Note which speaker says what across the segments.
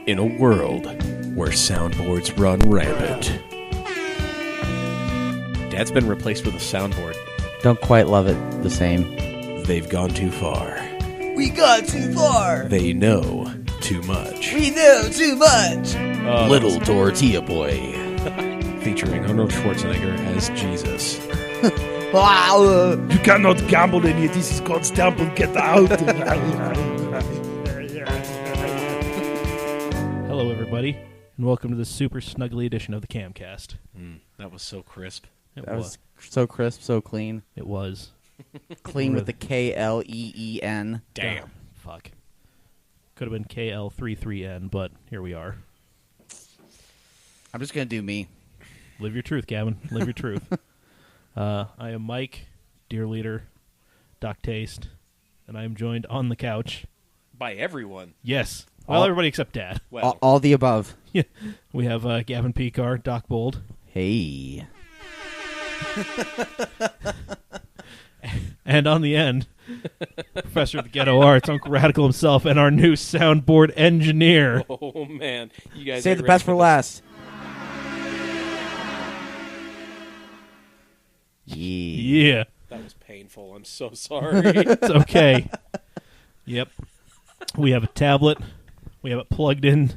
Speaker 1: In a world where soundboards run rampant. Dad's been replaced with a soundboard.
Speaker 2: Don't quite love it the same.
Speaker 1: They've gone too far.
Speaker 3: We got too far.
Speaker 1: They know too much.
Speaker 3: We know too much.
Speaker 1: Little Tortilla Boy. Featuring Arnold Schwarzenegger as Jesus.
Speaker 3: Wow.
Speaker 4: You cannot gamble in here. This is called stamp and get out.
Speaker 5: Hello, everybody, and welcome to the super snuggly edition of the Camcast.
Speaker 1: That was so crisp.
Speaker 5: It
Speaker 2: That was so crisp, so clean.
Speaker 5: It was.
Speaker 2: Clean with the K-L-E-E-N.
Speaker 1: Damn.
Speaker 5: Oh, fuck. Could have been KL33N, but here we are.
Speaker 2: I'm just going to do me.
Speaker 5: Live your truth, Gavin. Live your truth. I am Mike, Dear Leader, Doc Taste, and I am joined on the couch.
Speaker 1: By everyone.
Speaker 5: Yes. Well, everybody except Dad.
Speaker 1: Well,
Speaker 2: All the above.
Speaker 5: Yeah. We have Gavin Picar, Doc Bold.
Speaker 2: Hey.
Speaker 5: And on the end, Professor of the Ghetto Arts, Uncle Radical himself, and our new soundboard engineer.
Speaker 1: oh, man. You guys
Speaker 2: Save
Speaker 1: ain't
Speaker 2: the
Speaker 1: ready
Speaker 2: best for
Speaker 1: this.
Speaker 2: last. Yeah.
Speaker 5: Yeah.
Speaker 1: That was painful. I'm so sorry.
Speaker 5: It's okay. Yep. We have a tablet. We have it plugged in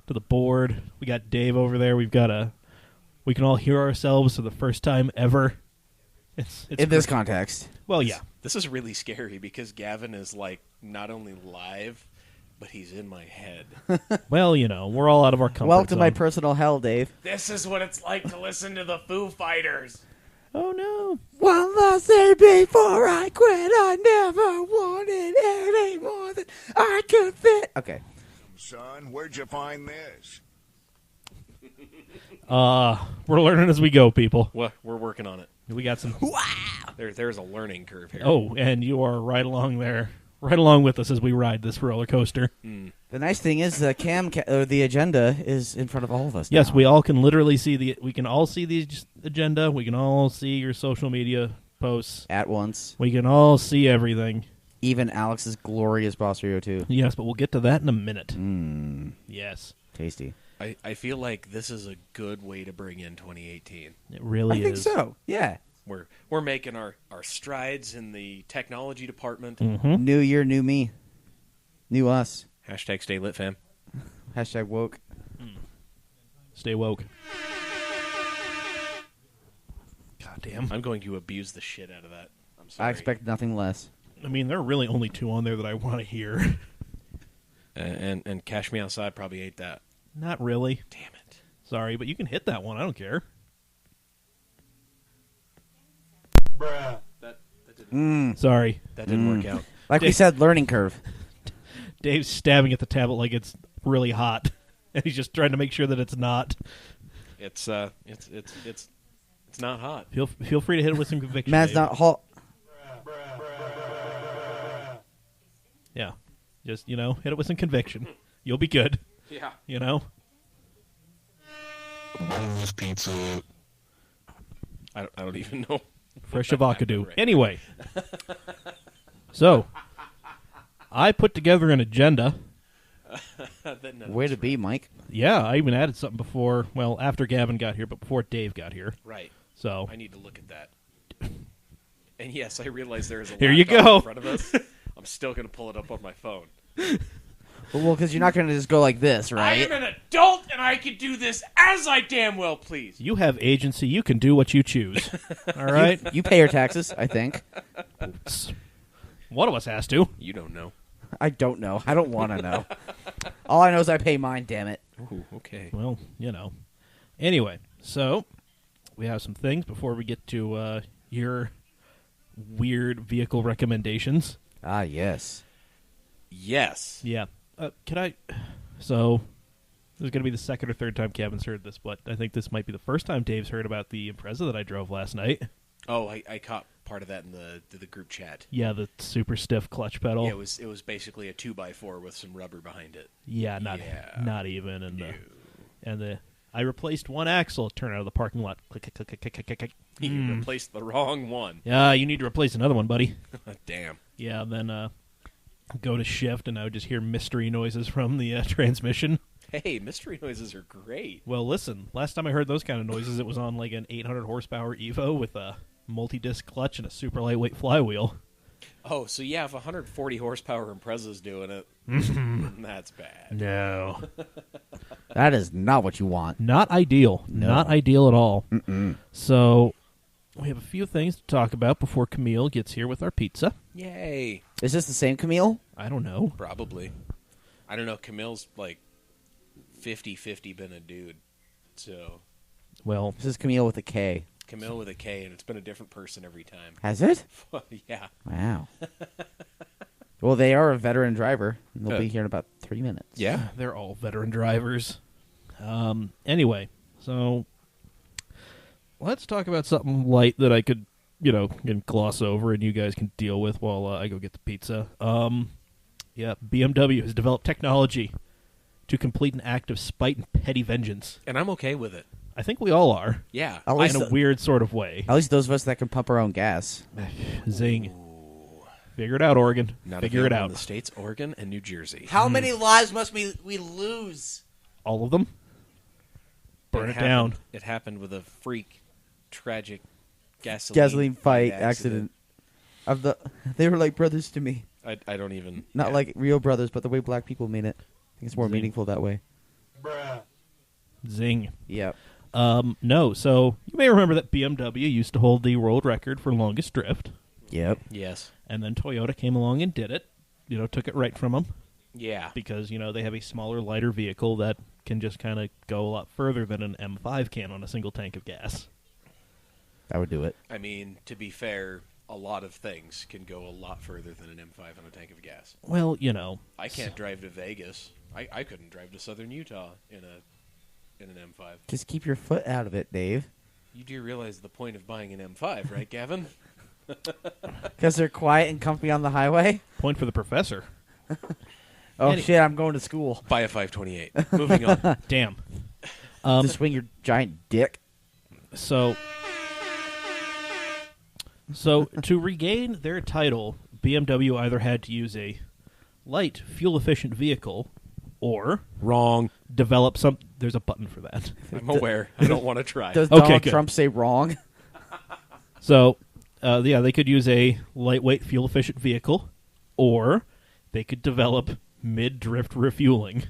Speaker 5: to the board. We got Dave over there. We can all hear ourselves for the first time ever. It's
Speaker 2: In this context.
Speaker 5: well, yeah.
Speaker 1: This is really scary because Gavin is like not only live, but he's in my head.
Speaker 5: Well, you know, we're all out of our comfort
Speaker 2: Welcome to my
Speaker 5: zone.
Speaker 2: personal hell, Dave.
Speaker 1: This is what it's like to listen to the Foo Fighters.
Speaker 5: Oh no.
Speaker 2: One last thing before I quit. I never wanted any more than I could fit. Okay.
Speaker 6: Son, where'd you find this?
Speaker 5: We're learning as we go, people.
Speaker 1: Well, we're working on it.
Speaker 5: We got some.
Speaker 1: There's a learning curve here.
Speaker 5: Oh, and you are right along there, right along with us as we ride this roller coaster.
Speaker 2: The nice thing is the the agenda is in front of all of us.
Speaker 5: Yes,
Speaker 2: now.
Speaker 5: we all can literally see we can all see the agenda. We can all see your social media posts.
Speaker 2: At once.
Speaker 5: We can all see everything.
Speaker 2: Even Alex's glorious Boss Rio 2.
Speaker 5: Yes, but we'll get to that in a minute. Yes,
Speaker 2: Tasty.
Speaker 1: I feel like this is a good way to bring in 2018.
Speaker 5: it really
Speaker 2: I
Speaker 5: is.
Speaker 2: think so. Yeah.
Speaker 1: We're making our strides in the technology department.
Speaker 2: New year, new me. New us.
Speaker 1: Hashtag stay lit, fam.
Speaker 2: Hashtag woke.
Speaker 5: Stay woke. God damn.
Speaker 1: I'm going to abuse the shit out of that. I'm sorry.
Speaker 2: I expect nothing less.
Speaker 5: I mean, there are really only two on there that I want to hear.
Speaker 1: And Cash Me Outside probably ate that.
Speaker 5: Not really.
Speaker 1: Damn it.
Speaker 5: Sorry, but you can hit that one. I don't care.
Speaker 1: That didn't,
Speaker 5: Sorry.
Speaker 1: that didn't work out.
Speaker 2: Like we said, learning curve.
Speaker 5: Dave's stabbing at the tablet like it's really hot, and he's just trying to make sure that it's not.
Speaker 1: It's not hot.
Speaker 5: Feel free to hit it with some conviction.
Speaker 2: Man's
Speaker 5: Dave.
Speaker 2: not hot.
Speaker 5: Yeah, just hit it with some conviction. You'll be good.
Speaker 1: Yeah.
Speaker 5: You know.
Speaker 6: Pizza.
Speaker 1: I don't even know.
Speaker 5: Fresh avocado.
Speaker 1: Right.
Speaker 5: Anyway, so I put together an agenda.
Speaker 2: Way to be, Mike.
Speaker 5: Yeah, I even added something before. Well, after Gavin got here, but before Dave got here.
Speaker 1: Right.
Speaker 5: So
Speaker 1: I need to look at that. And yes, I realize there is a
Speaker 5: Here you
Speaker 1: laptop
Speaker 5: go.
Speaker 1: in front of us. I'm still going to pull it up on my phone.
Speaker 2: Well, because you're not going to just go like this,
Speaker 1: I
Speaker 2: right?
Speaker 1: am an adult, and I can do this as I damn well please.
Speaker 5: you have agency. You can do what you choose. All right.
Speaker 2: You pay your taxes, I think.
Speaker 5: One of us has to.
Speaker 1: You don't know.
Speaker 2: I don't know. I don't want to know. All I know is I pay mine, damn it.
Speaker 1: Ooh, okay.
Speaker 5: Well, Anyway, so we have some things before we get to your weird vehicle recommendations.
Speaker 2: Ah, yes.
Speaker 1: Yes.
Speaker 5: Yeah. Can I? So this is going to be the second or third time Kevin's heard this, but I think this might be the first time Dave's heard about the Impreza that I drove last night.
Speaker 1: Oh, I caught part of that in the group chat.
Speaker 5: Yeah, the super stiff clutch pedal.
Speaker 1: Yeah, it was basically a 2x4 with some rubber behind it.
Speaker 5: Yeah, not even. And I replaced one axle. It turned out of the parking lot. Click, click, click, click, click, click, click.
Speaker 1: You replaced the wrong one.
Speaker 5: Yeah, you need to replace another one, buddy.
Speaker 1: Damn.
Speaker 5: Yeah, then go to shift, and I would just hear mystery noises from the transmission.
Speaker 1: Hey, mystery noises are great.
Speaker 5: Well, listen, last time I heard those kind of noises, it was on like an 800 horsepower Evo with a multi-disc clutch and a super lightweight flywheel.
Speaker 1: Oh, so yeah, if 140 horsepower Impreza's doing it, that's bad.
Speaker 5: No.
Speaker 2: That is not what you want.
Speaker 5: Not ideal.
Speaker 2: No.
Speaker 5: Not ideal at all. So, we have a few things to talk about before Camille gets here with our pizza.
Speaker 1: Yay.
Speaker 2: Is this the same Camille?
Speaker 5: I don't know.
Speaker 1: Probably. I don't know. Camille's like 50-50 been a dude. So,
Speaker 5: Well,
Speaker 2: This is Camille with a K.
Speaker 1: Camille with a K, and it's been a different person every time.
Speaker 2: Has it?
Speaker 1: Yeah.
Speaker 2: Wow. Well, they are a veteran driver. And they'll
Speaker 1: Good.
Speaker 2: be here in about 3 minutes.
Speaker 1: Yeah.
Speaker 5: they're all veteran drivers. Anyway, so let's talk about something light that I could, can gloss over and you guys can deal with while I go get the pizza. Yeah, BMW has developed technology to complete an act of spite and petty vengeance.
Speaker 1: And I'm okay with it.
Speaker 5: I think we all are,
Speaker 1: Yeah.
Speaker 2: At least,
Speaker 5: in a weird sort of way.
Speaker 2: at least those of us that can pump our own gas.
Speaker 5: Zing. Figure it out, Oregon.
Speaker 1: Not
Speaker 5: Figure it
Speaker 1: available
Speaker 5: out.
Speaker 1: in the States, Oregon, and New Jersey.
Speaker 3: How many lives must we lose?
Speaker 5: All of them? Burn it down.
Speaker 1: happened- It happened with a freak, tragic
Speaker 2: Gasoline fight accident. They were like brothers to me.
Speaker 1: I don't even...
Speaker 2: Not
Speaker 1: yeah.
Speaker 2: like real brothers, but the way black people mean it. I think it's more
Speaker 5: Zing.
Speaker 2: meaningful that way.
Speaker 5: Zing.
Speaker 2: Yep.
Speaker 5: No, so you may remember that BMW used to hold the world record for longest drift,
Speaker 2: Yep.
Speaker 1: Yes.
Speaker 5: and then Toyota came along and did it. Took it right from them
Speaker 1: Yeah.
Speaker 5: because, they have a smaller, lighter vehicle that can just kind of go a lot further than an M5 can on a single tank of gas.
Speaker 2: That would do it.
Speaker 1: I mean, to be fair, a lot of things can go a lot further than an M5 on a tank of gas.
Speaker 5: Well,
Speaker 1: I can't drive to Vegas. I couldn't drive to southern Utah in an M5.
Speaker 2: Just keep your foot out of it, Dave.
Speaker 1: You do realize the point of buying an M5, right, Gavin?
Speaker 2: Because they're quiet and comfy on the highway.
Speaker 5: point for the professor.
Speaker 2: Oh,
Speaker 5: Any-
Speaker 2: shit, I'm going to school.
Speaker 1: Buy a 528. Moving on.
Speaker 5: Damn.
Speaker 2: To swing your giant dick.
Speaker 5: So to regain their title, BMW either had to use a light, fuel-efficient vehicle or
Speaker 1: Wrong.
Speaker 5: develop some... There's a button for that.
Speaker 1: I'm aware. I don't want to try.
Speaker 2: Does
Speaker 5: Okay,
Speaker 2: Donald
Speaker 5: good.
Speaker 2: Trump say wrong?
Speaker 5: So, they could use a lightweight, fuel-efficient vehicle, or they could develop mid-drift refueling.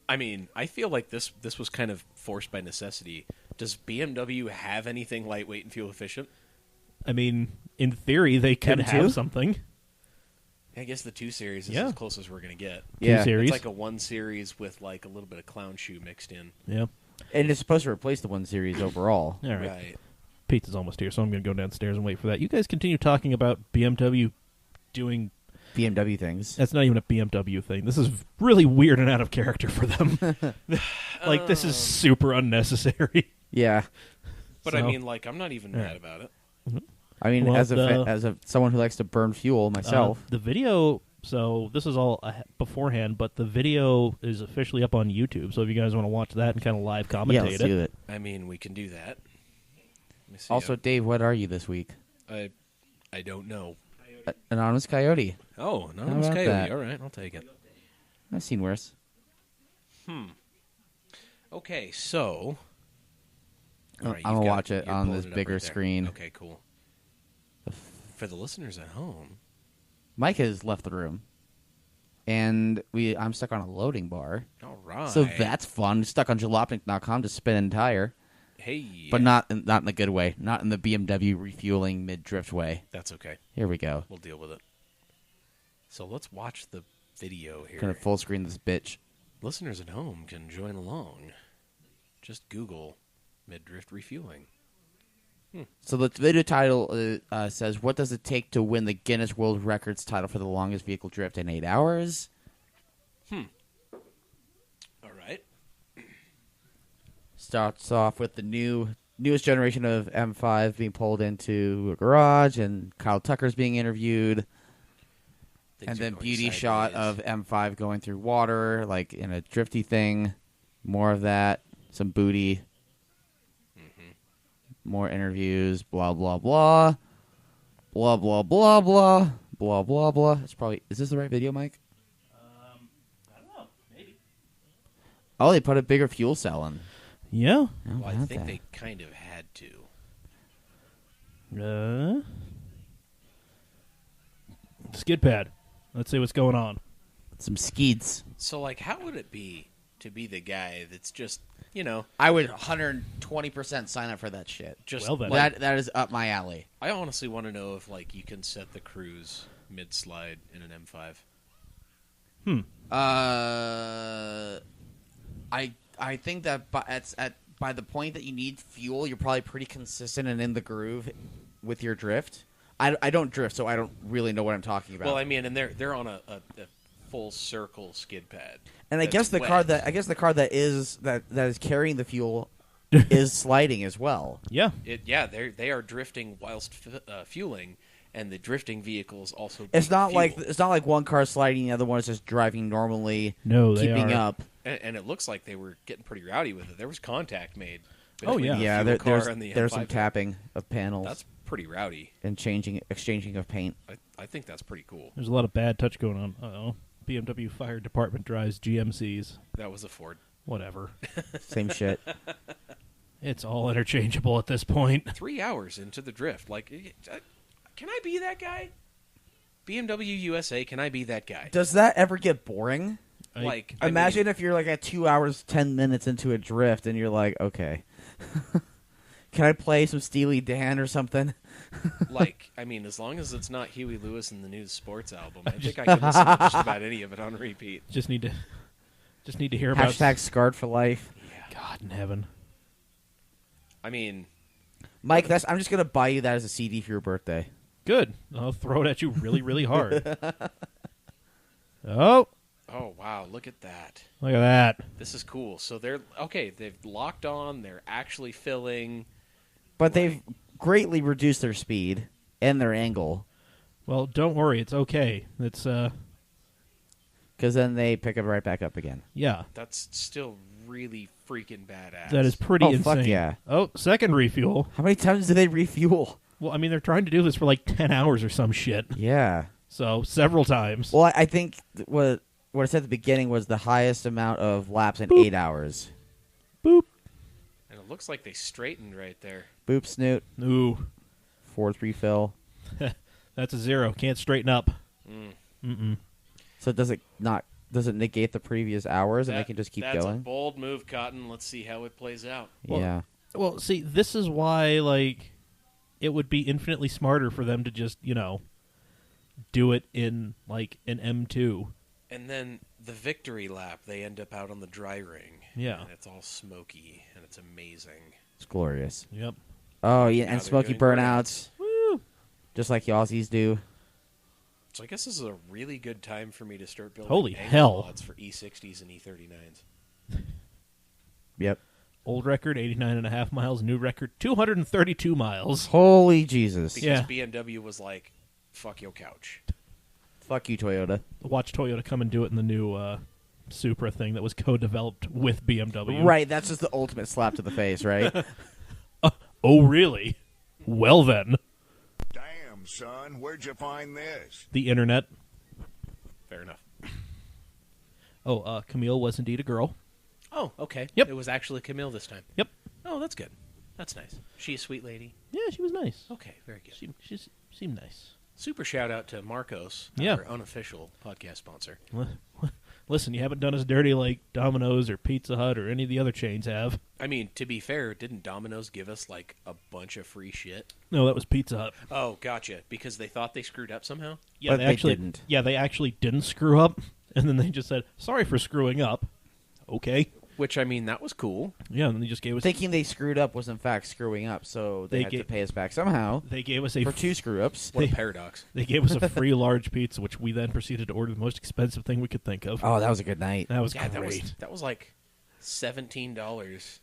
Speaker 1: I mean, I feel like this was kind of forced by necessity. Does BMW have anything lightweight and fuel efficient?
Speaker 5: I mean, in theory, they could
Speaker 2: M2?
Speaker 5: have something.
Speaker 1: I guess the 2 Series is
Speaker 5: Yeah.
Speaker 1: as close as we're going to get.
Speaker 2: Yeah.
Speaker 5: 2 Series.
Speaker 1: It's like a 1 Series with like a little bit of clown shoe mixed in.
Speaker 5: Yeah.
Speaker 2: And it's supposed to replace the 1 Series overall.
Speaker 5: All right.
Speaker 1: Right.
Speaker 5: Pizza's almost here, so I'm going to go downstairs and wait for that. You guys continue talking about BMW doing...
Speaker 2: BMW things.
Speaker 5: That's not even a BMW thing. This is really weird and out of character for them. Like, this is super unnecessary.
Speaker 2: Yeah.
Speaker 1: But
Speaker 5: So-
Speaker 1: I mean, like, I'm not even mad about it.
Speaker 2: I mean,
Speaker 5: Well,
Speaker 2: as someone who likes to burn fuel myself.
Speaker 5: The video... So, this is all beforehand, but the video is officially up on YouTube, so if you guys want to watch that and kind of live commentate
Speaker 2: yeah, let's
Speaker 5: it.
Speaker 2: do it.
Speaker 1: I mean, we can do that. Let me see.
Speaker 2: Also, Dave, what are you this week?
Speaker 1: I don't know.
Speaker 2: Anonymous Coyote.
Speaker 1: Oh, anonymous
Speaker 2: about
Speaker 1: coyote.
Speaker 2: that?
Speaker 1: All right, I'll take it.
Speaker 2: I've seen worse.
Speaker 1: Okay, so. All right,
Speaker 2: I'm
Speaker 1: you've
Speaker 2: gonna
Speaker 1: got
Speaker 2: watch it
Speaker 1: you're
Speaker 2: on
Speaker 1: pulling
Speaker 2: this
Speaker 1: it up
Speaker 2: bigger
Speaker 1: right there.
Speaker 2: screen.
Speaker 1: Okay, cool. For the listeners at home,
Speaker 2: Mike has left the room, and I'm stuck on a loading bar.
Speaker 1: all right.
Speaker 2: So that's fun. Stuck on jalopnik.com to spin an tire,
Speaker 1: hey,
Speaker 2: but not in a good way. Not in the BMW refueling mid-drift way.
Speaker 1: that's okay.
Speaker 2: Here we go.
Speaker 1: We'll deal with it. So let's watch the video here.
Speaker 2: Gonna full screen this bitch.
Speaker 1: Listeners at home can join along. Just Google mid-drift refueling.
Speaker 2: So the video title says, "What does it take to win the Guinness World Records title for the longest vehicle drift in 8 hours?"
Speaker 1: All right.
Speaker 2: Starts off with the newest generation of M5 being pulled into a garage, and Kyle Tucker's being interviewed.
Speaker 1: Things
Speaker 2: And
Speaker 1: are
Speaker 2: then
Speaker 1: going
Speaker 2: beauty shot
Speaker 1: sideways.
Speaker 2: of M5 going through water, like in a drifty thing. More of that. Some booty. More interviews. Blah, blah, blah. Blah, blah, blah, blah. Blah, blah, blah. It's probably... Is this the right video, Mike?
Speaker 5: I don't know. Maybe.
Speaker 2: Oh, they put a bigger fuel cell in.
Speaker 5: Yeah.
Speaker 2: How
Speaker 1: Well, I
Speaker 2: about
Speaker 1: think
Speaker 2: that?
Speaker 1: they kind of had to.
Speaker 5: Skid pad. Let's see what's going on.
Speaker 2: Some skeeds.
Speaker 1: So, like, how would it be to be the guy that's just, you know,
Speaker 2: I would 120% sign up for that shit.
Speaker 1: just
Speaker 5: Well, then.
Speaker 1: like,
Speaker 2: That is up my alley.
Speaker 1: I honestly want to know if, like, you can set the cruise mid-slide in an M5.
Speaker 2: I think that by the point that you need fuel, you're probably pretty consistent and in the groove with your drift. I don't drift, so I don't really know what I'm talking about.
Speaker 1: Well, I mean, and they're on a full circle skid pad.
Speaker 2: and I
Speaker 1: that's
Speaker 2: guess the
Speaker 1: wet.
Speaker 2: car that is carrying the fuel is sliding as well.
Speaker 5: Yeah.
Speaker 1: They are drifting whilst fueling, and the drifting vehicle is also.
Speaker 2: It's
Speaker 1: being
Speaker 2: not
Speaker 1: fueled.
Speaker 2: like one car sliding, the other one is just driving normally,
Speaker 5: No, they
Speaker 2: keeping
Speaker 5: are.
Speaker 2: up.
Speaker 1: And it looks like they were getting pretty rowdy with it. There was contact made.
Speaker 5: Oh,
Speaker 1: between
Speaker 5: yeah.
Speaker 1: the
Speaker 2: Yeah,
Speaker 1: fuel car
Speaker 2: there's
Speaker 1: and the
Speaker 2: there's some
Speaker 1: M5.
Speaker 2: tapping of panels
Speaker 1: That's pretty rowdy.
Speaker 2: and exchanging of paint.
Speaker 1: I think that's pretty cool.
Speaker 5: There's a lot of bad touch going on. Uh-oh. BMW Fire Department drives GMCs.
Speaker 1: That was a Ford.
Speaker 5: Whatever.
Speaker 2: Same shit.
Speaker 5: It's all interchangeable at this point.
Speaker 1: 3 hours into the drift. Like, can I be that guy? BMW USA, can I be that guy?
Speaker 2: Does that ever get boring?
Speaker 1: Like,
Speaker 2: Imagine if you're like at 2 hours 10 minutes into a drift and you're like, okay, can I play some Steely Dan or something?
Speaker 1: as long as it's not Huey Lewis and the News Sports album, I think I can listen to just about any of it on repeat.
Speaker 5: Just need to hear about
Speaker 2: Hashtag scarred for life.
Speaker 5: God in heaven.
Speaker 1: I mean,
Speaker 2: Mike, I'm just gonna buy you that as a CD for your birthday.
Speaker 5: Good. I'll throw it at you really, really hard. Oh,
Speaker 1: oh wow, look at that.
Speaker 5: look at that.
Speaker 1: This is cool. So they've locked on, they're actually filling.
Speaker 2: But they've greatly reduced their speed and their angle
Speaker 5: Well, don't worry. It's okay. It's,
Speaker 2: because then they pick it right back up again.
Speaker 5: yeah.
Speaker 1: That's still really freaking badass.
Speaker 5: That is pretty
Speaker 2: Oh,
Speaker 5: insane.
Speaker 2: fuck yeah.
Speaker 5: Oh, second refuel.
Speaker 2: How many times do they refuel?
Speaker 5: Well, I mean, they're trying to do this for like 10 hours or some shit.
Speaker 2: Yeah.
Speaker 5: So, several times.
Speaker 2: Well, I think what I said at the beginning was the highest amount of laps in
Speaker 5: Boop.
Speaker 2: 8 hours.
Speaker 5: Boop.
Speaker 1: And it looks like they straightened right there.
Speaker 2: Boop, snoot,
Speaker 5: Ooh.
Speaker 2: fourth refill.
Speaker 5: That's a 0. Can't straighten up. Mm-mm.
Speaker 2: So does it negate the previous hours and they can just keep
Speaker 1: that's
Speaker 2: going?
Speaker 1: a bold move, Cotton. Let's see how it plays out.
Speaker 5: Well,
Speaker 2: Yeah.
Speaker 5: Well, see, this is why, like, it would be infinitely smarter for them to just, do it in, like, an M2.
Speaker 1: And then the victory lap, they end up out on the dry ring.
Speaker 5: Yeah.
Speaker 1: And it's all smoky, and it's amazing.
Speaker 2: It's glorious.
Speaker 5: Yep.
Speaker 2: Oh, yeah,
Speaker 1: Now
Speaker 2: and
Speaker 1: they're
Speaker 2: smoky
Speaker 1: doing
Speaker 2: burnouts.
Speaker 5: Woo!
Speaker 2: Just like the Aussies do.
Speaker 1: So I guess this is a really good time for me to start building
Speaker 5: Holy
Speaker 1: angle
Speaker 5: hell.
Speaker 1: mods for E60s and E39s.
Speaker 2: Yep.
Speaker 5: Old record, 89.5 miles. New record, 232 miles.
Speaker 2: Holy Jesus.
Speaker 1: Because
Speaker 5: Yeah.
Speaker 1: BMW was like, fuck your couch.
Speaker 2: Fuck you, Toyota.
Speaker 5: Watch Toyota come and do it in the new Supra thing that was co-developed with BMW.
Speaker 2: Right, that's just the ultimate slap to the face, right?
Speaker 5: Oh, really? Well, then.
Speaker 6: Damn, son, where'd you find this?
Speaker 5: The internet.
Speaker 1: Fair enough.
Speaker 5: Oh, Camille was indeed a girl.
Speaker 1: Oh, okay.
Speaker 5: Yep.
Speaker 1: It was actually Camille this time.
Speaker 5: Yep.
Speaker 1: Oh, that's good. That's nice. She a sweet lady?
Speaker 5: Yeah, she was nice.
Speaker 1: Okay, very good.
Speaker 5: She seemed nice.
Speaker 1: Super shout out to Marcos,
Speaker 5: Yeah.
Speaker 1: our unofficial podcast sponsor.
Speaker 5: Listen, you haven't done us dirty like Domino's or Pizza Hut or any of the other chains have.
Speaker 1: I mean, to be fair, didn't Domino's give us like a bunch of free shit?
Speaker 5: No, that was Pizza Hut.
Speaker 1: Oh, gotcha. Because they thought they screwed up somehow?
Speaker 5: Yeah,
Speaker 2: But they
Speaker 5: actually
Speaker 2: didn't.
Speaker 5: Yeah, they actually didn't screw up, and then they just said, "Sorry for screwing up." Okay.
Speaker 1: Which, I mean, that was cool.
Speaker 5: Yeah, and then they just gave us
Speaker 2: Thinking they screwed up was in fact screwing up, so they
Speaker 5: They
Speaker 2: had
Speaker 5: ga-
Speaker 2: to pay us back somehow
Speaker 5: they gave us a
Speaker 2: for 2 screw-ups.
Speaker 1: What
Speaker 5: They-
Speaker 1: a paradox.
Speaker 5: they gave us a free large pizza, which we then proceeded to order the most expensive thing we could think of.
Speaker 2: Oh, that was a good night.
Speaker 5: That was
Speaker 1: Yeah,
Speaker 5: great.
Speaker 1: that was like $17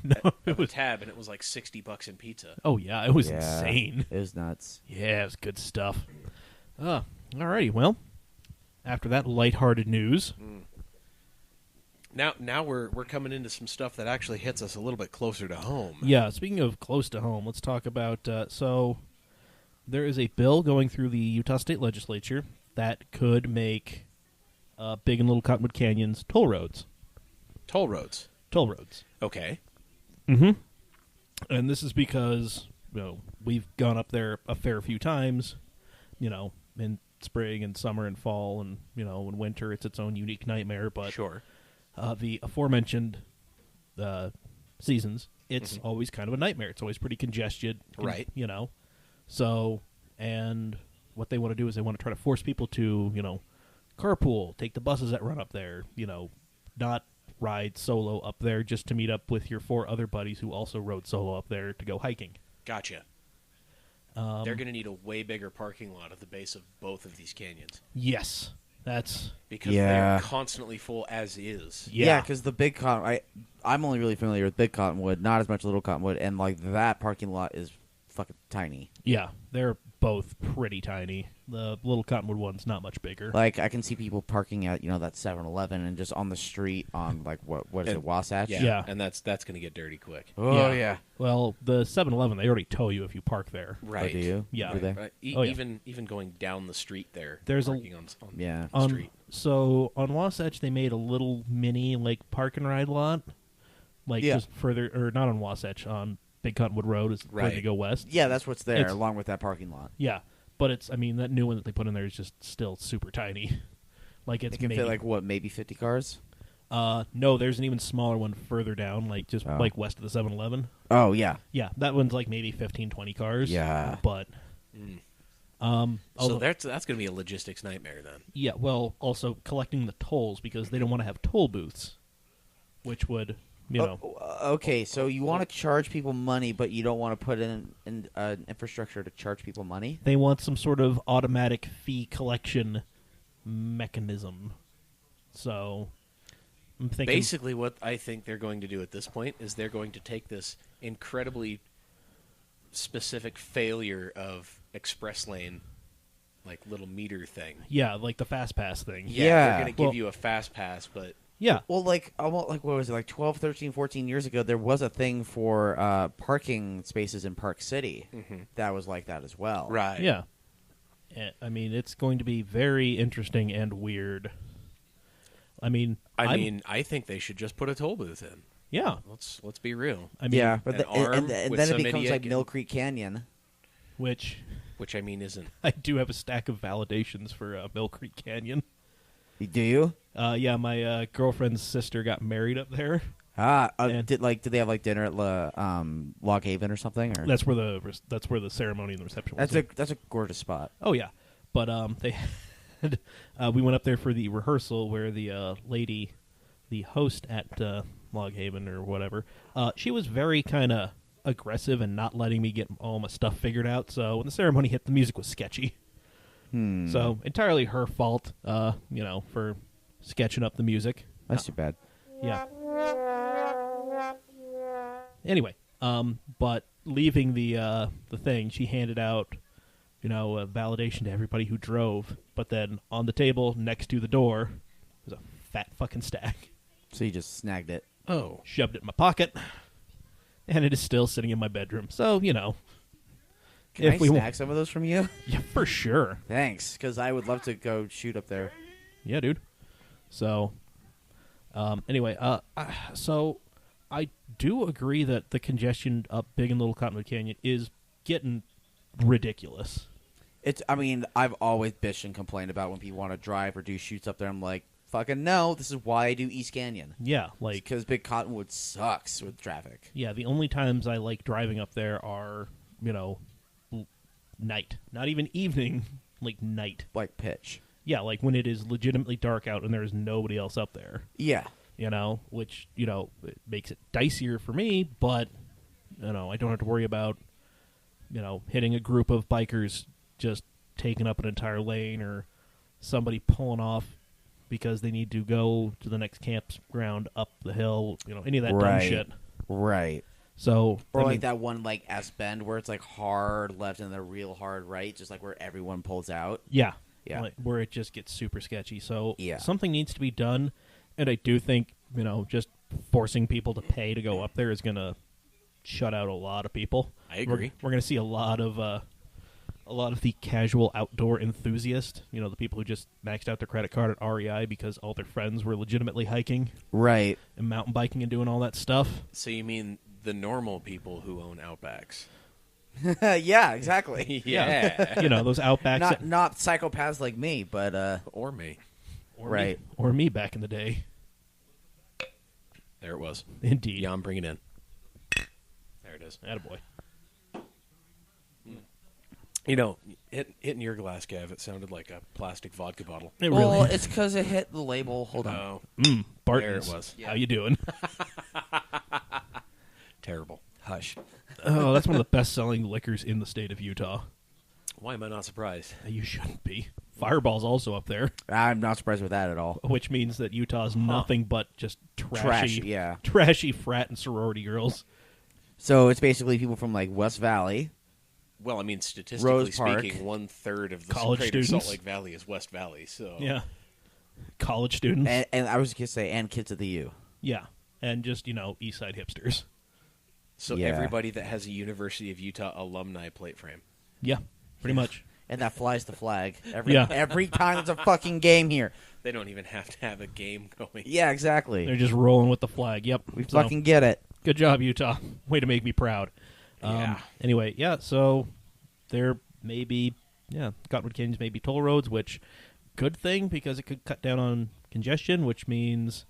Speaker 5: No,
Speaker 1: at
Speaker 5: it
Speaker 1: the
Speaker 5: was.
Speaker 1: tab, and it was like $60 in pizza.
Speaker 5: Oh yeah, it was
Speaker 2: Yeah.
Speaker 5: insane.
Speaker 2: It was nuts.
Speaker 5: Yeah, it was good stuff. Alrighty, well, after that lighthearted news,
Speaker 1: Now we're coming into some stuff that actually hits us a little bit closer to home.
Speaker 5: yeah. Speaking of close to home, let's talk about. So, there is a bill going through the Utah State Legislature that could make Big and Little Cottonwood Canyons toll roads.
Speaker 1: Toll roads.
Speaker 5: Toll roads.
Speaker 1: Okay.
Speaker 5: And this is because we've gone up there a fair few times, in spring and summer and fall, and in winter it's its own unique nightmare. But
Speaker 1: Sure.
Speaker 5: The aforementioned seasons, it's always kind of a nightmare. It's always pretty congested,
Speaker 1: Right.
Speaker 5: So, and what they want to do is they want to try to force people to carpool, take the buses that run up there, not ride solo up there just to meet up with your 4 other buddies who also rode solo up there to go hiking.
Speaker 1: Gotcha. They're going to need a way bigger parking lot at the base of both of these canyons
Speaker 5: Yes, that's
Speaker 1: because they're constantly full as is.
Speaker 2: Yeah, because the big I'm only really familiar with Big Cottonwood, not as much Little Cottonwood, and like that parking lot is fucking tiny.
Speaker 5: yeah, they're both pretty tiny. The Little Cottonwood one's not much bigger.
Speaker 2: Like I can see people parking at that 7-Eleven and just on the street on like what is it, Wasatch?
Speaker 5: Yeah.
Speaker 1: And that's going to get dirty quick.
Speaker 2: Oh yeah.
Speaker 5: Well, the 7-Eleven, they already tow you if you park there.
Speaker 1: Right.
Speaker 2: Oh, do you?
Speaker 5: Yeah.
Speaker 2: Do they?
Speaker 1: Right.
Speaker 5: Oh, yeah.
Speaker 1: Even going down the street there.
Speaker 5: There's
Speaker 1: parking on
Speaker 2: Yeah.
Speaker 1: the street.
Speaker 5: So on Wasatch, they made a little mini park and ride lot, just further, or not on Wasatch, on Big Cottonwood Road is where you
Speaker 1: Right.
Speaker 5: go west.
Speaker 2: Yeah, that's what's there,
Speaker 5: It's-
Speaker 2: along with that parking lot.
Speaker 5: Yeah, but it's that new one that they put in there is just still super tiny. It's
Speaker 2: It can
Speaker 5: maybe,
Speaker 2: fit maybe 50 cars.
Speaker 5: no, there's an even smaller one further down, west of the 7-Eleven.
Speaker 2: Oh yeah.
Speaker 5: Yeah, that one's maybe 15, 20 cars.
Speaker 2: Yeah.
Speaker 5: But
Speaker 1: So
Speaker 5: although-
Speaker 1: that's going to be a logistics nightmare then.
Speaker 5: yeah, well, also collecting the tolls because they don't want to have toll booths, which would
Speaker 2: Okay, so you want to charge people money, but you don't want to put in infrastructure to charge people money?
Speaker 5: they want some sort of automatic fee collection mechanism. So I'm thinking
Speaker 1: Basically, what I think they're going to do at this point is they're going to take this incredibly specific failure of express lane, little meter thing.
Speaker 5: yeah, the fast pass thing.
Speaker 2: Yeah.
Speaker 1: They're going to give
Speaker 5: Well-
Speaker 1: you a fast pass, but
Speaker 5: Yeah.
Speaker 2: Well, almost what was it, 12, 13, 14 years ago, there was a thing for parking spaces in Park City that was like that as well.
Speaker 1: right.
Speaker 5: Yeah. I mean, it's going to be very interesting and weird. I mean,
Speaker 1: I think they should just put a toll booth in.
Speaker 5: yeah.
Speaker 1: Let's be real.
Speaker 5: I mean,
Speaker 2: Yeah, but
Speaker 1: an arm
Speaker 2: and
Speaker 1: with
Speaker 2: then it
Speaker 1: some
Speaker 2: becomes
Speaker 1: idiot
Speaker 2: like
Speaker 1: getting-
Speaker 2: Mill Creek Canyon.
Speaker 5: which
Speaker 1: Which isn't.
Speaker 5: I do have a stack of validations for Mill Creek Canyon.
Speaker 2: Do you?
Speaker 5: Yeah, my girlfriend's sister got married up there.
Speaker 2: Did they have dinner at Log Haven or something? Or
Speaker 5: That's where the ceremony and the reception was.
Speaker 2: that's a gorgeous spot.
Speaker 5: Oh yeah, but they had, we went up there for the rehearsal where the lady, the host at Log Haven or whatever, she was very kind of aggressive and not letting me get all my stuff figured out. So when the ceremony hit, the music was sketchy. So entirely her fault, for sketching up the music.
Speaker 2: That's too bad.
Speaker 5: Yeah. Anyway, but leaving the thing, she handed out, a validation to everybody who drove. But then on the table next to the door was a fat fucking stack.
Speaker 2: So you just snagged it.
Speaker 1: Oh.
Speaker 5: Shoved it in my pocket, and it is still sitting in my bedroom. So
Speaker 2: Can I snag some of those from you?
Speaker 5: yeah, for sure.
Speaker 2: Thanks, because I would love to go shoot up there.
Speaker 5: Yeah, dude. So, anyway, so I do agree that the congestion up Big and Little Cottonwood Canyon is getting ridiculous.
Speaker 2: I've always bitched and complained about when people want to drive or do shoots up there. I'm like, fucking no, this is why I do East Canyon.
Speaker 5: Yeah,
Speaker 2: Because Big Cottonwood sucks with traffic.
Speaker 5: yeah, the only times I like driving up there are, night. Not even evening, night.
Speaker 2: Like pitch.
Speaker 5: Yeah, when it is legitimately dark out and there is nobody else up there.
Speaker 2: Yeah.
Speaker 5: Which, it makes it dicier for me, but, I don't have to worry about, hitting a group of bikers just taking up an entire lane or somebody pulling off because they need to go to the next campground up the hill, any of that dumb shit.
Speaker 2: Right.
Speaker 5: So,
Speaker 2: Or that one S bend where it's hard left and then real hard right, just where everyone pulls out.
Speaker 5: yeah.
Speaker 2: Yeah.
Speaker 5: Where it just gets super sketchy. So,
Speaker 2: Yeah.
Speaker 5: something needs to be done, and I do think, just forcing people to pay to go up there is going to shut out a lot of people.
Speaker 1: I agree.
Speaker 5: We're going to see a lot of a lot of the casual outdoor enthusiast, the people who just maxed out their credit card at REI because all their friends were legitimately hiking
Speaker 2: Right.
Speaker 5: and mountain biking and doing all that stuff.
Speaker 1: So you mean the normal people who own Outbacks?
Speaker 2: Yeah, exactly.
Speaker 1: Yeah.
Speaker 5: Those Outbacks.
Speaker 2: Not psychopaths like me, but
Speaker 1: Or me.
Speaker 5: or
Speaker 2: right.
Speaker 5: Me, or me back in the day.
Speaker 1: There it was.
Speaker 5: Indeed.
Speaker 1: Jan, bring it in. There it is.
Speaker 5: Attaboy.
Speaker 1: Hitting your glass, Gav, it sounded like a plastic vodka bottle.
Speaker 5: It
Speaker 2: well,
Speaker 5: really
Speaker 2: it's because it hit the label. Hold on.
Speaker 1: Oh,
Speaker 5: Bartons.
Speaker 1: there it was.
Speaker 5: How you doing?
Speaker 1: Terrible. Hush.
Speaker 5: Oh, that's one of the best-selling liquors in the state of Utah.
Speaker 1: Why am I not surprised?
Speaker 5: You shouldn't be. Fireball's also up there,
Speaker 2: I'm not surprised with that at all.
Speaker 5: which means that Utah's nothing but just
Speaker 2: Trash, yeah.
Speaker 5: trashy frat and sorority girls.
Speaker 2: So it's basically people from like West Valley.
Speaker 1: Well, I mean, statistically
Speaker 2: Rose Park.
Speaker 1: speaking, 1/3 of the
Speaker 5: College
Speaker 1: greater
Speaker 5: students.
Speaker 1: Salt Lake Valley is West Valley. So
Speaker 5: Yeah. College students.
Speaker 2: And I was going to say, and kids at the U.
Speaker 5: Yeah. And just, East Side hipsters.
Speaker 1: So
Speaker 2: Yeah.
Speaker 1: everybody that has a University of Utah alumni plate frame.
Speaker 5: Yeah, pretty much.
Speaker 2: And that flies the flag every time there's a fucking game here.
Speaker 1: They don't even have to have a game going.
Speaker 2: Yeah, exactly.
Speaker 5: They're just rolling with the flag. Yep.
Speaker 2: We
Speaker 5: So,
Speaker 2: fucking get it.
Speaker 5: good job, Utah. Way to make me proud.
Speaker 1: Yeah.
Speaker 5: Anyway, so there may be, Cottonwood Canyon's may be toll roads, which, good thing, because it could cut down on congestion, which means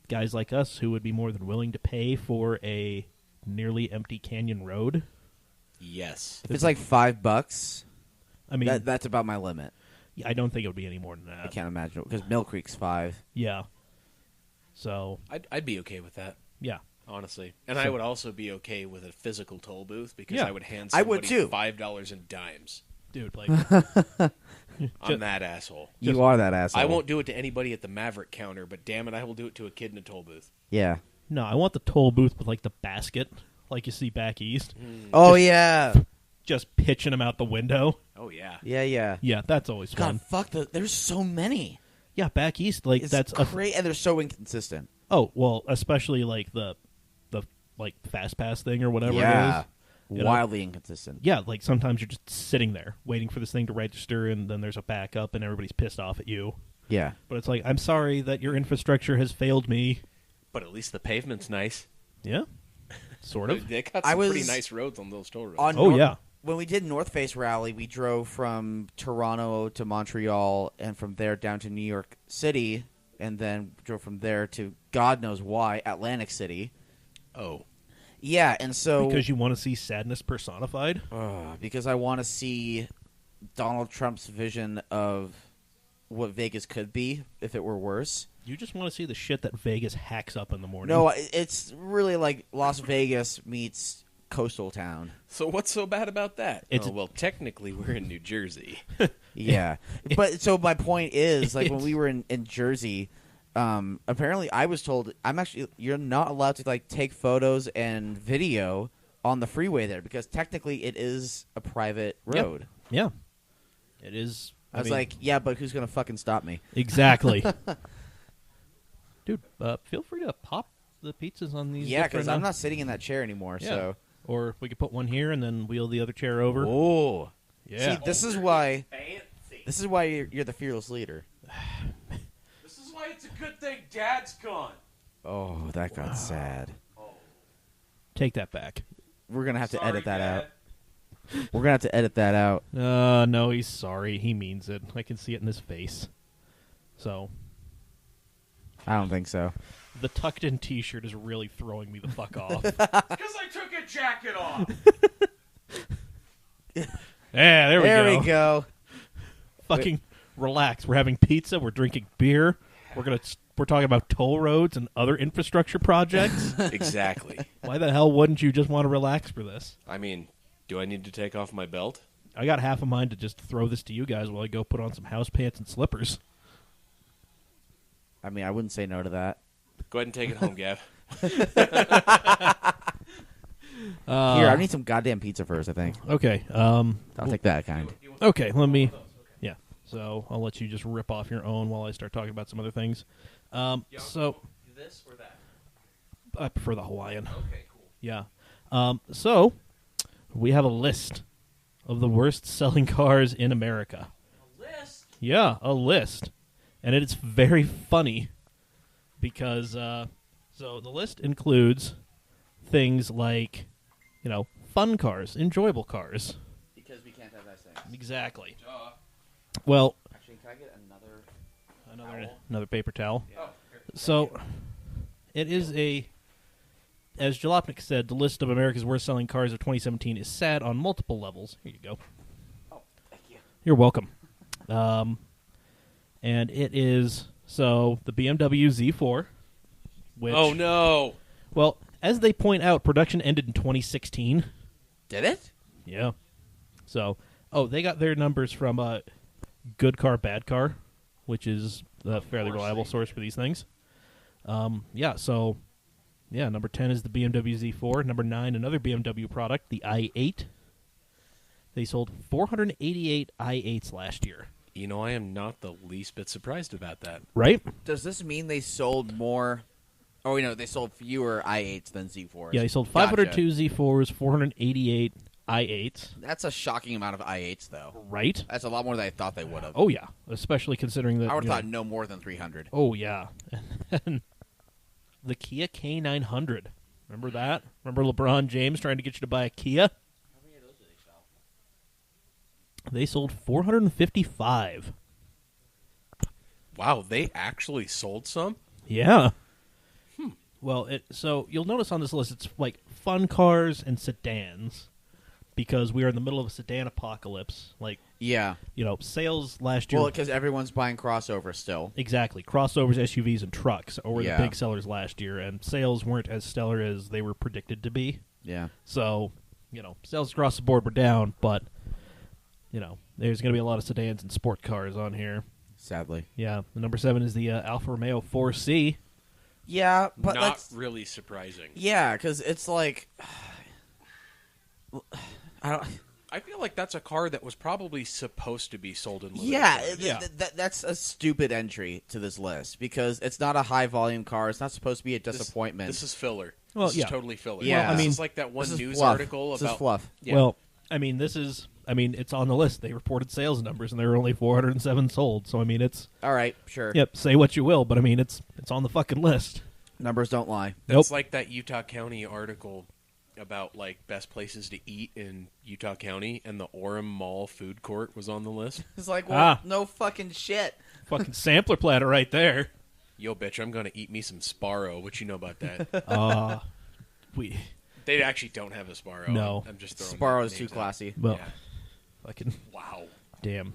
Speaker 5: guys like us who would be more than willing to pay for a nearly empty canyon road.
Speaker 1: Yes.
Speaker 2: If it's like $5,
Speaker 5: I mean,
Speaker 2: that's about my limit.
Speaker 5: I don't think it would be any more than that.
Speaker 2: I can't imagine it because Mill Creek's $5.
Speaker 5: Yeah. So,
Speaker 1: I'd be okay with that,
Speaker 5: yeah.
Speaker 1: honestly. And I would also be okay with a physical toll booth because
Speaker 5: Yeah.
Speaker 1: I would hand
Speaker 2: I would
Speaker 1: somebody
Speaker 2: too.
Speaker 1: $5 in dimes.
Speaker 5: Dude, like,
Speaker 1: I'm that asshole.
Speaker 2: You are that asshole.
Speaker 1: I won't do it to anybody at the Maverick counter, but damn it, I will do it to a kid in a toll booth.
Speaker 2: Yeah.
Speaker 5: no, I want the toll booth with, like, the basket, like you see back east.
Speaker 2: Oh, yeah.
Speaker 5: Just pitching them out the window.
Speaker 1: Oh, yeah.
Speaker 2: Yeah.
Speaker 5: Yeah, that's always fun.
Speaker 2: God, there's so many.
Speaker 5: Yeah, back east, like,
Speaker 2: It's
Speaker 5: that's
Speaker 2: great, and they're so inconsistent.
Speaker 5: Oh, well, especially like the like fast pass thing or whatever
Speaker 2: Yeah.
Speaker 5: it is. You know?
Speaker 2: Wildly inconsistent.
Speaker 5: Yeah, like sometimes you're just sitting there waiting for this thing to register and then there's a backup and everybody's pissed off at you.
Speaker 2: Yeah.
Speaker 5: But it's like, I'm sorry that your infrastructure has failed me.
Speaker 1: But at least the pavement's nice.
Speaker 5: Yeah. Sort of.
Speaker 1: They got
Speaker 2: I
Speaker 1: some pretty
Speaker 2: was
Speaker 1: nice roads on those toll roads.
Speaker 5: Oh, yeah.
Speaker 2: When we did North Face Rally, we drove from Toronto to Montreal and from there down to New York City and then drove from there to God knows why, Atlantic City.
Speaker 1: Oh.
Speaker 2: Yeah, and so...
Speaker 5: Because you want to see sadness personified?
Speaker 2: because I want to see Donald Trump's vision of what Vegas could be if it were worse.
Speaker 5: You just want to see the shit that Vegas hacks up in the morning.
Speaker 2: No, it's really like Las Vegas meets coastal town.
Speaker 1: So what's so bad about that?
Speaker 5: It's-
Speaker 1: well, technically, we're in New Jersey.
Speaker 2: Yeah. But so my point is, like, when we were in Jersey, apparently I was told you're not allowed to, like, take photos and video on the freeway there because technically it is a private road.
Speaker 5: Yeah. It is.
Speaker 2: I was
Speaker 5: mean,
Speaker 2: like, yeah, but who's going to fucking stop me?
Speaker 5: Exactly. Dude, feel free to pop the pizzas on these.
Speaker 2: Yeah, because
Speaker 5: different,
Speaker 2: I'm not sitting in that chair anymore,
Speaker 5: Yeah.
Speaker 2: so...
Speaker 5: Or we could put one here and then wheel the other chair over.
Speaker 2: Oh.
Speaker 5: Yeah.
Speaker 2: See, this is why...
Speaker 1: Fancy.
Speaker 2: This is why you're the fearless leader.
Speaker 1: This is why it's a good thing Dad's gone.
Speaker 2: Oh, that got sad.
Speaker 5: Take that back.
Speaker 2: We're going to have to
Speaker 1: Sorry,
Speaker 2: edit that
Speaker 1: Dad.
Speaker 2: out. We're going to have to edit that out.
Speaker 5: No, he's sorry. He means it. I can see it in his face. So,
Speaker 2: I don't think so.
Speaker 5: the tucked-in T-shirt is really throwing me the fuck off.
Speaker 1: Because I took a jacket off.
Speaker 5: Yeah, there we go.
Speaker 2: There we go.
Speaker 5: Fucking relax. We're having pizza. We're drinking beer. We're talking about toll roads and other infrastructure projects.
Speaker 1: Exactly.
Speaker 5: Why the hell wouldn't you just want to relax for this?
Speaker 1: I mean, do I need to take off my belt?
Speaker 5: I got half a mind to just throw this to you guys while I go put on some house pants and slippers.
Speaker 2: I mean, I wouldn't say no to that.
Speaker 1: Go ahead and take it home, Gav.
Speaker 2: Here, I need some goddamn pizza first, I think.
Speaker 5: Okay.
Speaker 2: I'll take that kind.
Speaker 5: Okay, let me... Yeah. So I'll let you just rip off your own while I start talking about some other things. So
Speaker 1: This or that?
Speaker 5: I prefer the Hawaiian.
Speaker 1: Okay, cool.
Speaker 5: Yeah. So we have a list of the worst selling cars in America.
Speaker 3: A list.
Speaker 5: Yeah, a list. And it's very funny because, so the list includes things like, fun cars, enjoyable cars.
Speaker 2: Because we can't have things.
Speaker 5: Exactly. Well,
Speaker 2: Actually, can I get another
Speaker 5: another paper towel.
Speaker 2: Oh,
Speaker 5: So, it is as Jalopnik said, the list of America's worst selling cars of 2017 is sad on multiple levels. Here you go.
Speaker 2: Oh, thank you.
Speaker 5: You're welcome. And it is, the BMW Z4. Which,
Speaker 1: Oh no!
Speaker 5: Well, as they point out, production ended in 2016.
Speaker 2: Did it?
Speaker 5: Yeah. So, they got their numbers from Good Car, Bad Car, which is a fairly reliable source for these things. Number 10 is the BMW Z4. Number 9, another BMW product, the i8. They sold 488 i8s last year.
Speaker 1: I am not the least bit surprised about that.
Speaker 5: Right?
Speaker 2: Does this mean they sold more? Oh, they sold fewer i8s than Z4s.
Speaker 5: Yeah, they sold
Speaker 2: Gotcha.
Speaker 5: 502 Z4s, 488 i8s.
Speaker 2: That's a shocking amount of i8s, though.
Speaker 5: Right?
Speaker 2: That's a lot more than I thought they would have.
Speaker 5: Oh, yeah. Especially considering that...
Speaker 2: I would have thought no more than 300.
Speaker 5: Oh, yeah. And the Kia K900. Remember that? Remember LeBron James trying to get you to buy a Kia?
Speaker 2: How many of those did they sell?
Speaker 5: They sold 455.
Speaker 1: Wow, they actually sold some?
Speaker 5: Yeah. Well, so you'll notice on this list it's like fun cars and sedans because we are in the middle of a sedan apocalypse. Like,
Speaker 2: Yeah.
Speaker 5: Sales last year.
Speaker 2: Well, because everyone's buying crossovers still.
Speaker 5: Exactly. Crossovers, SUVs, and trucks were
Speaker 2: Yeah.
Speaker 5: the big sellers last year, and sales weren't as stellar as they were predicted to be.
Speaker 2: Yeah.
Speaker 5: So, sales across the board were down, but, there's going to be a lot of sedans and sport cars on here.
Speaker 2: Sadly.
Speaker 5: Yeah. The number 7 is the Alfa Romeo 4C.
Speaker 2: Yeah, but
Speaker 1: Not really surprising.
Speaker 2: Yeah, because it's like...
Speaker 1: I feel like that's a car that was probably supposed to be sold in limited
Speaker 2: Yeah,
Speaker 1: edition.
Speaker 2: that's a stupid entry to this list because it's not a high-volume car. It's not supposed to be a disappointment.
Speaker 1: This is filler.
Speaker 5: Well,
Speaker 1: this
Speaker 5: yeah.
Speaker 1: is totally filler.
Speaker 2: Yeah.
Speaker 1: This
Speaker 2: I mean,
Speaker 1: is like that one
Speaker 2: This is
Speaker 1: news
Speaker 2: fluff.
Speaker 1: article
Speaker 2: This
Speaker 1: about
Speaker 2: is fluff.
Speaker 1: Yeah.
Speaker 5: Well, it's on the list. They reported sales numbers, and there were only 407 sold. So, it's...
Speaker 2: All right, sure.
Speaker 5: Yep, say what you will, but, it's on the fucking list.
Speaker 2: Numbers don't lie.
Speaker 1: That's like that Utah County article about like best places to eat in Utah County, and the Orem Mall food court was on the list.
Speaker 2: It's like, well,
Speaker 5: Ah.
Speaker 2: no fucking shit.
Speaker 5: Fucking sampler platter right there.
Speaker 1: Yo, bitch, I'm gonna eat me some Sparrow. What you know about that?
Speaker 5: We...
Speaker 1: They actually don't have a Sparrow.
Speaker 5: No.
Speaker 1: I'm just throwing
Speaker 2: Sparrow's too
Speaker 1: names out.
Speaker 2: classy.
Speaker 5: Well,
Speaker 1: Yeah.
Speaker 5: fucking...
Speaker 1: Wow.
Speaker 5: Damn.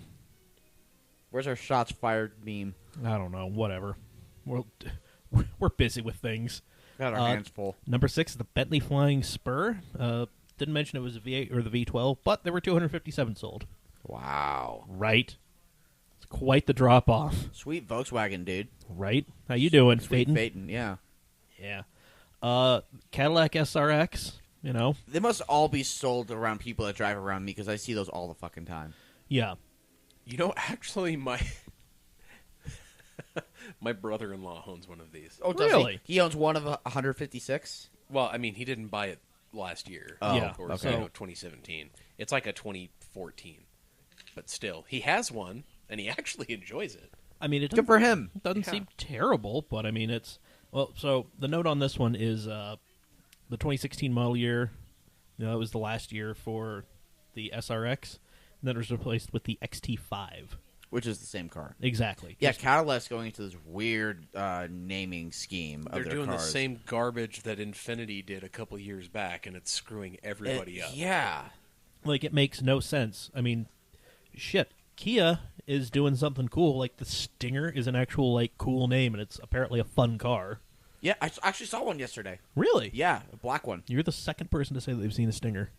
Speaker 2: Where's our shots fired meme?
Speaker 5: I don't know. Whatever. We're busy with things.
Speaker 2: Got our hands full.
Speaker 5: Number 6 is the Bentley Flying Spur. Didn't mention it was a V8 or the V12, but there were 257 sold.
Speaker 2: Wow.
Speaker 5: Right. It's quite the drop off.
Speaker 2: Sweet Volkswagen, dude.
Speaker 5: Right. How you doing,
Speaker 2: Sweet
Speaker 5: Phaeton?
Speaker 2: Phaeton, yeah.
Speaker 5: Yeah. Cadillac SRX.
Speaker 2: They must all be sold around people that drive around me because I see those all the fucking time.
Speaker 5: Yeah.
Speaker 1: Actually, my my brother-in-law owns one of these.
Speaker 2: Oh, does
Speaker 5: Really?
Speaker 2: He owns one of 156?
Speaker 1: Well, I mean, he didn't buy it last year.
Speaker 2: Oh,
Speaker 5: Yeah.
Speaker 1: Or
Speaker 2: okay.
Speaker 1: 2017. It's like a 2014. But still, he has one, and he actually enjoys it.
Speaker 5: It
Speaker 2: Good
Speaker 5: doesn't,
Speaker 2: for him.
Speaker 5: doesn't seem terrible, but it's... Well, so the note on this one is the 2016 model year. It was the last year for the SRX, and then it was replaced with the XT5.
Speaker 2: Which is the same car.
Speaker 5: Exactly.
Speaker 2: Yeah, Cadillac's going into this weird naming scheme of
Speaker 1: They're
Speaker 2: their
Speaker 1: doing
Speaker 2: cars.
Speaker 1: the same garbage that Infiniti did a couple years back, and it's screwing everybody up.
Speaker 2: Yeah.
Speaker 5: Like, it makes no sense. Shit. Kia is doing something cool. Like, the Stinger is an actual, cool name, and it's apparently a fun car.
Speaker 2: Yeah, I actually saw one yesterday.
Speaker 5: Really?
Speaker 2: Yeah, a black one.
Speaker 5: You're the second person to say that they've seen a Stinger.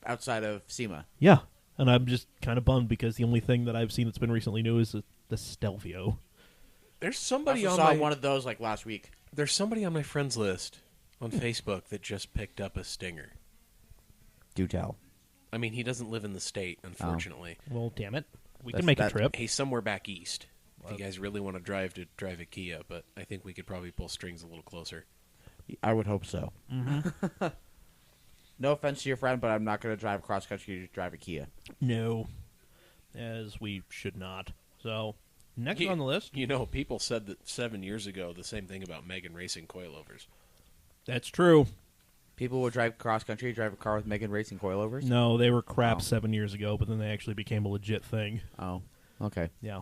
Speaker 2: Outside of SEMA.
Speaker 5: Yeah. And I'm just kind of bummed because the only thing that I've seen that's been recently new is the Stelvio.
Speaker 1: There's
Speaker 2: I
Speaker 1: somebody
Speaker 2: also
Speaker 1: on
Speaker 2: saw
Speaker 1: my
Speaker 2: one of those last week.
Speaker 1: There's somebody on my friends list on Facebook that just picked up a Stinger.
Speaker 2: Do tell.
Speaker 1: He doesn't live in the state, unfortunately.
Speaker 5: Well, damn it. We
Speaker 2: That's-
Speaker 5: can make a
Speaker 2: that-
Speaker 5: trip.
Speaker 1: He's somewhere back east. If you guys really want to drive a Kia, but I think we could probably pull strings a little closer.
Speaker 2: I would hope so. No offense to your friend, but I'm not going to drive cross country to drive a Kia.
Speaker 5: No, as we should not. So, next on the list.
Speaker 1: You know, people said that 7 years ago the same thing about Megan racing coilovers.
Speaker 5: That's true.
Speaker 2: People would drive cross country, drive a car with Megan racing coilovers?
Speaker 5: No, they were crap
Speaker 2: Oh.
Speaker 5: 7 years ago, but then they actually became a legit thing.
Speaker 2: Oh, okay.
Speaker 5: Yeah.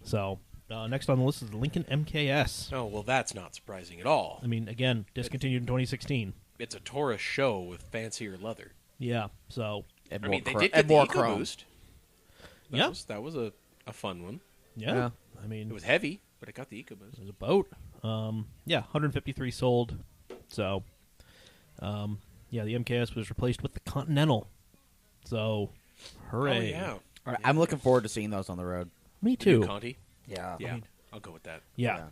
Speaker 5: So, next on the list is the Lincoln MKS.
Speaker 1: Oh, well, that's not surprising at all.
Speaker 5: I mean, again, discontinued in 2016.
Speaker 1: It's a Taurus show with fancier leather.
Speaker 5: Yeah, so,
Speaker 2: And
Speaker 1: I
Speaker 2: more
Speaker 1: mean, they
Speaker 2: chrome-
Speaker 1: did
Speaker 2: and
Speaker 1: get the
Speaker 2: more chrome.
Speaker 1: EcoBoost.
Speaker 5: Yeah.
Speaker 1: That was a fun one.
Speaker 5: yeah.
Speaker 2: Yeah.
Speaker 5: I mean,
Speaker 1: It was heavy, but it got the EcoBoost.
Speaker 5: it was a boat. Yeah, 153 sold. So, yeah, the MKS was replaced with the Continental. So, hooray.
Speaker 1: Oh, yeah.
Speaker 2: All right, I'm looking forward to seeing those on the road.
Speaker 5: Me
Speaker 1: The new
Speaker 5: too.
Speaker 1: Conti?
Speaker 2: Yeah.
Speaker 1: Yeah, I'll go with that.
Speaker 5: Yeah.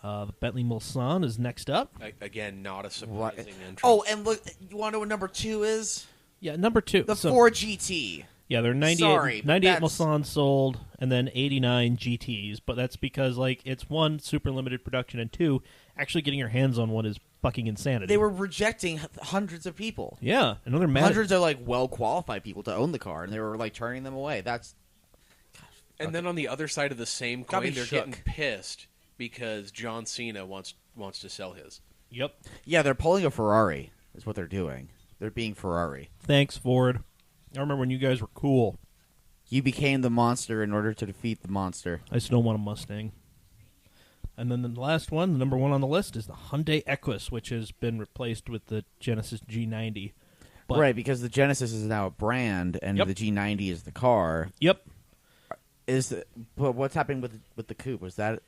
Speaker 5: The Bentley Mulsanne is next up.
Speaker 1: Again, not a
Speaker 2: What?
Speaker 1: surprising entrance.
Speaker 3: Oh, and look, you want to know what number 2 is?
Speaker 5: Yeah, number 2.
Speaker 3: The
Speaker 5: So-
Speaker 3: Ford GT.
Speaker 5: Yeah, there are 98,
Speaker 3: Sorry, but
Speaker 5: 98
Speaker 3: that's-
Speaker 5: Mulsanne sold, and then 89 GTs. But that's because, like, it's one, super limited production, and two, actually getting your hands on one is fucking insanity.
Speaker 3: They were rejecting hundreds of people.
Speaker 5: Yeah, another mad.
Speaker 2: Hundreds of, like, well-qualified people to own the car, and they were, like, turning them away. That's...
Speaker 1: And then on the other side of the same
Speaker 2: Got me
Speaker 1: coin, they're
Speaker 2: shook.
Speaker 1: getting pissed because John Cena wants to sell his.
Speaker 5: Yep.
Speaker 2: Yeah, they're pulling a Ferrari, is what they're doing. They're being Ferrari.
Speaker 5: Thanks, Ford. I remember when you guys were cool.
Speaker 2: You became the monster in order to defeat the monster.
Speaker 5: I still want a Mustang. And then the last one, the number one on the list, is the Hyundai Equus, which has been replaced with the Genesis G90. But-
Speaker 2: Right, because the Genesis is now a brand, and
Speaker 5: Yep.
Speaker 2: the G90 is the car.
Speaker 5: Yep.
Speaker 2: But what's happening with the coupe? Is that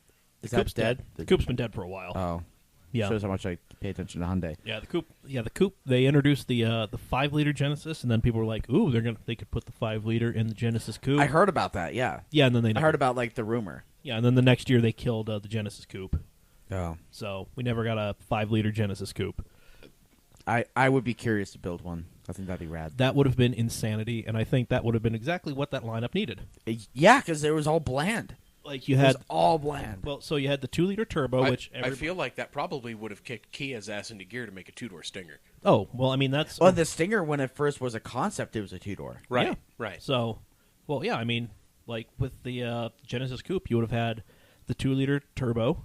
Speaker 5: Coupe's
Speaker 2: dead?
Speaker 5: The Coupe's been dead for a while.
Speaker 2: Oh,
Speaker 5: yeah.
Speaker 2: shows how much I pay attention to Hyundai.
Speaker 5: Yeah, the coupe. Yeah, the coupe. They introduced the 5-liter Genesis, and then people were like, "Ooh, they could put the 5-liter in the Genesis coupe."
Speaker 2: I heard about that. Yeah,
Speaker 5: Yeah, and then they
Speaker 2: I heard about like the rumor.
Speaker 5: Yeah, and then the next year they killed the Genesis coupe.
Speaker 2: Oh,
Speaker 5: So we never got a 5-liter Genesis coupe.
Speaker 2: I would be curious to build one. I think that'd be rad.
Speaker 5: That would have been insanity, and I think that would have been exactly what that lineup needed.
Speaker 2: Yeah, because it was all bland.
Speaker 5: Like you
Speaker 2: It
Speaker 5: had,
Speaker 2: was all bland.
Speaker 5: well, so you had the 2-liter turbo, which
Speaker 1: I feel like that probably would have kicked Kia's ass into gear to make a two-door Stinger.
Speaker 5: Oh, well, I mean that's
Speaker 2: Well, the Stinger, when it first was a concept, it was a 2-door.
Speaker 1: Right,
Speaker 5: Yeah.
Speaker 1: right.
Speaker 5: So, well, yeah, I mean, like with the Genesis coupe, you would have had the 2-liter turbo,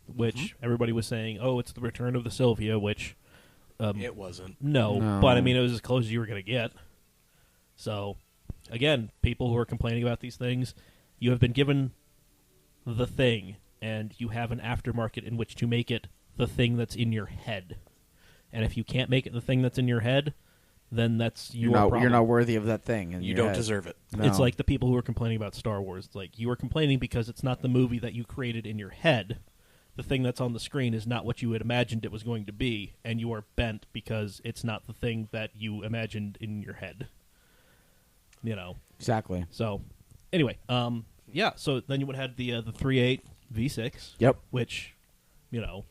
Speaker 5: which everybody was saying, "Oh, it's the return of the Sylvia," which
Speaker 1: It wasn't.
Speaker 5: no,
Speaker 2: No.
Speaker 5: but I mean, it was as close as you were going to get. So, again, people who are complaining about these things, you have been given the thing, and you have an aftermarket in which to make it the thing that's in your head. And if you can't make it the thing that's in your head, then that's your problem.
Speaker 2: You're not worthy of that thing. in
Speaker 1: You
Speaker 2: your
Speaker 1: don't
Speaker 2: head.
Speaker 1: deserve it.
Speaker 2: No.
Speaker 5: It's like the people who are complaining about Star Wars. It's like you are complaining because it's not the movie that you created in your head. The thing that's on the screen is not what you had imagined it was going to be, and you are bent because it's not the thing that you imagined in your head. You know.
Speaker 2: exactly.
Speaker 5: So, anyway, yeah. So then you would have had the 3.8 V6.
Speaker 2: Yep.
Speaker 5: Which, you know,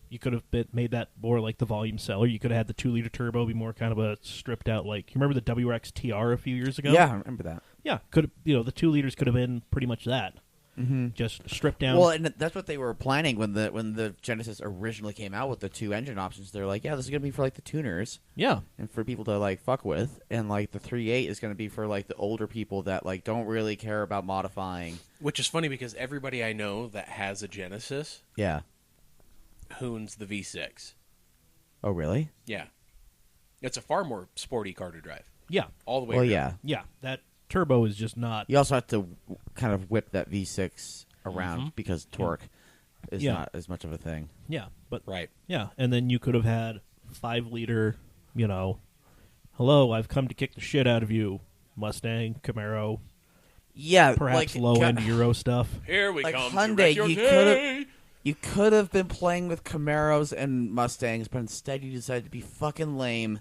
Speaker 5: you could have made that more like the volume seller. You could have had the 2-liter turbo be more kind of a stripped out, like, you remember the WRX TR a few years ago?
Speaker 2: Yeah, I remember that.
Speaker 5: Yeah, could the 2 liters could have been pretty much that.
Speaker 2: Mm-hmm.
Speaker 5: Just stripped down.
Speaker 2: Well, and that's what they were planning when the Genesis originally came out with the 2 engine options. They're like, yeah, this is gonna be for like the tuners
Speaker 5: yeah,
Speaker 2: and for people to like fuck with, and like the 3.8 is gonna be for like the older people that like don't really care about modifying.
Speaker 1: Which is funny because everybody I know that has a Genesis
Speaker 2: Yeah.
Speaker 1: hoons the V6.
Speaker 2: Oh, really?
Speaker 1: Yeah. It's a far more sporty car to drive.
Speaker 5: yeah,
Speaker 1: All the way
Speaker 2: Well,
Speaker 1: around.
Speaker 2: yeah.
Speaker 5: yeah. That turbo is just not.
Speaker 2: You also have to kind of whip that V6 around because torque is
Speaker 5: Yeah.
Speaker 2: not as much of a thing.
Speaker 5: Yeah, but
Speaker 1: Right.
Speaker 5: yeah, and then you could have had 5-liter. You know, hello, I've come to kick the shit out of you, Mustang, Camaro,
Speaker 2: Yeah,
Speaker 5: perhaps
Speaker 2: like
Speaker 5: low-end Euro stuff.
Speaker 1: Here we
Speaker 2: Like
Speaker 1: come
Speaker 2: Hyundai,
Speaker 1: to wreck your
Speaker 2: you
Speaker 1: day.
Speaker 2: You could have been playing with Camaros and Mustangs, but instead you decided to be fucking lame,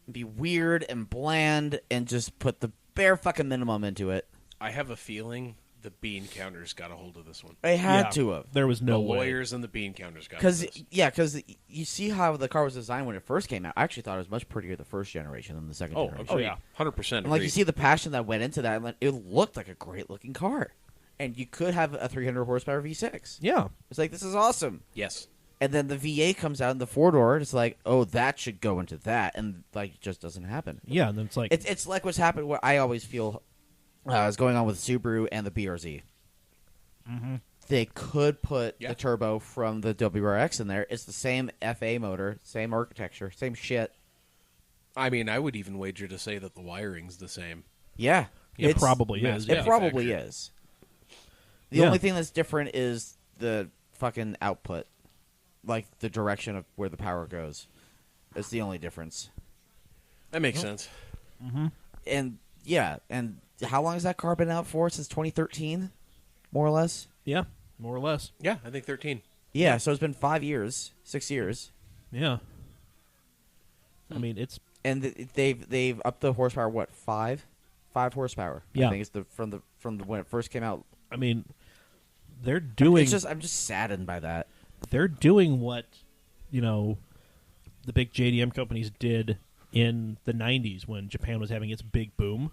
Speaker 2: and be weird and bland, and just put the bare fucking minimum into it.
Speaker 1: I have a feeling the bean counters got a hold of this one.
Speaker 2: They had
Speaker 5: Yeah,
Speaker 2: to have.
Speaker 5: There was no
Speaker 1: the
Speaker 5: way.
Speaker 1: lawyers and the bean counters got
Speaker 2: Because
Speaker 1: this.
Speaker 2: you see how the car was designed when it first came out. I actually thought it was much prettier the first generation than the second generation.
Speaker 1: Oh yeah, 100%.
Speaker 2: And like you see the passion that went into that, and it looked like a great looking car. And you could have a 300 horsepower V6.
Speaker 5: Yeah,
Speaker 2: It's like, this is awesome.
Speaker 1: Yes.
Speaker 2: And then the V8 comes out in the 4-door. It's like, oh, that should go into that, and like it just doesn't happen.
Speaker 5: Yeah, and then it's like
Speaker 2: It's like what's happened. What I always feel is going on with Subaru and the BRZ.
Speaker 5: Mhm.
Speaker 2: They could put
Speaker 1: Yeah.
Speaker 2: the turbo from the WRX in there. It's the same FA motor, same architecture, same shit.
Speaker 1: I mean, I would even wager to say that the wiring's the same.
Speaker 2: Yeah,
Speaker 5: it
Speaker 2: it's-
Speaker 5: probably is.
Speaker 2: It
Speaker 5: Yeah.
Speaker 2: probably is. The
Speaker 5: Yeah.
Speaker 2: only thing that's different is the fucking output, like the direction of where the power goes. That's the only difference.
Speaker 1: That makes sense.
Speaker 2: And yeah, and how long has that car been out for? Since 2013, more or less.
Speaker 5: Yeah, more or less.
Speaker 1: Yeah, I think 13.
Speaker 2: Yeah, so it's been 5 years, 6 years,
Speaker 5: Yeah. I mean, it's
Speaker 2: and they've upped the horsepower. What, 5 horsepower?
Speaker 5: Yeah.
Speaker 2: I think it's from the when it first came out.
Speaker 5: I mean, they're doing
Speaker 2: I'm just saddened by that.
Speaker 5: they're doing what, the big JDM companies did in the 90s when Japan was having its big boom.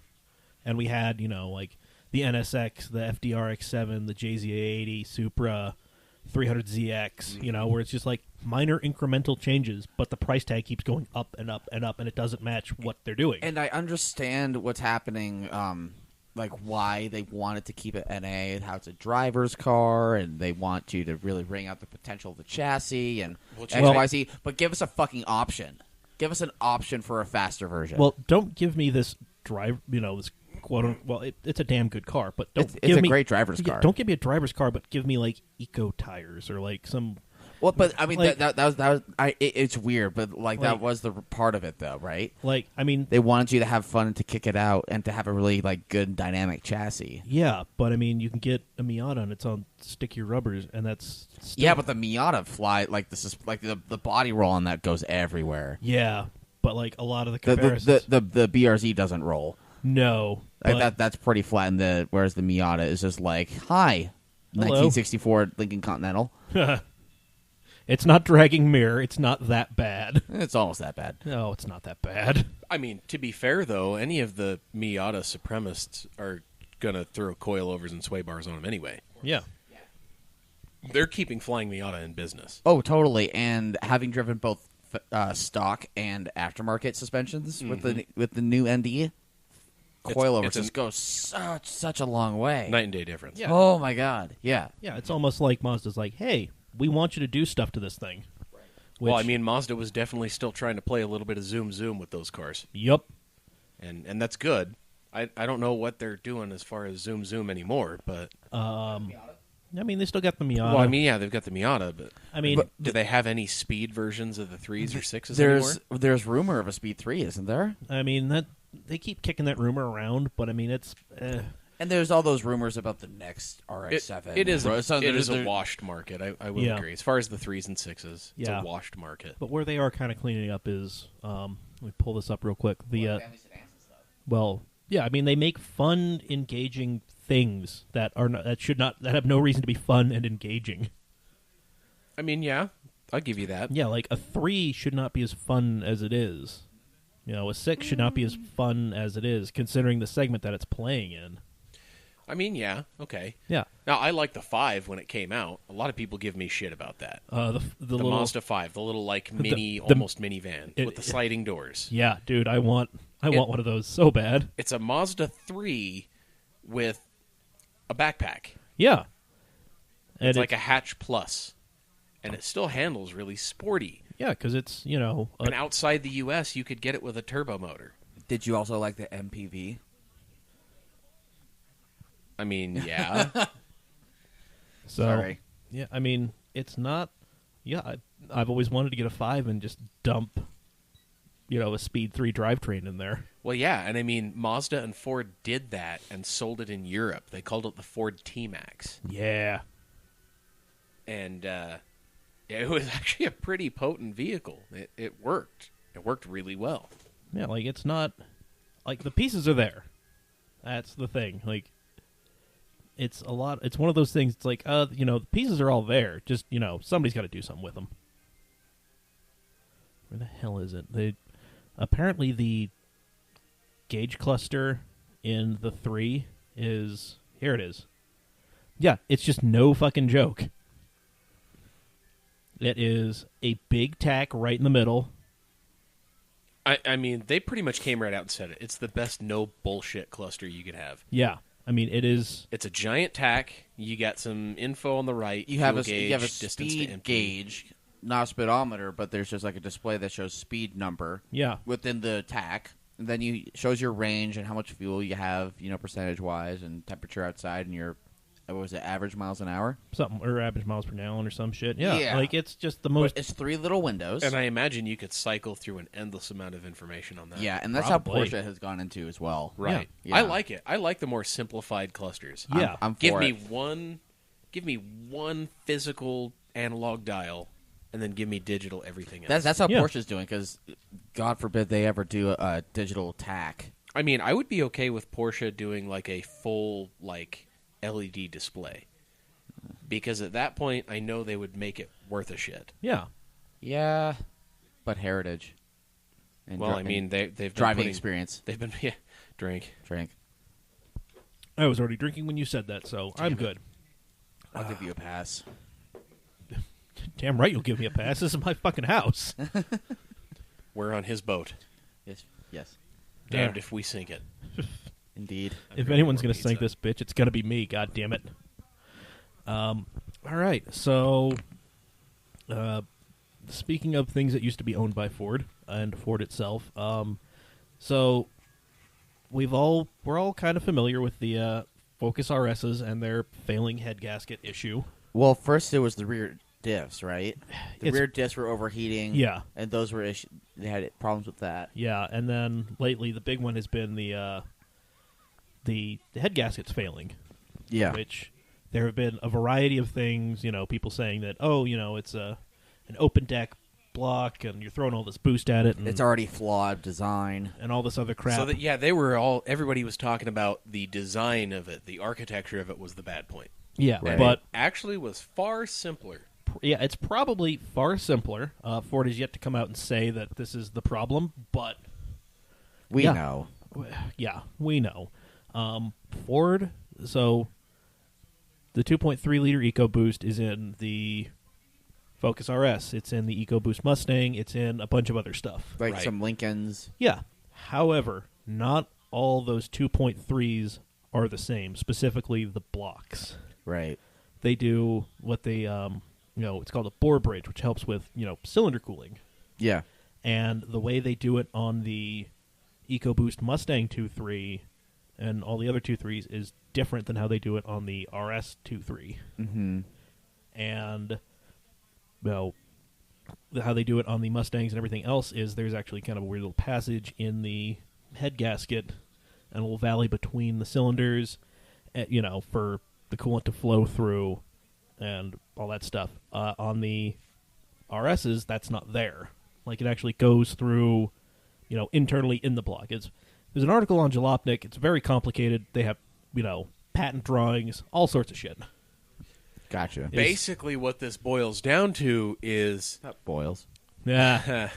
Speaker 5: And we had, like the NSX, the FDRX7, the JZA80, Supra, 300ZX, where it's just like minor incremental changes, but the price tag keeps going up and up and up, and it doesn't match what they're doing.
Speaker 2: And I understand what's happening, like why they wanted to keep it NA and how it's a driver's car, and they want you to really bring out the potential of the chassis and
Speaker 1: Well,
Speaker 2: XYZ. But give us a fucking option. Give us an option for a faster version.
Speaker 5: Well, don't give me this drive, this quote. Well, it's a damn good car, but don't
Speaker 2: It's
Speaker 5: give
Speaker 2: a
Speaker 5: me
Speaker 2: great driver's
Speaker 5: yeah,
Speaker 2: car.
Speaker 5: Don't give me a driver's car, but give me like eco tires or like some.
Speaker 2: well, but I mean
Speaker 5: like-
Speaker 2: that was it's weird, but like that was the part of it though, right?
Speaker 5: Like, I mean,
Speaker 2: They wanted you to have fun and to kick it out and to have a really like good dynamic chassis.
Speaker 5: yeah, but I mean, you can get a Miata and it's on sticky rubbers, and that's still,
Speaker 2: Yeah, but the Miata fly like this is like the body roll on that goes everywhere.
Speaker 5: yeah, but like a lot of the
Speaker 2: The
Speaker 5: comparisons,
Speaker 2: the BRZ doesn't roll.
Speaker 5: no,
Speaker 2: Like
Speaker 5: but-
Speaker 2: that's pretty flat. In whereas the Miata is just like, hi,
Speaker 5: Hello.
Speaker 2: 1964 Lincoln Continental.
Speaker 5: it's not dragging mirror. It's not that bad.
Speaker 2: It's almost that bad.
Speaker 5: No, it's not that bad.
Speaker 1: I mean, to be fair, though, any of the Miata supremacists are going to throw coilovers and sway bars on them anyway.
Speaker 5: Yeah,
Speaker 1: They're keeping Flying Miata in business.
Speaker 2: Oh, totally. And having driven both stock and aftermarket suspensions with the new ND, coilovers
Speaker 1: it's
Speaker 2: just goes such a long way.
Speaker 1: Night and day difference.
Speaker 5: Yeah.
Speaker 2: Oh my god, yeah.
Speaker 5: yeah. It's almost like Mazda's like, hey, we want you to do stuff to this thing.
Speaker 1: Well, I
Speaker 5: Which-
Speaker 1: mean, Mazda was definitely still trying to play a little bit of zoom with those cars,
Speaker 5: Yup.
Speaker 1: and that's good. I don't know what they're doing as far as zoom anymore, but
Speaker 5: I mean, they still got the Miata.
Speaker 1: well, I mean, yeah, they've got the Miata, but
Speaker 5: I mean,
Speaker 1: do they have any speed versions of the 3s or 6s
Speaker 2: There's
Speaker 1: anymore?
Speaker 2: there's rumor of a Speed 3, isn't there?
Speaker 5: that they keep kicking that rumor around, but I mean, it's
Speaker 2: And there's all those rumors about the next RX-7.
Speaker 1: It is
Speaker 2: So
Speaker 1: a
Speaker 2: there-
Speaker 1: washed market. I will
Speaker 5: Yeah.
Speaker 1: agree. As far as the 3s and 6s, it's
Speaker 5: Yeah.
Speaker 1: a washed market.
Speaker 5: but where they are kind of cleaning up is let me pull this up real quick. The well, yeah, I mean, they make fun, engaging things that are not, that have no reason to be fun and engaging.
Speaker 1: I mean, yeah, I'll give you that.
Speaker 5: Yeah, like a 3 should not be as fun as it is. A 6 should not be as fun as it is, considering the segment that it's playing in.
Speaker 1: I mean, yeah, okay.
Speaker 5: Yeah,
Speaker 1: Now, I liked the 5 when it came out. A lot of people give me shit about that.
Speaker 5: the
Speaker 1: The
Speaker 5: little
Speaker 1: Mazda 5, the little like mini,
Speaker 5: the-
Speaker 1: almost minivan
Speaker 5: it-
Speaker 1: with the sliding doors.
Speaker 5: yeah, dude, I want one of those so bad.
Speaker 1: It's a Mazda 3 with a backpack.
Speaker 5: Yeah, and
Speaker 1: It's like a hatch plus, and it still handles really sporty.
Speaker 5: yeah, because it's
Speaker 1: And outside the U.S., you could get it with a turbo motor.
Speaker 2: Did you also like the MPV?
Speaker 1: I mean, yeah.
Speaker 5: so
Speaker 2: Sorry.
Speaker 5: yeah. I mean, it's not. Yeah, I've always wanted to get a 5 and just dump, a Speed 3 drivetrain in there.
Speaker 1: Well, yeah, and I mean, Mazda and Ford did that and sold it in Europe. They called it the Ford T-Max.
Speaker 5: Yeah,
Speaker 1: And it was actually a pretty potent vehicle. It worked. It worked really well.
Speaker 5: yeah. Like it's not like the pieces are there. That's the thing. Like it's a lot. It's one of those things. It's like the pieces are all there. Just somebody's got to do something with them. Where the hell is it? Apparently the gauge cluster in the 3 is here. It is. Yeah, it's just no fucking joke. It is a big tack right in the middle.
Speaker 1: I mean, they pretty much came right out and said it. It's the best no bullshit cluster you could have.
Speaker 5: Yeah. I mean, it is.
Speaker 1: It's a giant tack. You got some info on the right.
Speaker 2: You have
Speaker 1: fuel
Speaker 2: a
Speaker 1: gauge,
Speaker 2: you have a
Speaker 1: distance to
Speaker 2: speed
Speaker 1: empty.
Speaker 2: gauge, not a speedometer, but there's just like a display that shows speed number
Speaker 5: Yeah.
Speaker 2: within the tack. And then shows your range and how much fuel you have, percentage wise, and temperature outside, and your what was it, average miles an hour?
Speaker 5: Something, or average miles per gallon or some shit. Yeah.
Speaker 2: Yeah.
Speaker 5: Like, it's just the most.
Speaker 2: It's 3 little windows.
Speaker 1: And I imagine you could cycle through an endless amount of information on that.
Speaker 2: Yeah, and that's
Speaker 5: Probably.
Speaker 2: how Porsche has gone into as well.
Speaker 1: Right.
Speaker 2: Yeah.
Speaker 1: I like it. I like the more simplified clusters.
Speaker 5: Yeah.
Speaker 2: I'm
Speaker 1: Give
Speaker 2: for
Speaker 1: me
Speaker 2: it.
Speaker 1: one physical analog dial, and then give me digital everything else.
Speaker 2: That's how
Speaker 5: Yeah.
Speaker 2: Porsche's doing, because God forbid they ever do a digital tack.
Speaker 1: I mean, I would be okay with Porsche doing like a full LED display, because at that point I know they would make it worth a shit.
Speaker 5: Yeah.
Speaker 2: Yeah, but heritage. And
Speaker 1: Well, I mean, they've been
Speaker 2: driving
Speaker 1: putting-
Speaker 2: experience.
Speaker 1: They've been drink.
Speaker 2: Drink.
Speaker 5: I was already drinking when you said that, so I'm good.
Speaker 2: I'll give you a pass.
Speaker 5: Damn right you'll give me a pass. This is my fucking house.
Speaker 1: We're on his boat.
Speaker 2: Yes,
Speaker 1: Damned if we sink it.
Speaker 2: indeed.
Speaker 5: If anyone's
Speaker 1: more
Speaker 5: going to sink
Speaker 1: pizza.
Speaker 5: this bitch, it's going to be me. God damn it. All right. So, speaking of things that used to be owned by Ford and Ford itself, so we're all kind of familiar with the Focus RSs and their failing head gasket issue.
Speaker 2: Well, first it was the rear diffs, right? The
Speaker 5: It's-
Speaker 2: rear diffs were overheating.
Speaker 5: Yeah.
Speaker 2: and those were they had problems with that.
Speaker 5: Yeah, and then lately the big one has been the head gaskets failing.
Speaker 2: Yeah,
Speaker 5: Which there have been a variety of things, people saying that, it's an open deck block and you're throwing all this boost at it and,
Speaker 2: it's already flawed design.
Speaker 5: and all this other crap.
Speaker 1: So that everybody was talking about the design of it, the architecture of it was the bad point.
Speaker 5: yeah,
Speaker 2: Right.
Speaker 5: but
Speaker 1: Actually was far simpler.
Speaker 5: yeah, it's probably far simpler. Ford has yet to come out and say that this is the problem, but
Speaker 2: We
Speaker 5: Yeah.
Speaker 2: know.
Speaker 5: yeah, we know. Ford, so the 2.3 liter EcoBoost is in the Focus RS. It's in the EcoBoost Mustang. It's in a bunch of other stuff.
Speaker 2: Like
Speaker 1: Right.
Speaker 2: some Lincolns.
Speaker 5: Yeah. However, not all those 2.3s are the same, specifically the blocks.
Speaker 2: Right.
Speaker 5: They do what they, it's called a bore bridge, which helps with, cylinder cooling.
Speaker 2: Yeah.
Speaker 5: And the way they do it on the EcoBoost Mustang 2.3 and all the other 2.3s is different than how they do it on the RS 2.3.
Speaker 2: Mm-hmm.
Speaker 5: And, how they do it on the Mustangs and everything else is there's actually kind of a weird little passage in the head gasket and a little valley between the cylinders, for the coolant to flow through and all that stuff. On the RSs, that's not there. Like, it actually goes through, internally in the block. There's an article on Jalopnik. It's very complicated. They have, patent drawings, all sorts of shit.
Speaker 2: Gotcha.
Speaker 1: Basically, what this boils down to is
Speaker 2: Boils.
Speaker 5: Yeah.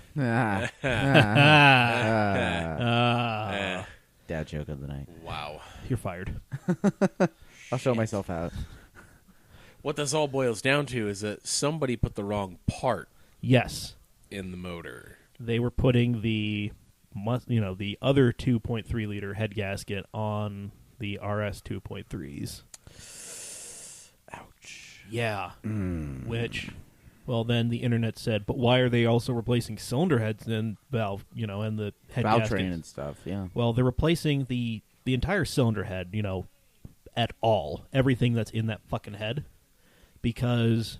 Speaker 2: Dad joke of the night.
Speaker 1: wow.
Speaker 5: You're fired.
Speaker 2: I'll show myself out.
Speaker 1: What this all boils down to is that somebody put the wrong part
Speaker 5: Yes.
Speaker 1: in the motor.
Speaker 5: They were putting the other 2.3 liter head gasket on the RS 2.3s.
Speaker 2: Ouch.
Speaker 5: Yeah. Which, well, then the internet said, but why are they also replacing cylinder heads and valve, and the head
Speaker 2: Valve
Speaker 5: gasket?
Speaker 2: train and stuff, yeah.
Speaker 5: Well, they're replacing the entire cylinder head, at all. Everything that's in that fucking head. Because,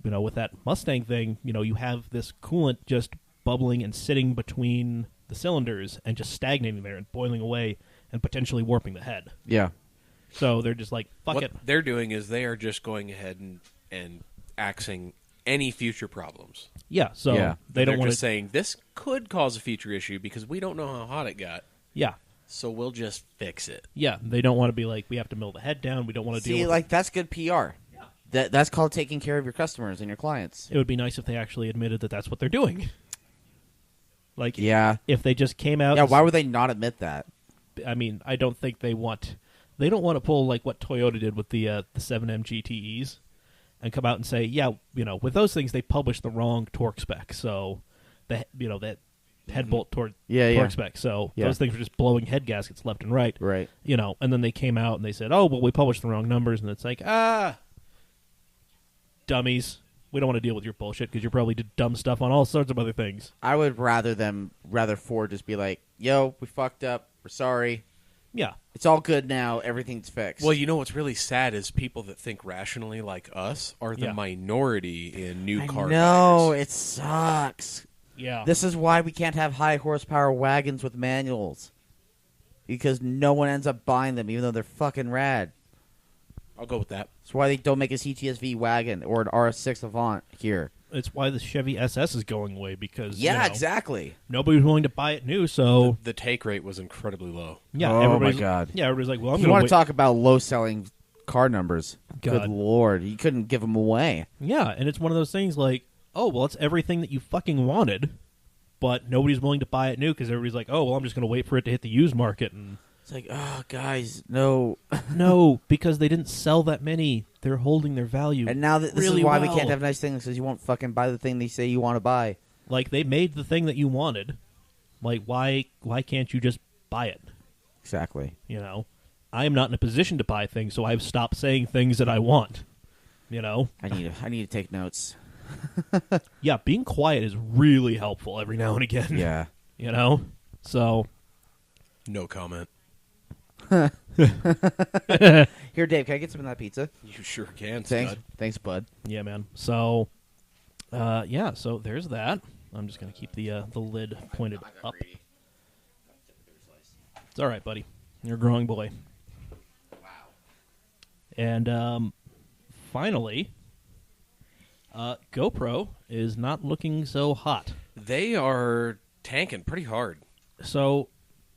Speaker 5: with that Mustang thing, you have this coolant just bubbling and sitting between the cylinders and just stagnating there and boiling away and potentially warping the head.
Speaker 2: Yeah.
Speaker 5: So they're just like, fuck
Speaker 1: What
Speaker 5: it.
Speaker 1: they're doing is they are just going ahead and axing any future problems.
Speaker 5: Yeah, so
Speaker 2: Yeah.
Speaker 5: they don't
Speaker 1: They're
Speaker 5: want
Speaker 1: just
Speaker 5: to.
Speaker 1: saying this could cause a future issue because we don't know how hot it got,
Speaker 5: Yeah,
Speaker 1: so we'll just fix it.
Speaker 5: yeah. They don't want to be like, we have to mill the head down. We don't want to deal
Speaker 2: See,
Speaker 5: with
Speaker 2: like, that's good PR. That's called taking care of your customers and your clients.
Speaker 5: it would be nice if they actually admitted that that's what they're doing. Like,
Speaker 2: Yeah.
Speaker 5: if they just came out.
Speaker 2: Yeah,
Speaker 5: and
Speaker 2: why would they not admit that?
Speaker 5: I mean, I don't think they don't want to pull like what Toyota did with the 7M GTEs and come out and say, yeah, with those things they published the wrong torque spec, so that head bolt torque spec, so those things were just blowing head gaskets left and right, and then they came out and they said, oh, well, we published the wrong numbers, and it's like, dummies. We don't want to deal with your bullshit because you probably did dumb stuff on all sorts of other things.
Speaker 2: I would rather Ford just be like, yo, we fucked up. We're sorry.
Speaker 5: Yeah.
Speaker 2: It's all good now. Everything's fixed.
Speaker 1: Well, what's really sad is people that think rationally like us are the minority in new car
Speaker 2: No,
Speaker 1: buyers.
Speaker 2: it sucks.
Speaker 5: Yeah.
Speaker 2: This is why we can't have high horsepower wagons with manuals. Because no one ends up buying them, even though they're fucking rad.
Speaker 1: I'll go with that.
Speaker 2: That's why they don't make a CTSV wagon or an RS6 Avant here.
Speaker 5: It's why the Chevy SS is going away because
Speaker 2: exactly.
Speaker 5: Nobody's willing to buy it new, so
Speaker 1: The take rate was incredibly low.
Speaker 5: yeah.
Speaker 2: Oh my god.
Speaker 5: Yeah, everybody's like, well, I'm
Speaker 2: You
Speaker 5: going
Speaker 2: want
Speaker 5: to
Speaker 2: to talk about low selling car numbers?
Speaker 5: God.
Speaker 2: Good lord, you couldn't give them away.
Speaker 5: Yeah, and it's one of those things like, oh, well, it's everything that you fucking wanted, but nobody's willing to buy it new because everybody's like, oh, well, I'm just going to wait for it to hit the used market. And
Speaker 2: It's like, oh, guys, no.
Speaker 5: no, because they didn't sell that many. They're holding their value.
Speaker 2: And now this
Speaker 5: really
Speaker 2: is why
Speaker 5: well.
Speaker 2: we can't have nice things, because you won't fucking buy the thing they say you want to buy.
Speaker 5: Like, they made the thing that you wanted. Like, why can't you just buy it?
Speaker 2: Exactly.
Speaker 5: I am not in a position to buy things, so I've stopped saying things that I want.
Speaker 2: I need to take notes.
Speaker 5: Yeah, being quiet is really helpful every now and again.
Speaker 2: Yeah.
Speaker 5: So
Speaker 1: No comment.
Speaker 2: Here, Dave, can I get some of that pizza?
Speaker 1: You sure can,
Speaker 2: Thanks.
Speaker 1: stud.
Speaker 2: Thanks, bud.
Speaker 5: yeah, man. So so there's that. I'm just gonna keep the lid pointed up. It's all right, buddy. You're a growing boy. Wow. And finally, GoPro is not looking so hot.
Speaker 1: They are tanking pretty hard.
Speaker 5: So,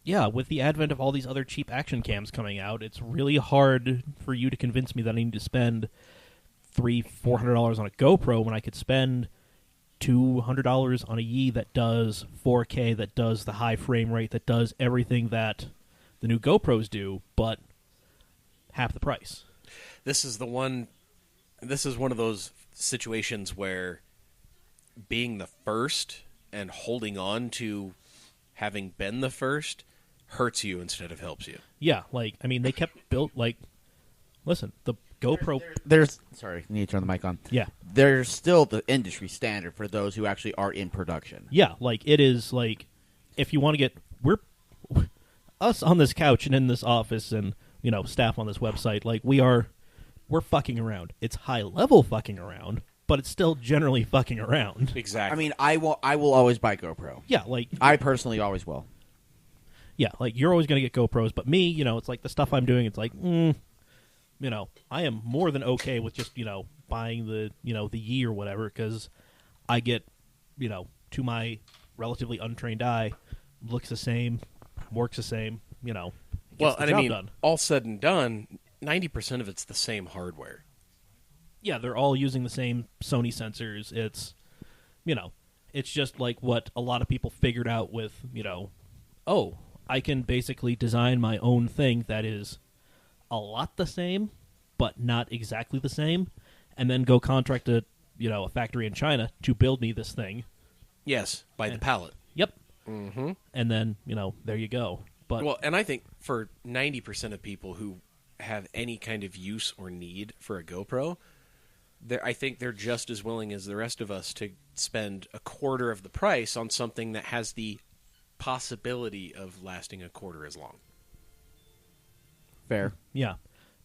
Speaker 5: yeah, with the advent of all these other cheap action cams coming out, it's really hard for you to convince me that I need to spend $300-400 on a GoPro when I could spend $200 on a Yi that does 4K, that does the high frame rate, that does everything that the new GoPros do, but half the price.
Speaker 1: This is one of those situations where being the first and holding on to having been the first hurts you instead of helps you.
Speaker 5: Yeah, they kept listen, the GoPro...
Speaker 2: Sorry, I need to turn the mic on.
Speaker 5: Yeah.
Speaker 2: There's still the industry standard for those who actually are in production.
Speaker 5: Yeah, it is, if you want to get... Us on this couch and in this office and, staff on this website, we're fucking around. It's high-level fucking around, but it's still generally fucking around.
Speaker 1: Exactly.
Speaker 2: I mean, I will always buy GoPro.
Speaker 5: Yeah,
Speaker 2: I personally always will.
Speaker 5: Yeah, you're always going to get GoPros, but me, it's like the stuff I'm doing, it's like, I am more than okay with just, buying the Yi or whatever, because I get, to my relatively untrained eye, looks the same, works the same, gets the job done.
Speaker 1: All said and done, 90% of it's the same hardware.
Speaker 5: Yeah, they're all using the same Sony sensors. It's, it's just like what a lot of people figured out with, I can basically design my own thing that is a lot the same, but not exactly the same, and then go contract a factory in China to build me this thing.
Speaker 1: Yes, by the pallet.
Speaker 5: Yep.
Speaker 1: Mm-hmm.
Speaker 5: And then, there you go. But
Speaker 1: and I think for 90% of people who have any kind of use or need for a GoPro, I think they're just as willing as the rest of us to spend a quarter of the price on something that has the possibility of lasting a quarter as long.
Speaker 2: Fair.
Speaker 5: yeah.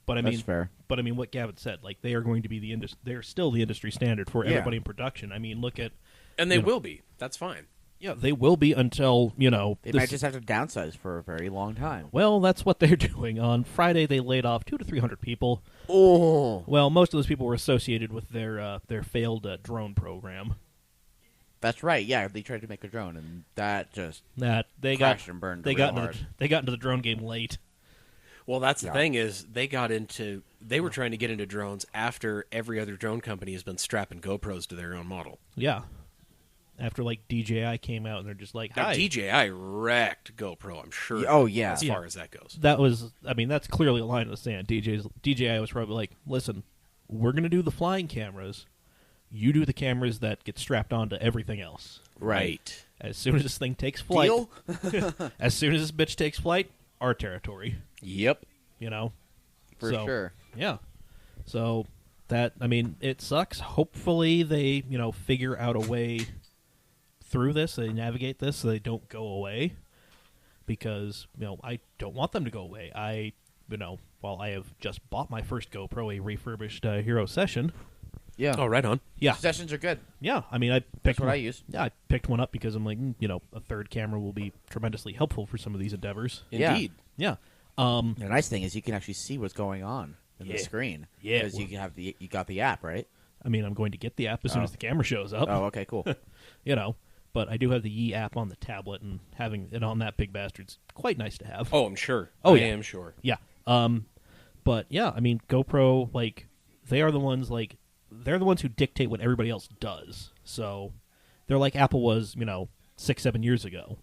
Speaker 5: But
Speaker 2: That's fair.
Speaker 5: But what Gavin said, they are going to be they're still the industry standard for everybody in production. Look at...
Speaker 1: And they will be. That's fine.
Speaker 5: Yeah, they will be until,
Speaker 2: They might just have to downsize for a very long time.
Speaker 5: Well, that's what they're doing. On Friday, they laid off 200 to 300 people.
Speaker 2: Oh.
Speaker 5: Well, most of those people were associated with their failed drone program.
Speaker 2: That's right. Yeah, they tried to make a drone, and that just
Speaker 5: They
Speaker 2: crashed and burned
Speaker 5: they
Speaker 2: real
Speaker 5: got
Speaker 2: hard.
Speaker 5: they got into the drone game late.
Speaker 1: Well, that's the thing is they were trying to get into drones after every other drone company has been strapping GoPros to their own model.
Speaker 5: Yeah. After DJI came out and they're just like,
Speaker 1: Now,
Speaker 5: hi.
Speaker 1: DJI wrecked GoPro, I'm sure.
Speaker 2: Oh, yeah.
Speaker 1: As far as that goes.
Speaker 5: That was, that's clearly a line in the sand. DJI was probably like, listen, we're going to do the flying cameras. You do the cameras that get strapped onto everything else.
Speaker 1: Right.
Speaker 5: As soon as this thing takes flight,
Speaker 2: Deal?
Speaker 5: as soon as this bitch takes flight, our territory.
Speaker 1: Yep.
Speaker 5: You know,
Speaker 2: For sure.
Speaker 5: Yeah. So that, I mean, it sucks. Hopefully they, figure out a way through this. They navigate this so they don't go away. Because, I don't want them to go away. While I have just bought my first GoPro, a refurbished Hero Session.
Speaker 2: Yeah.
Speaker 1: Oh, right on.
Speaker 5: Yeah.
Speaker 2: Sessions are good.
Speaker 5: Yeah. I mean, I picked
Speaker 2: That's what
Speaker 5: one.
Speaker 2: I use.
Speaker 5: Yeah, I picked one up because I'm like, a third camera will be tremendously helpful for some of these endeavors.
Speaker 2: Yeah.
Speaker 1: Indeed.
Speaker 5: Yeah.
Speaker 2: The nice thing is you can actually see what's going on in the screen.
Speaker 5: Yeah.
Speaker 2: Because you got the app, right?
Speaker 5: I mean, I'm going to get the app as soon as the camera shows up.
Speaker 2: Oh, okay, cool.
Speaker 5: But I do have the Yi app on the tablet, and having it on that big bastard's quite nice to have.
Speaker 1: Oh, I'm sure.
Speaker 5: Oh,
Speaker 1: I
Speaker 5: yeah.
Speaker 1: am sure.
Speaker 5: Yeah. But yeah, I mean, GoPro, they're the ones who dictate what everybody else does. So they're like Apple was, 6-7 years ago.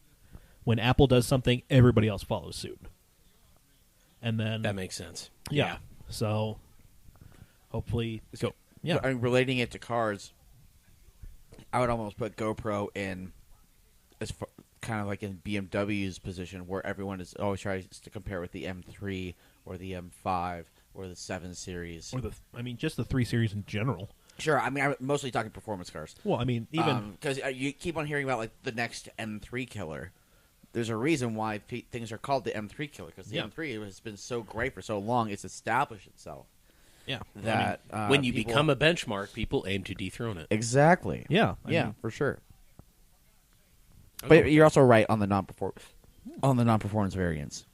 Speaker 5: When Apple does something, everybody else follows suit. And then
Speaker 1: That makes sense.
Speaker 5: yeah. So hopefully, yeah.
Speaker 2: I mean, relating it to cars, I would almost put GoPro in kind of like in BMW's position, where everyone is always tries to compare with the M3 or the M5 or the 7 Series.
Speaker 5: Or just the 3 Series in general.
Speaker 2: Sure, I mean, I'm mostly talking performance cars.
Speaker 5: Well, I mean, even
Speaker 2: because you keep on hearing about like the next M3 killer. There's a reason why things are called the M3 killer, because the M3 has been so great for so long. It's established itself.
Speaker 5: yeah,
Speaker 2: That
Speaker 1: When you
Speaker 2: people-
Speaker 1: become a benchmark, people aim to dethrone it.
Speaker 2: exactly,
Speaker 5: yeah, I
Speaker 2: yeah,
Speaker 5: mean,
Speaker 2: for sure.
Speaker 1: I'll go
Speaker 2: But
Speaker 1: with
Speaker 2: you're also right on the non-performance variants.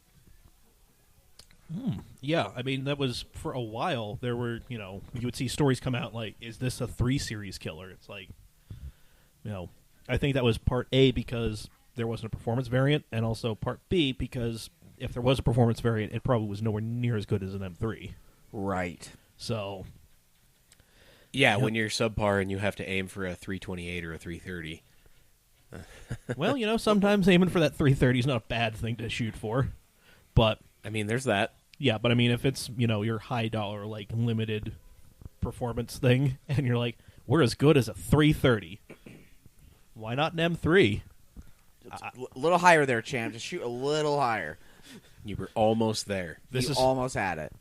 Speaker 5: yeah. I mean, that was for a while. There were, you would see stories come out like, "Is this a 3 Series killer?" It's like, I think that was part A because there wasn't a performance variant, and also part B because if there was a performance variant, it probably was nowhere near as good as an M3.
Speaker 2: Right.
Speaker 5: So,
Speaker 1: Yeah,
Speaker 5: Yep.
Speaker 1: when you're subpar and you have to aim for a 328 or a 330.
Speaker 5: well, sometimes aiming for that 330 is not a bad thing to shoot for, but
Speaker 1: I mean, there's that.
Speaker 5: yeah, but I mean, if it's your high dollar limited performance thing, and you're like, we're as good as a 330, why not an M3?
Speaker 2: A little higher there, champ. Just shoot a little higher.
Speaker 1: You were almost there.
Speaker 5: This
Speaker 2: you
Speaker 5: is
Speaker 2: almost had it.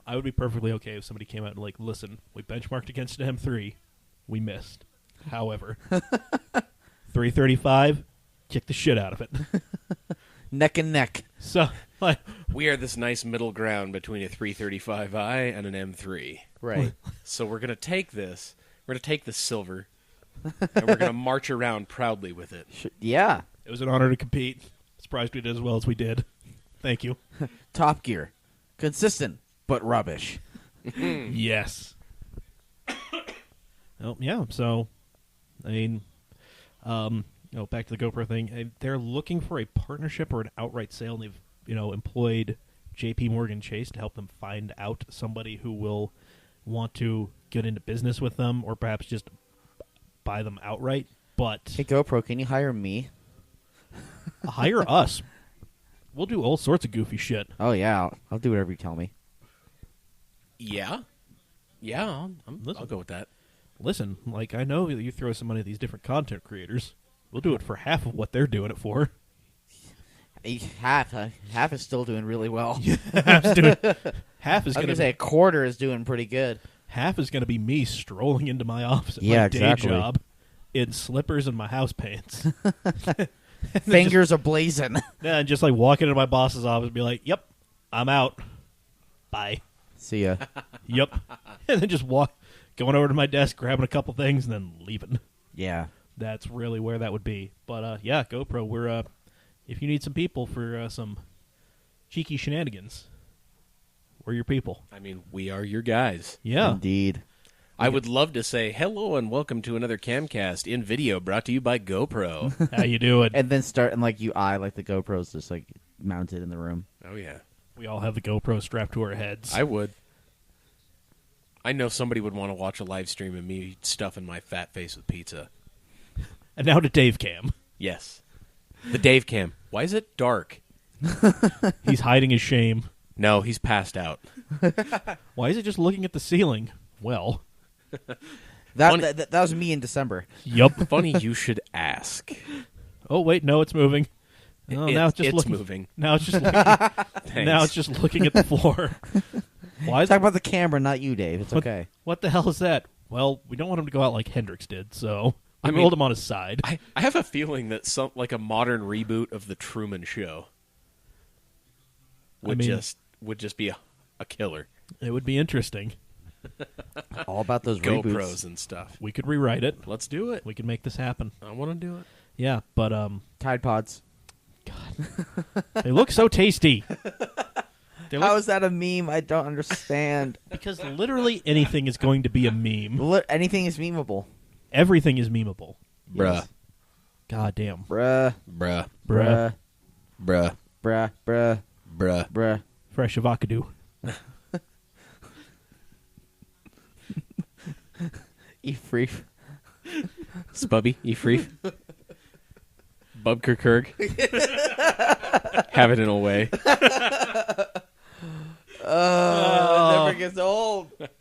Speaker 5: I would be perfectly okay if somebody came out and listen, we benchmarked against an M3, we missed. However, 335, kick the shit out of it.
Speaker 2: Neck and neck.
Speaker 5: So,
Speaker 1: We are this nice middle ground between a 335i and an M3.
Speaker 2: Right.
Speaker 1: So we're going to take this. We're going to take the silver, and we're going to march around proudly with it.
Speaker 2: Yeah.
Speaker 5: it was an honor to compete. Surprised we did as well as we did. Thank you.
Speaker 2: Top Gear. Consistent, but rubbish.
Speaker 5: Yes. Oh, yeah. So, I mean, back to the GoPro thing. They're looking for a partnership or an outright sale, and they've, employed J.P. Morgan Chase to help them find out somebody who will want to get into business with them, or perhaps just buy them outright. But
Speaker 2: Hey, GoPro, can you hire me?
Speaker 5: hire us. We'll do all sorts of goofy shit.
Speaker 2: Oh, yeah. I'll do whatever you tell me.
Speaker 1: Yeah? Yeah, I'll go with that.
Speaker 5: Listen, I know that you throw some money at these different content creators. We'll do it for half of what they're doing it for.
Speaker 2: Half is still doing really well.
Speaker 5: Half is
Speaker 2: I was
Speaker 5: going
Speaker 2: gonna say a quarter is doing pretty good.
Speaker 5: half is going to be me strolling into my office at
Speaker 2: Yeah,
Speaker 5: my
Speaker 2: exactly.
Speaker 5: day job in slippers and my house pants.
Speaker 2: Fingers are blazing.
Speaker 5: Yeah, and just walking into my boss's office and be like, "Yep, I'm out. Bye."
Speaker 2: See ya.
Speaker 5: Yep. And then just going over to my desk, grabbing a couple things, and then leaving.
Speaker 2: Yeah.
Speaker 5: That's really where that would be. But yeah, GoPro, we're if you need some people for some cheeky shenanigans, we're your people.
Speaker 1: I mean, we are your guys.
Speaker 5: Yeah.
Speaker 2: Indeed.
Speaker 1: I would love to say hello and welcome to another Camcast in video brought to you by GoPro.
Speaker 5: How you doing?
Speaker 2: And then start and you eye the GoPros just mounted in the room.
Speaker 1: Oh, yeah.
Speaker 5: We all have the GoPro strapped to our heads.
Speaker 1: I would. I know somebody would want to watch a live stream of me stuffing my fat face with pizza.
Speaker 5: And now to Dave Cam.
Speaker 1: Yes. The Dave Cam. Why is it dark?
Speaker 5: He's hiding his shame.
Speaker 1: No, he's passed out.
Speaker 5: Why is it just looking at the ceiling? Well,
Speaker 2: That was me in December.
Speaker 5: yup.
Speaker 1: Funny you should ask.
Speaker 5: Oh wait, no, it's moving. Oh, now it's just
Speaker 1: it's
Speaker 5: looking.
Speaker 1: moving.
Speaker 5: Now it's just looking,
Speaker 1: Thanks.
Speaker 5: now it's just looking at the floor. Why is
Speaker 2: Talk about the camera, not you, Dave. It's
Speaker 5: what,
Speaker 2: okay.
Speaker 5: What the hell is that? Well, we don't want him to go out like Hendrix did, so I
Speaker 1: I mean-
Speaker 5: rolled him on his side.
Speaker 1: I have a feeling that like a modern reboot of the Truman Show would just be a killer.
Speaker 5: It would be interesting.
Speaker 2: All about those
Speaker 1: GoPros
Speaker 2: reboots.
Speaker 1: and stuff.
Speaker 5: We could rewrite it.
Speaker 1: Let's do it.
Speaker 5: We could make this happen.
Speaker 1: I want to do it.
Speaker 5: Yeah, but
Speaker 2: Tide Pods.
Speaker 5: they look so tasty. They look,
Speaker 2: How is that a meme? I don't understand.
Speaker 5: because literally anything is going to be a meme.
Speaker 2: Anything is memeable.
Speaker 5: Everything is memeable.
Speaker 1: Bruh.
Speaker 5: God damn.
Speaker 2: Bruh.
Speaker 1: Bruh.
Speaker 5: Bruh.
Speaker 1: Bruh.
Speaker 2: Bruh. Bruh.
Speaker 1: Bruh.
Speaker 2: Bruh.
Speaker 5: Fresh avocado.
Speaker 2: Eat free.
Speaker 1: Spubby. Efreef. Bubkerkurg. Have it in a way.
Speaker 2: It never gets old.
Speaker 5: It's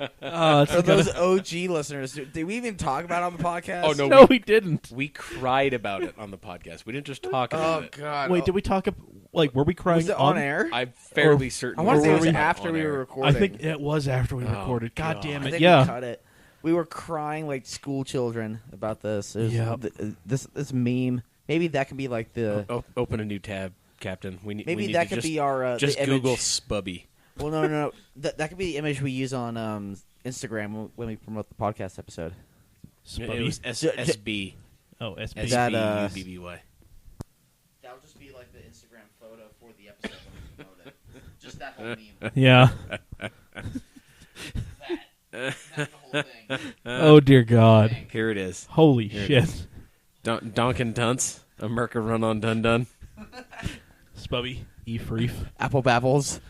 Speaker 2: For
Speaker 5: gonna-
Speaker 2: those OG listeners, did we even talk about it on the podcast?
Speaker 1: Oh, no.
Speaker 5: no, we didn't.
Speaker 1: We cried about it on the podcast. We didn't just talk about
Speaker 2: Oh,
Speaker 1: it.
Speaker 2: God.
Speaker 5: Wait, did we talk? Like, were we crying
Speaker 2: Was it on air?
Speaker 1: I'm fairly certain.
Speaker 2: I want to say it was
Speaker 1: not
Speaker 2: after
Speaker 1: on
Speaker 2: we
Speaker 1: air.
Speaker 2: were recording.
Speaker 5: I think it was after we
Speaker 1: Oh,
Speaker 5: recorded. God
Speaker 1: God.
Speaker 5: damn
Speaker 2: I
Speaker 5: it!
Speaker 2: think
Speaker 5: Yeah.
Speaker 2: we cut it. We were crying like school children about this. It was
Speaker 5: Yep.
Speaker 2: This meme. Maybe that could be like the.
Speaker 1: Open a new tab, Captain. We need.
Speaker 2: Maybe
Speaker 1: we need
Speaker 2: that
Speaker 1: to
Speaker 2: could
Speaker 1: just,
Speaker 2: be our.
Speaker 1: just
Speaker 2: the
Speaker 1: Google
Speaker 2: image.
Speaker 1: Spubby.
Speaker 2: Well, no. That could be the image we use on Instagram when we promote the podcast episode.
Speaker 1: It
Speaker 5: Spubby.
Speaker 1: was SB.
Speaker 5: Oh, SB.
Speaker 2: That,
Speaker 1: SBUBBY.
Speaker 2: That would just be like the Instagram photo for the episode when we promote it. Just that whole meme.
Speaker 5: Yeah.
Speaker 2: That's the whole thing.
Speaker 5: Oh dear God.
Speaker 1: Here it is.
Speaker 5: Holy
Speaker 1: Here it
Speaker 5: shit.
Speaker 1: is. Donkin Dunce. A Merca run on Dun Dun.
Speaker 5: Spubby. Efreef.
Speaker 2: Apple Babbles.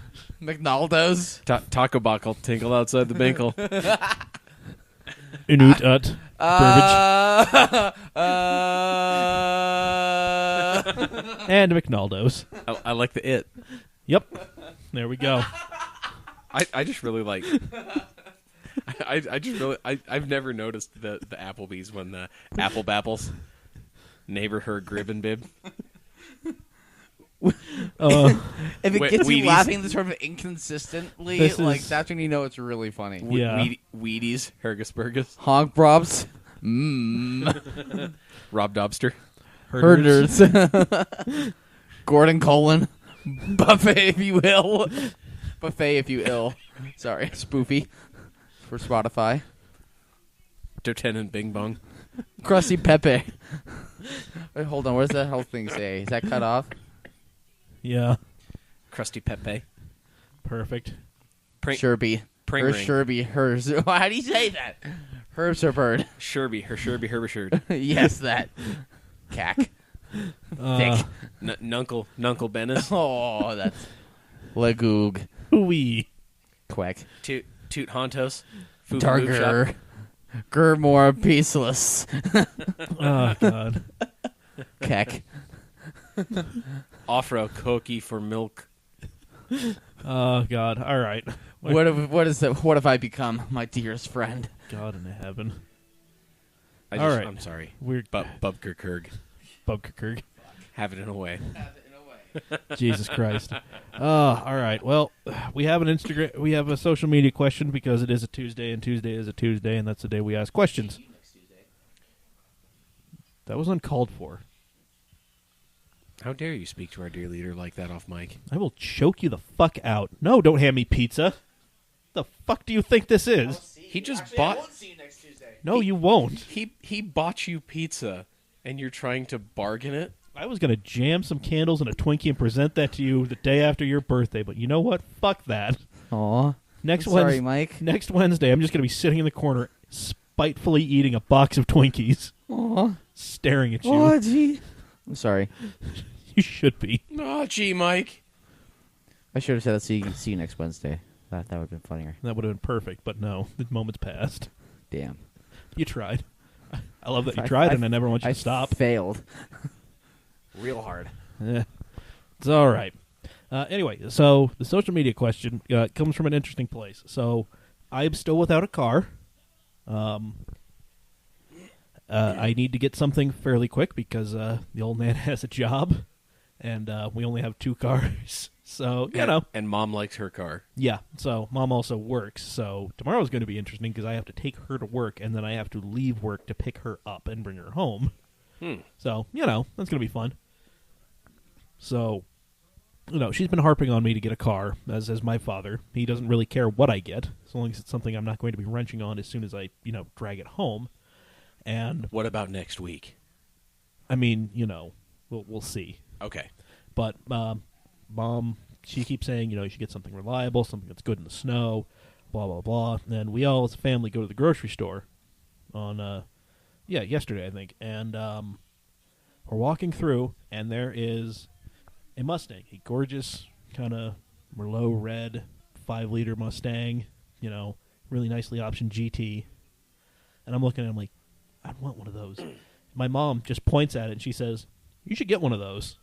Speaker 2: McNaldo's.
Speaker 1: Taco Buckle. Tinkle outside the binkle.
Speaker 5: Unut ut. Burbage. And McNaldo's.
Speaker 1: I like the it.
Speaker 5: Yep. There we go.
Speaker 1: I just really like. I just really. I've never noticed the Applebee's when the Apple Bapples. Neighbor her grib and bib.
Speaker 2: If it
Speaker 1: Wheaties.
Speaker 2: gets you laughing sort of inconsistently,
Speaker 5: This
Speaker 2: like
Speaker 5: is-
Speaker 2: that's when you know it's really funny.
Speaker 5: Yeah.
Speaker 1: Wheaties. Hergesburgus.
Speaker 2: Honk Brobs. Mmm.
Speaker 1: Rob Dobster.
Speaker 2: Herders. Gordon Colin. Buffet, if you will. Buffet, if you ill. Sorry, spoofy. For Spotify.
Speaker 1: Lieutenant Bing Bong.
Speaker 2: Crusty Pepe. Wait, hold on. What does that whole thing say? Is that cut off?
Speaker 5: Yeah.
Speaker 1: Crusty Pepe.
Speaker 5: Perfect.
Speaker 2: Sherby.
Speaker 1: Pring
Speaker 2: Her
Speaker 1: ring.
Speaker 2: Sherby. Hers. How do you say that? Herbs or bird?
Speaker 1: Sherby. Her Sherby. Herbisherd.
Speaker 2: Yes, that. Cack. Thick.
Speaker 1: Nuncle Bennis.
Speaker 2: Oh, that's Lagoog.
Speaker 5: Hooey.
Speaker 2: Quack.
Speaker 1: Toot Hontos. Foo Foo Shop.
Speaker 2: Darger. Gurmore Peaceless.
Speaker 5: Oh God.
Speaker 2: Keck.
Speaker 1: Offro Koki for milk.
Speaker 5: Oh God. All right.
Speaker 2: What have I become, my dearest friend?
Speaker 5: God in heaven.
Speaker 1: All
Speaker 5: All right.
Speaker 1: I'm sorry.
Speaker 5: We're
Speaker 1: Bubkerkurg.
Speaker 5: Bubkerkurg.
Speaker 1: Have it in a way.
Speaker 5: Jesus Christ. All right. Well, we have an Instagram. We have a social media question because it is a Tuesday, and Tuesday is a Tuesday, and that's the day we ask questions. That was uncalled for.
Speaker 1: How dare you speak to our dear leader like that off mic?
Speaker 5: I will choke you the fuck out. No, don't hand me pizza. The fuck do you think this is?
Speaker 1: He just bought.
Speaker 2: see you next Tuesday.
Speaker 5: No, you won't.
Speaker 1: He bought you pizza, and you're trying to bargain it.
Speaker 5: I was gonna jam some candles and a Twinkie and present that to you the day after your birthday, but you know what? Fuck that.
Speaker 2: Aw.
Speaker 5: Next
Speaker 2: Sorry,
Speaker 5: Wednesday,
Speaker 2: Mike.
Speaker 5: next Wednesday, I'm just gonna be sitting in the corner, spitefully eating a box of Twinkies,
Speaker 2: Aw.
Speaker 5: staring at you.
Speaker 2: Oh, gee. I'm sorry.
Speaker 5: You should be.
Speaker 1: Oh, gee, Mike.
Speaker 2: I should have said see you next Wednesday. That would have been funnier.
Speaker 5: That would have been perfect, but no, the moment's passed.
Speaker 2: Damn.
Speaker 5: You tried. I love that you tried, and I never want you
Speaker 2: I
Speaker 5: to stop.
Speaker 2: failed. Real hard.
Speaker 5: It's all right. Anyway, so the social media question comes from an interesting place. So I'm still without a car. I need to get something fairly quick because the old man has a job, and we only have 2 cars. So, you know.
Speaker 1: And Mom likes her car.
Speaker 5: Yeah, so Mom also works. So tomorrow's going to be interesting because I have to take her to work, and then I have to leave work to pick her up and bring her home. So, you know, that's going to be fun. So, you know, she's been harping on me to get a car, as my father. He doesn't really care what I get, as long as it's something I'm not going to be wrenching on as soon as I, you know, drag it home. And
Speaker 1: What about next week?
Speaker 5: I mean, you know, we'll see.
Speaker 1: Okay.
Speaker 5: But Mom, she keeps saying, you know, you should get something reliable, something that's good in the snow, blah, blah, blah. And we all, as a family, go to the grocery store on, yesterday, I think. And we're walking through, and there is a Mustang, a gorgeous kind of Merlot red 5-liter Mustang, you know, really nicely optioned GT. And I'm looking at it, I'm like, I want one of those. My mom just points at it, and she says, you should get one of those.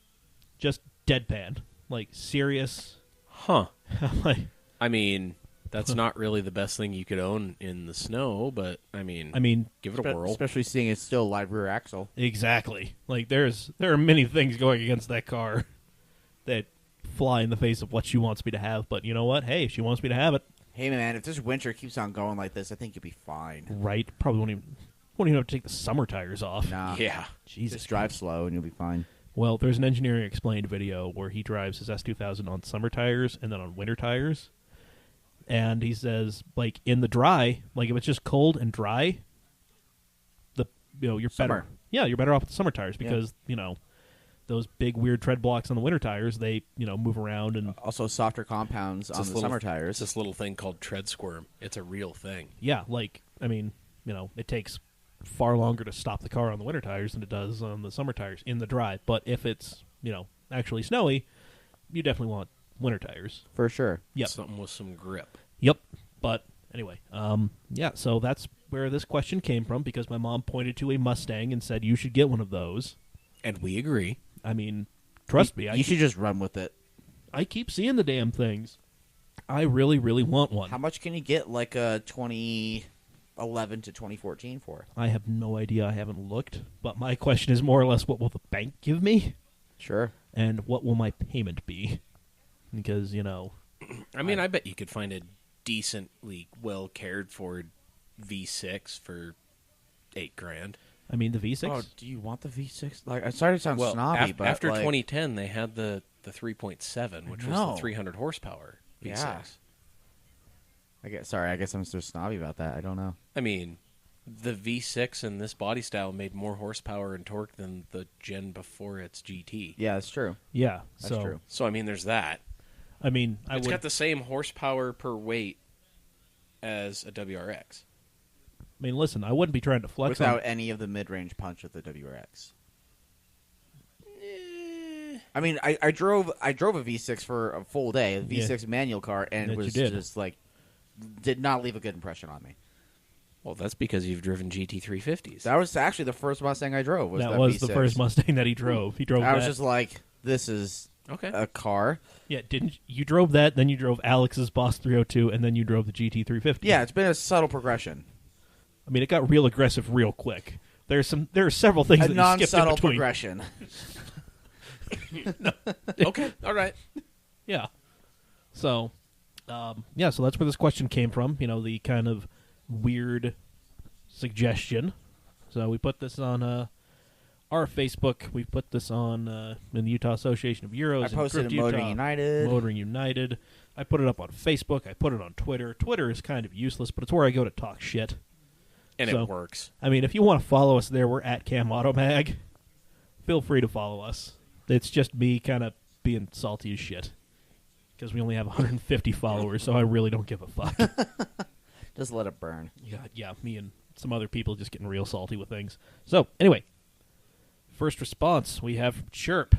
Speaker 5: Just deadpan. Like, serious.
Speaker 1: Huh.
Speaker 5: I'm like,
Speaker 1: I mean, that's not really the best thing you could own in the snow, but, I mean, give it a whirl.
Speaker 2: Especially seeing it's still a live rear axle.
Speaker 5: exactly. Like, there are many things going against that car that fly in the face of what she wants me to have. But you know what? Hey, if she wants me to have it.
Speaker 2: Hey, man, if this winter keeps on going like this, I think you'll be fine.
Speaker 5: Right. Probably won't even have to take the summer tires off.
Speaker 2: Nah.
Speaker 1: Yeah.
Speaker 5: Jesus.
Speaker 2: Just drive slow and you'll be fine.
Speaker 5: Well, there's an Engineering Explained video where he drives his S2000 on summer tires and then on winter tires. And he says, like, in the dry, like, if it's just cold and dry, you're
Speaker 2: Summer.
Speaker 5: better. Yeah, you're better off with the summer tires because, you know, those big weird tread blocks on the winter tires, they, you know, move around and...
Speaker 2: Also, softer compounds on the summer
Speaker 1: It's
Speaker 2: tires.
Speaker 1: this little thing called tread squirm. It's a real thing.
Speaker 5: Yeah, like, I mean, you know, it takes far longer to stop the car on the winter tires than it does on the summer tires in the dry. But if it's, you know, actually snowy, you definitely want winter tires.
Speaker 2: For sure.
Speaker 5: Yep.
Speaker 1: Something with some grip.
Speaker 5: Yep. But anyway, yeah, so that's where this question came from because my mom pointed to a Mustang and said, you should get one of those.
Speaker 1: And we agree.
Speaker 5: I mean, trust me.
Speaker 2: You should just run with it.
Speaker 5: I keep seeing the damn things. I really, really want one.
Speaker 2: How much can you get like a 2011 to 2014 for?
Speaker 5: I have no idea. I haven't looked. But my question is more or less, what will the bank give me?
Speaker 2: Sure.
Speaker 5: And what will my payment be? Because, you know...
Speaker 1: I mean, I bet you could find a decently well cared for V6 for $8,000.
Speaker 5: I mean, the V6?
Speaker 2: Oh, do you want the V6? Like, I'm sorry to sound
Speaker 1: Well,
Speaker 2: snobby, but
Speaker 1: after
Speaker 2: like,
Speaker 1: 2010, they had the 3.7, which was
Speaker 2: know.
Speaker 1: the 300 horsepower V6.
Speaker 2: Yeah. I guess I'm so snobby about that. I don't know.
Speaker 1: I mean, the V6 in this body style made more horsepower and torque than the gen before its GT.
Speaker 2: Yeah, that's true.
Speaker 5: Yeah.
Speaker 2: That's true.
Speaker 1: So, I mean, there's that.
Speaker 5: I mean,
Speaker 1: It's got the same horsepower per weight as a WRX.
Speaker 5: I mean, listen, I wouldn't be trying to flex
Speaker 2: Without
Speaker 5: on...
Speaker 2: any of the mid-range punch of the WRX. I mean, I drove a V6 for a full day, a V6 manual car, and
Speaker 5: That
Speaker 2: it was
Speaker 5: you did.
Speaker 2: just like did not leave a good impression on me.
Speaker 1: Well, that's because you've driven GT350s.
Speaker 2: That was actually the first Mustang I drove. Was
Speaker 5: That was
Speaker 2: V6.
Speaker 5: the first Mustang that he drove. He drove
Speaker 2: I
Speaker 5: that.
Speaker 2: was just like, this is
Speaker 1: Okay.
Speaker 2: a car.
Speaker 5: Yeah, didn't you drove that, then you drove Alex's Boss 302, and then you drove the GT350.
Speaker 2: Yeah, it's been a subtle progression.
Speaker 5: I mean, it got real aggressive real quick. There are several things
Speaker 2: A
Speaker 5: that you skipped in
Speaker 2: non-subtle
Speaker 5: between.
Speaker 2: progression.
Speaker 1: Okay, all right.
Speaker 5: Yeah. So, yeah, so that's where this question came from. You know, the kind of weird suggestion. So we put this on our Facebook. We put this on in the Utah Association of Euros.
Speaker 2: I posted
Speaker 5: and
Speaker 2: it
Speaker 5: Drift
Speaker 2: Motoring
Speaker 5: Utah,
Speaker 2: United.
Speaker 5: Motoring United. I put it up on Facebook. I put it on Twitter. Twitter is kind of useless, but it's where I go to talk shit.
Speaker 1: And
Speaker 5: So-
Speaker 1: it works.
Speaker 5: I mean, if you want to follow us there, we're at Cam Automag. Feel free to follow us. It's just me kind of being salty as shit. Because we only have 150 followers, so I really don't give a fuck.
Speaker 2: Just let it burn.
Speaker 5: Yeah, me and some other people just getting real salty with things. So, anyway, first response we have from Chirp,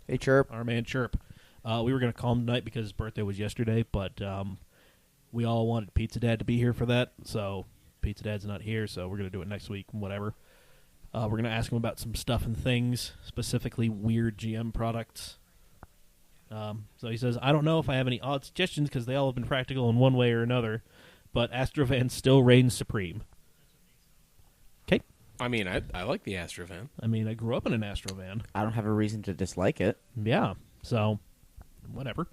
Speaker 2: Hey, Chirp.
Speaker 5: our man Chirp. We were going to call him tonight because his birthday was yesterday, but we all wanted Pizza Dad to be here for that, so Pizza Dad's not here, so we're going to do it next week, whatever. We're going to ask him about some stuff and things, specifically weird GM products. So he says, I don't know if I have any odd suggestions because they all have been practical in one way or another, but Astrovan still reigns supreme.
Speaker 1: I mean, I like the Astrovan.
Speaker 5: I mean, I grew up in an Astrovan.
Speaker 2: I don't have a reason to dislike it.
Speaker 5: Yeah, so whatever.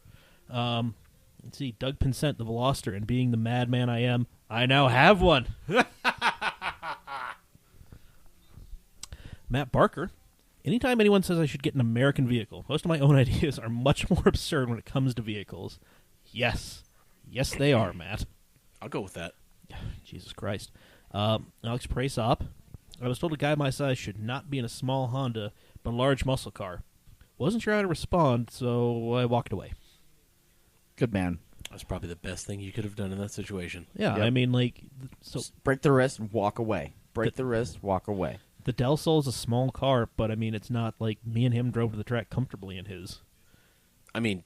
Speaker 5: Let's see, Doug Pinsent, the Veloster, and being the madman I am, I now have one. Matt Barker, anytime anyone says I should get an American vehicle, most of my own ideas are much more absurd when it comes to vehicles. Yes, they are, Matt.
Speaker 1: I'll go with that.
Speaker 5: Jesus Christ. Alex Praisop, I was told a guy my size should not be in a small Honda, but a large muscle car. Wasn't sure how to respond, so I walked away.
Speaker 2: Good man.
Speaker 1: That's probably the best thing you could have done in that situation.
Speaker 5: Yeah,
Speaker 2: Yep.
Speaker 5: I mean, like, so
Speaker 2: Just break the wrist and walk away. Break the wrist, walk away.
Speaker 5: the Del Sol is a small car, but I mean, it's not like me and him drove to the track comfortably in his.
Speaker 1: I mean,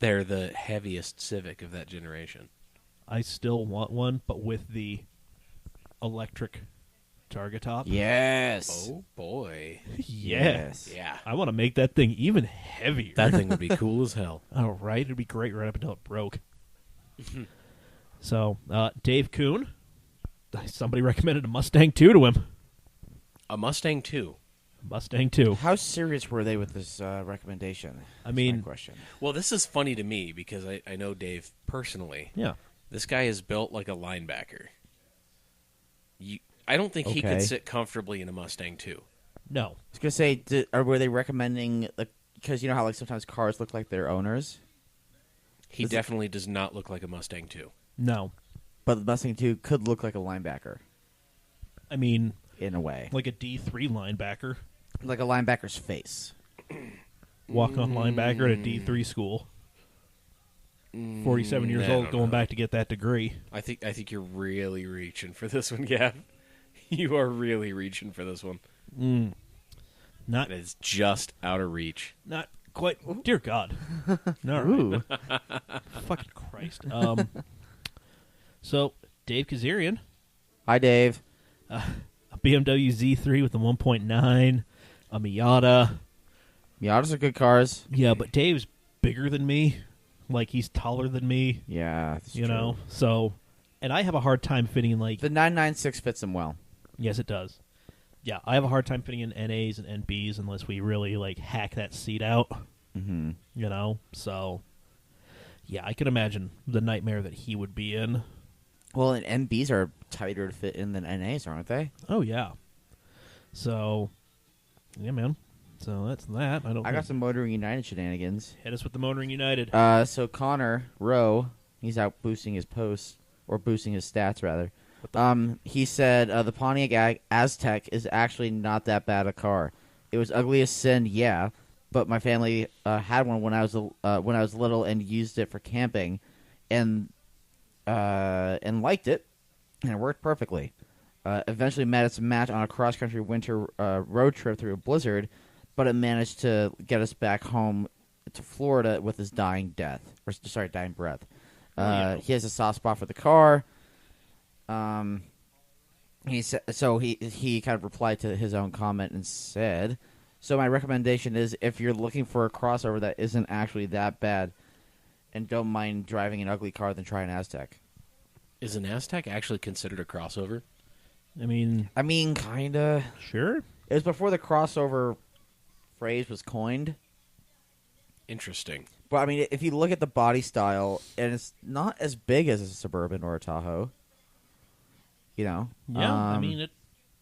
Speaker 1: they're the heaviest Civic of that generation.
Speaker 5: I still want one, but with the electric target top.
Speaker 2: Yes.
Speaker 1: Oh, boy.
Speaker 2: Yes.
Speaker 1: Yeah.
Speaker 5: I want to make that thing even heavier.
Speaker 1: That thing would be cool as hell.
Speaker 5: Oh, right? It'd be great right up until it broke. So, Dave Kuhn, somebody recommended a Mustang 2 to him.
Speaker 1: A Mustang 2.
Speaker 5: Mustang 2.
Speaker 2: How serious were they with this recommendation?
Speaker 5: I
Speaker 2: That's
Speaker 5: mean-
Speaker 2: my question.
Speaker 1: Well, this is funny to me because I know Dave personally.
Speaker 5: Yeah.
Speaker 1: This guy is built like a linebacker. I don't think he
Speaker 2: Okay.
Speaker 1: could sit comfortably in a Mustang 2.
Speaker 5: No.
Speaker 2: I was gonna say, were they recommending because you know how like sometimes cars look like their owners,
Speaker 1: He definitely does not look like a Mustang 2.
Speaker 5: No.
Speaker 2: but the Mustang 2 could look like a linebacker
Speaker 5: I mean,
Speaker 2: in a way,
Speaker 5: like a D3 linebacker.
Speaker 2: like a linebacker's face.
Speaker 5: Walk-on linebacker at a D3 school. 47 years
Speaker 1: I
Speaker 5: old,
Speaker 1: don't
Speaker 5: going
Speaker 1: know.
Speaker 5: back to get that degree.
Speaker 1: I think you're really reaching for this one, Gav. You are really reaching for this one.
Speaker 5: Not
Speaker 1: It is just out of reach.
Speaker 5: Not quite. Dear God. No,
Speaker 2: Ooh.
Speaker 5: fucking Christ. So, Dave Kazarian,
Speaker 2: Hi, Dave.
Speaker 5: a BMW Z3 with a 1.9, a Miata.
Speaker 2: Miatas are good cars.
Speaker 5: Yeah, but Dave's bigger than me. Like, he's taller than me,
Speaker 2: Yeah, that's
Speaker 5: you
Speaker 2: true.
Speaker 5: know? So, and I have a hard time fitting in, like,
Speaker 2: The 996 fits them well.
Speaker 5: yes, it does. Yeah, I have a hard time fitting in NAs and NBs unless we really, like, hack that seat out,
Speaker 2: Mm-hmm.
Speaker 5: you know? So, yeah, I can imagine the nightmare that he would be in.
Speaker 2: Well, and NBs are tighter to fit in than NAs, aren't they?
Speaker 5: Oh, yeah. So, yeah, man. So that's that.
Speaker 2: I got some Motoring United shenanigans.
Speaker 5: Hit us with the Motoring United.
Speaker 2: So Connor Rowe, he's out boosting his posts or boosting his stats rather. He said the Pontiac Aztec is actually not that bad a car. It was ugly as sin, yeah, but my family had one when I was little and used it for camping, and liked it, and it worked perfectly. Eventually met its match on a cross country winter road trip through a blizzard, but it managed to get us back home to Florida with his dying breath. He has a soft spot for the car. He said, so he kind of replied to his own comment and said, "So my recommendation is if you're looking for a crossover that isn't actually that bad, and don't mind driving an ugly car, then try an Aztec."
Speaker 1: Is an Aztec actually considered a crossover?
Speaker 5: I mean,
Speaker 2: I mean, kinda.
Speaker 5: sure.
Speaker 2: It was before the crossover phrase was coined.
Speaker 1: Interesting.
Speaker 2: But I mean, if you look at the body style, and it's not as big as a Suburban or a Tahoe, you know.
Speaker 5: Yeah, I mean,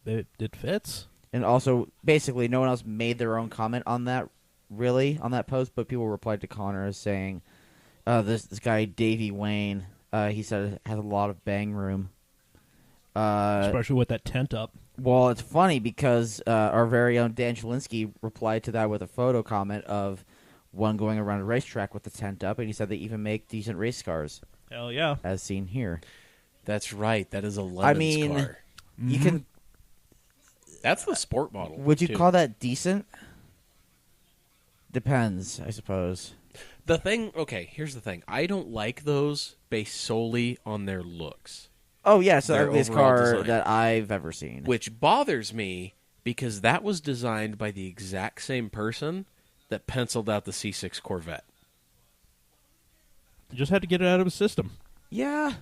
Speaker 5: it fits.
Speaker 2: And also, basically, no one else made their own comment on that, really, on that post. But people replied to Connor as saying, "This guy Davey Wayne, he said it has a lot of bang room."
Speaker 5: Especially with that tent up.
Speaker 2: Well, it's funny because our very own Dan Chelinsky replied to that with a photo comment of one going around a racetrack with the tent up, and he said they even make decent race cars,
Speaker 5: Hell yeah.
Speaker 2: as seen here.
Speaker 1: That's right. That is a Lemons
Speaker 2: I mean,
Speaker 1: car.
Speaker 2: you can.
Speaker 1: That's the sport model.
Speaker 2: Would you
Speaker 1: too.
Speaker 2: call that decent? Depends, I suppose.
Speaker 1: The thing? Okay, here's the thing. I don't like those based solely on their looks,
Speaker 2: Oh yeah, it's the
Speaker 1: Their
Speaker 2: ugliest
Speaker 1: overall
Speaker 2: car
Speaker 1: design.
Speaker 2: that I've ever seen.
Speaker 1: which bothers me because that was designed by the exact same person that penciled out the C6 Corvette.
Speaker 5: You just had to get it out of his system.
Speaker 2: Yeah,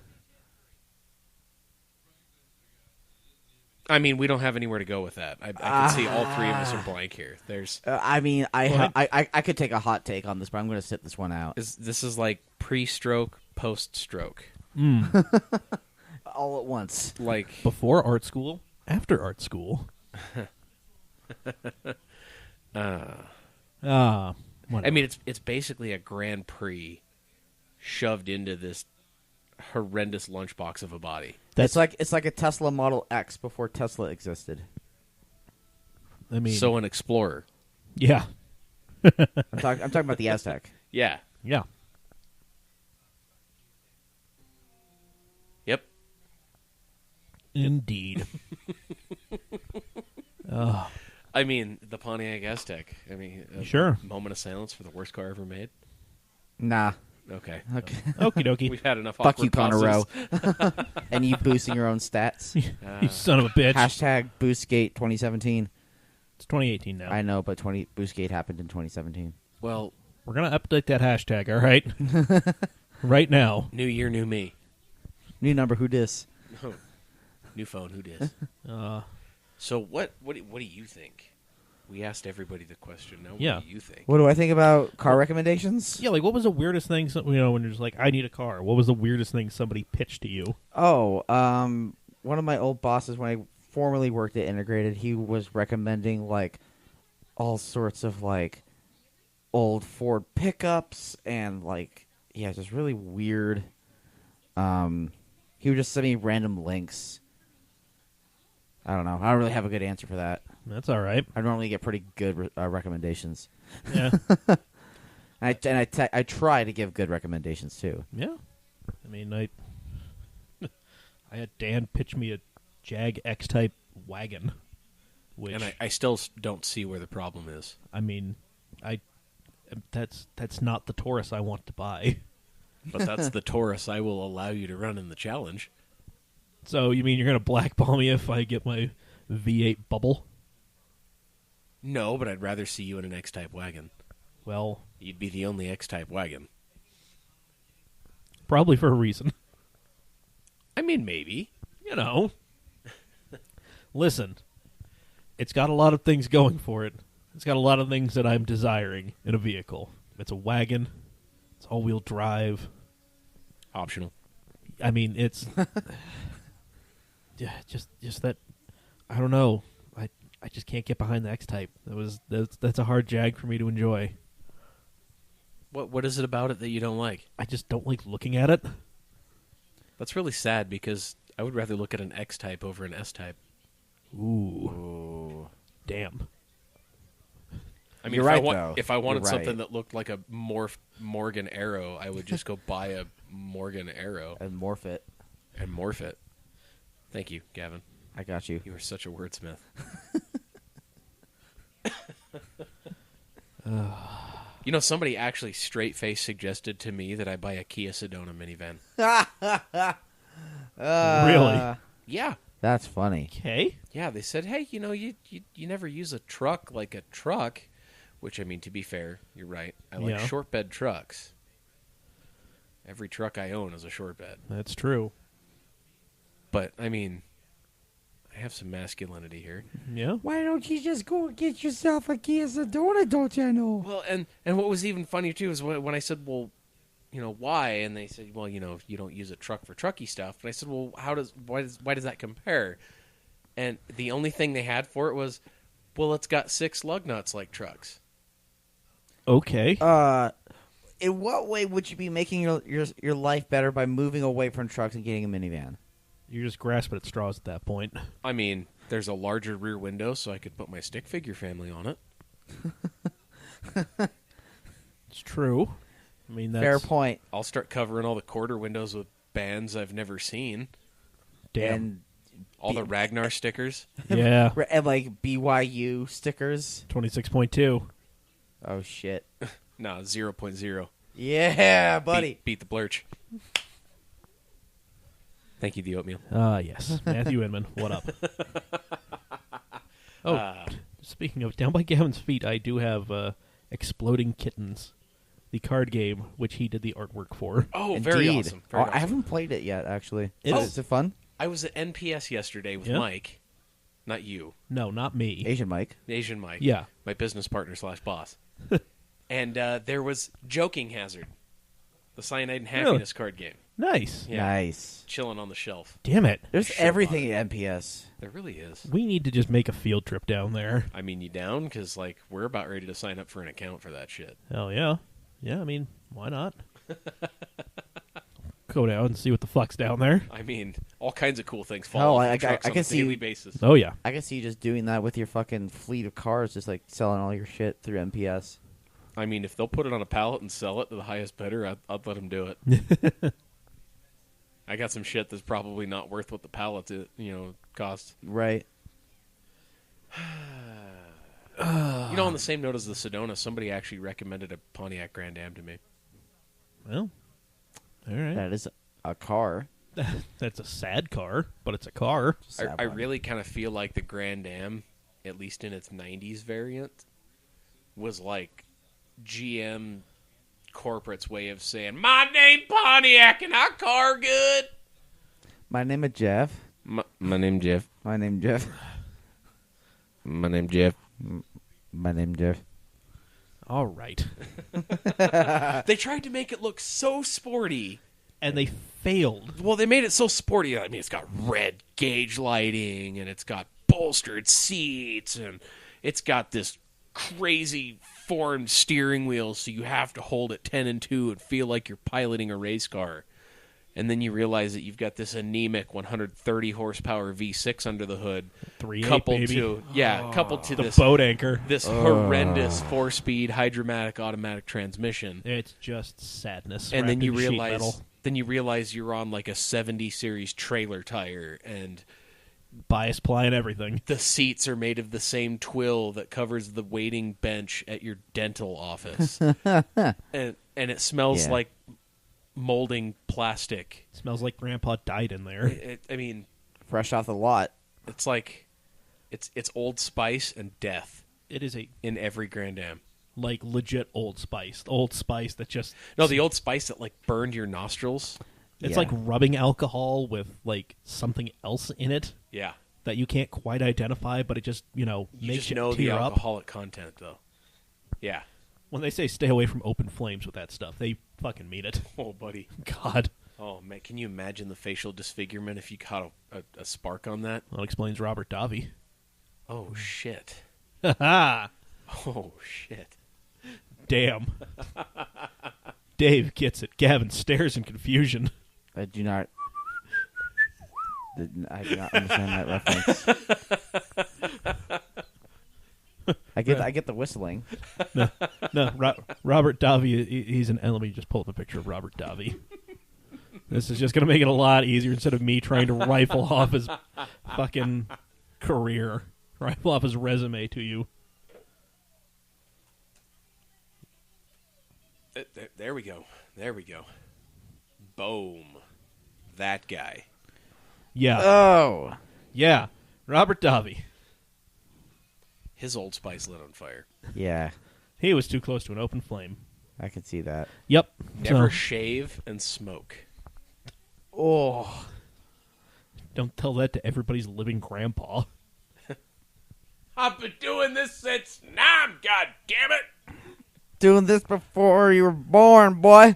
Speaker 1: I mean, we don't have anywhere to go with that. I can see all three of us are blank here. There's
Speaker 2: I mean, I could take a hot take on this, but I'm going to sit this one out.
Speaker 1: this is like pre-stroke, post-stroke.
Speaker 2: All at once.
Speaker 1: Like
Speaker 5: Before art school, after art school.
Speaker 1: I
Speaker 5: Whatever.
Speaker 1: mean, it's basically a Grand Prix shoved into this horrendous lunchbox of a body.
Speaker 2: It's like a Tesla Model X before Tesla existed.
Speaker 5: I mean,
Speaker 1: So an Explorer.
Speaker 5: yeah,
Speaker 2: I'm talking about the Aztec.
Speaker 1: Yeah.
Speaker 5: yeah.
Speaker 1: Yep.
Speaker 5: Indeed.
Speaker 1: I mean, the Pontiac Aztec. I mean,
Speaker 5: Sure.
Speaker 1: Moment of silence for the worst car ever made.
Speaker 2: Nah.
Speaker 1: Okay.
Speaker 2: Okay.
Speaker 5: Okie dokie.
Speaker 1: We've had enough
Speaker 2: Fuck
Speaker 1: awkward
Speaker 2: you, Connor
Speaker 1: pauses.
Speaker 2: Rowe. And you boosting your own stats.
Speaker 5: You son of a bitch.
Speaker 2: Hashtag Boostgate 2017.
Speaker 5: It's 2018 now.
Speaker 2: I know, but Boostgate happened in 2017.
Speaker 1: Well,
Speaker 5: We're going to update that hashtag, all right? Right now.
Speaker 1: new year, new me.
Speaker 2: New number, who dis?
Speaker 1: New phone, who dis? So what do you think? We asked everybody the question. Now, what
Speaker 5: Yeah.
Speaker 1: do you think?
Speaker 2: What do I think about car recommendations?
Speaker 5: Yeah, like what was the weirdest thing, when you're just like, I need a car? What was the weirdest thing somebody pitched to you?
Speaker 2: Oh, one of my old bosses when I formerly worked at Integrated, he was recommending like all sorts of like old Ford pickups and like just really weird. He would just send me random links. I don't know. I don't really have a good answer for that.
Speaker 5: That's all right.
Speaker 2: I normally get pretty good recommendations.
Speaker 5: Yeah.
Speaker 2: I try to give good recommendations too.
Speaker 5: Yeah. I mean, I had Dan pitch me a Jag X-Type wagon, which
Speaker 1: And I still don't see where the problem is.
Speaker 5: I mean, that's not the Taurus I want to buy.
Speaker 1: But that's the Taurus I will allow you to run in the challenge.
Speaker 5: So you mean you're gonna blackball me if I get my V8 bubble?
Speaker 1: No, but I'd rather see you in an X-Type wagon.
Speaker 5: Well,
Speaker 1: You'd be the only X-Type wagon.
Speaker 5: probably for a reason.
Speaker 1: I mean, maybe.
Speaker 5: You know. Listen, it's got a lot of things going for it. It's got a lot of things that I'm desiring in a vehicle. It's a wagon. It's all-wheel drive.
Speaker 1: Optional.
Speaker 5: I mean, it's yeah, just that. I don't know. I just can't get behind the X-Type. That's a hard Jag for me to enjoy.
Speaker 1: What is it about it that you don't like?
Speaker 5: I just don't like looking at it.
Speaker 1: That's really sad because I would rather look at an X-Type over an S-Type.
Speaker 5: Ooh, damn.
Speaker 1: I mean,
Speaker 2: You're
Speaker 1: if
Speaker 2: right,
Speaker 1: I want,
Speaker 2: though.
Speaker 1: if I wanted
Speaker 2: You're right.
Speaker 1: something that looked like a Morgan Arrow, I would just go buy a Morgan Arrow
Speaker 2: And morph it.
Speaker 1: and morph it. Thank you, Gavin.
Speaker 2: I got you.
Speaker 1: You are such a wordsmith. You know, somebody actually straight-faced suggested to me that I buy a Kia Sedona minivan.
Speaker 5: Really?
Speaker 1: Yeah.
Speaker 2: That's funny.
Speaker 5: Okay.
Speaker 1: Yeah, they said, hey, you know, you never use a truck like a truck, which, I mean, to be fair, you're right. I like
Speaker 5: Yeah.
Speaker 1: short bed trucks. Every truck I own is a short bed.
Speaker 5: That's true.
Speaker 1: But, I mean, I have some masculinity here.
Speaker 5: Yeah.
Speaker 3: Why don't you just go get yourself a Kia Sedona, don't you know?
Speaker 1: Well, and what was even funnier, too, is when I said, well, you know, why? And they said, well, you know, you don't use a truck for trucky stuff. And I said, well, why does that compare? And the only thing they had for it was, well, it's got 6 lug nuts like trucks.
Speaker 5: Okay.
Speaker 2: In what way would you be making your life better by moving away from trucks and getting a minivan?
Speaker 5: You're just grasping at straws at that point.
Speaker 1: I mean, there's a larger rear window, so I could put my stick figure family on it.
Speaker 5: It's true. I mean, that's
Speaker 2: Fair point.
Speaker 1: I'll start covering all the quarter windows with bands I've never seen.
Speaker 5: Damn.
Speaker 1: All the Ragnar stickers.
Speaker 5: Yeah.
Speaker 2: And like BYU stickers.
Speaker 5: 26.2.
Speaker 2: Oh shit.
Speaker 1: Nah, 0.0.
Speaker 2: Yeah, buddy.
Speaker 1: Beat the blurch. Thank you, the oatmeal.
Speaker 5: Yes. Matthew Inman, what up? Speaking of, down by Gavin's feet, I do have Exploding Kittens, the card game, which he did the artwork for.
Speaker 1: Oh,
Speaker 2: Indeed.
Speaker 1: very awesome. Very
Speaker 2: I
Speaker 1: awesome.
Speaker 2: haven't played it yet, actually.
Speaker 5: Is
Speaker 2: Is it fun?
Speaker 1: I was at NPS yesterday with
Speaker 5: Yeah.
Speaker 1: Mike, Not you.
Speaker 5: No, not me.
Speaker 2: Asian Mike.
Speaker 1: Asian Mike.
Speaker 5: Yeah.
Speaker 1: My business partner / boss. And there was Joking Hazard, the Cyanide and Happiness card game.
Speaker 5: Nice.
Speaker 1: Yeah.
Speaker 2: Nice.
Speaker 1: Chilling on the shelf.
Speaker 5: Damn it.
Speaker 2: There's
Speaker 1: Shit
Speaker 2: everything at NPS.
Speaker 1: There really is.
Speaker 5: We need to just make a field trip down there.
Speaker 1: I mean, you down? Because, like, we're about ready to sign up for an account for that shit.
Speaker 5: Hell yeah. Yeah, I mean, why not? Go down and see what the fuck's down there.
Speaker 1: I mean, all kinds of cool things fall
Speaker 2: Hell,
Speaker 1: off
Speaker 2: I
Speaker 1: the trucks
Speaker 2: can
Speaker 1: on a
Speaker 2: see-
Speaker 1: daily basis.
Speaker 5: Oh, yeah.
Speaker 2: I can see you just doing that with your fucking fleet of cars, just like selling all your shit through NPS.
Speaker 1: I mean, if they'll put it on a pallet and sell it to the highest bidder, I'd let them do it. I got some shit that's probably not worth what the pallet, costs.
Speaker 2: Right.
Speaker 1: On the same note as the Sedona, somebody actually recommended a Pontiac Grand Am to me.
Speaker 5: Well, all right.
Speaker 2: That is a car.
Speaker 5: That's a sad car, but it's a car.
Speaker 1: I really kind of feel like the Grand Am, at least in its 90s variant, was like GM corporate's way of saying, my name Pontiac and I car good.
Speaker 2: My name is Jeff.
Speaker 1: My name Jeff.
Speaker 2: My name Jeff.
Speaker 1: My name Jeff.
Speaker 2: My name Jeff.
Speaker 5: All right.
Speaker 1: They tried to make it look so sporty.
Speaker 5: And they failed.
Speaker 1: Well, they made it so sporty. I mean, it's got red gauge lighting, and it's got bolstered seats, and it's got this crazy formed steering wheel, so you have to hold it 10 and 2 and feel like you're piloting a race car. And then you realize that you've got this anemic 130 horsepower V6 under the hood,
Speaker 5: 3.8,
Speaker 1: coupled
Speaker 5: baby.
Speaker 1: to
Speaker 5: The
Speaker 1: this
Speaker 5: boat anchor.
Speaker 1: this horrendous 4-speed hydromatic automatic transmission.
Speaker 5: It's just sadness.
Speaker 1: And then
Speaker 5: wrapped
Speaker 1: you
Speaker 5: in sheet metal.
Speaker 1: realize you're on like a 70 series trailer tire, and
Speaker 5: Bias ply and everything.
Speaker 1: the seats are made of the same twill that covers the waiting bench at your dental office. and it smells
Speaker 2: Yeah.
Speaker 1: like molding plastic.
Speaker 5: Smells like Grandpa died in there.
Speaker 1: I mean,
Speaker 2: Fresh off the lot.
Speaker 1: it's like it's Old Spice and death
Speaker 5: It is a
Speaker 1: in every Grand Am.
Speaker 5: like legit Old Spice. Old Spice that just
Speaker 1: No, the Old Spice that like burned your nostrils.
Speaker 5: it's
Speaker 2: Yeah.
Speaker 5: like rubbing alcohol with like something else in it
Speaker 1: Yeah.
Speaker 5: that you can't quite identify, but it just
Speaker 1: You
Speaker 5: makes
Speaker 1: just
Speaker 5: you
Speaker 1: know the
Speaker 5: tear up.
Speaker 1: alcoholic content though. Yeah.
Speaker 5: When they say stay away from open flames with that stuff, they fucking mean it.
Speaker 1: Oh, buddy.
Speaker 5: God,
Speaker 1: Oh, man. Can you imagine the facial disfigurement if you caught a spark on that?
Speaker 5: that explains Robert Davi.
Speaker 1: Oh, shit.
Speaker 5: Ha!
Speaker 1: Oh, shit.
Speaker 5: Damn. Dave gets it. Gavin stares in confusion.
Speaker 2: I do not. I do not understand that reference. I get the whistling.
Speaker 5: No, Robert Davi. He's an. Let me just pull up a picture of Robert Davi. This is just going to make it a lot easier instead of me trying to rifle off his fucking career, rifle off his resume to you.
Speaker 1: There we go. There we go. Boom. That guy.
Speaker 5: Yeah,
Speaker 2: Oh.
Speaker 5: yeah. Robert Davi.
Speaker 1: His Old Spice lit on fire.
Speaker 2: Yeah,
Speaker 5: He was too close to an open flame.
Speaker 2: I can see that.
Speaker 5: Yep.
Speaker 1: Never
Speaker 5: So,
Speaker 1: shave and smoke.
Speaker 2: Oh.
Speaker 5: don't tell that to everybody's living grandpa.
Speaker 1: I've been doing this since 9, God damn it!
Speaker 2: Doing this before you were born, boy.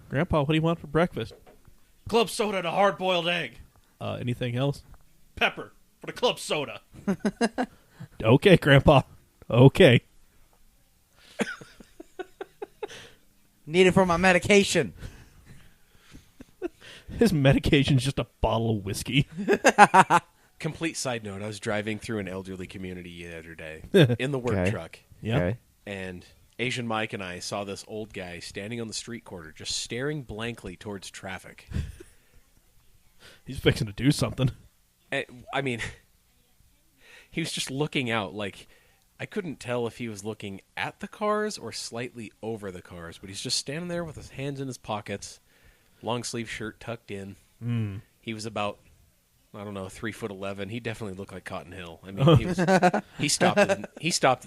Speaker 5: Grandpa, what do you want for breakfast?
Speaker 1: Club soda and a hard-boiled egg.
Speaker 5: Anything else?
Speaker 1: Pepper for the club soda.
Speaker 5: Okay, Grandpa. Okay.
Speaker 2: Need it for my medication.
Speaker 5: His medication's just a bottle of whiskey.
Speaker 1: Complete side note, I was driving through an elderly community the other day in the work
Speaker 2: Okay.
Speaker 1: truck.
Speaker 5: Yep.
Speaker 2: Okay.
Speaker 1: And Asian Mike and I saw this old guy standing on the street corner just staring blankly towards traffic.
Speaker 5: He's fixing to do something.
Speaker 1: I mean, he was just looking out. Like, I couldn't tell if he was looking at the cars or slightly over the cars, but he's just standing there with his hands in his pockets, long sleeve shirt tucked in. He was about, I don't know, 3'11". He definitely looked like Cotton Hill. I mean, he stopped at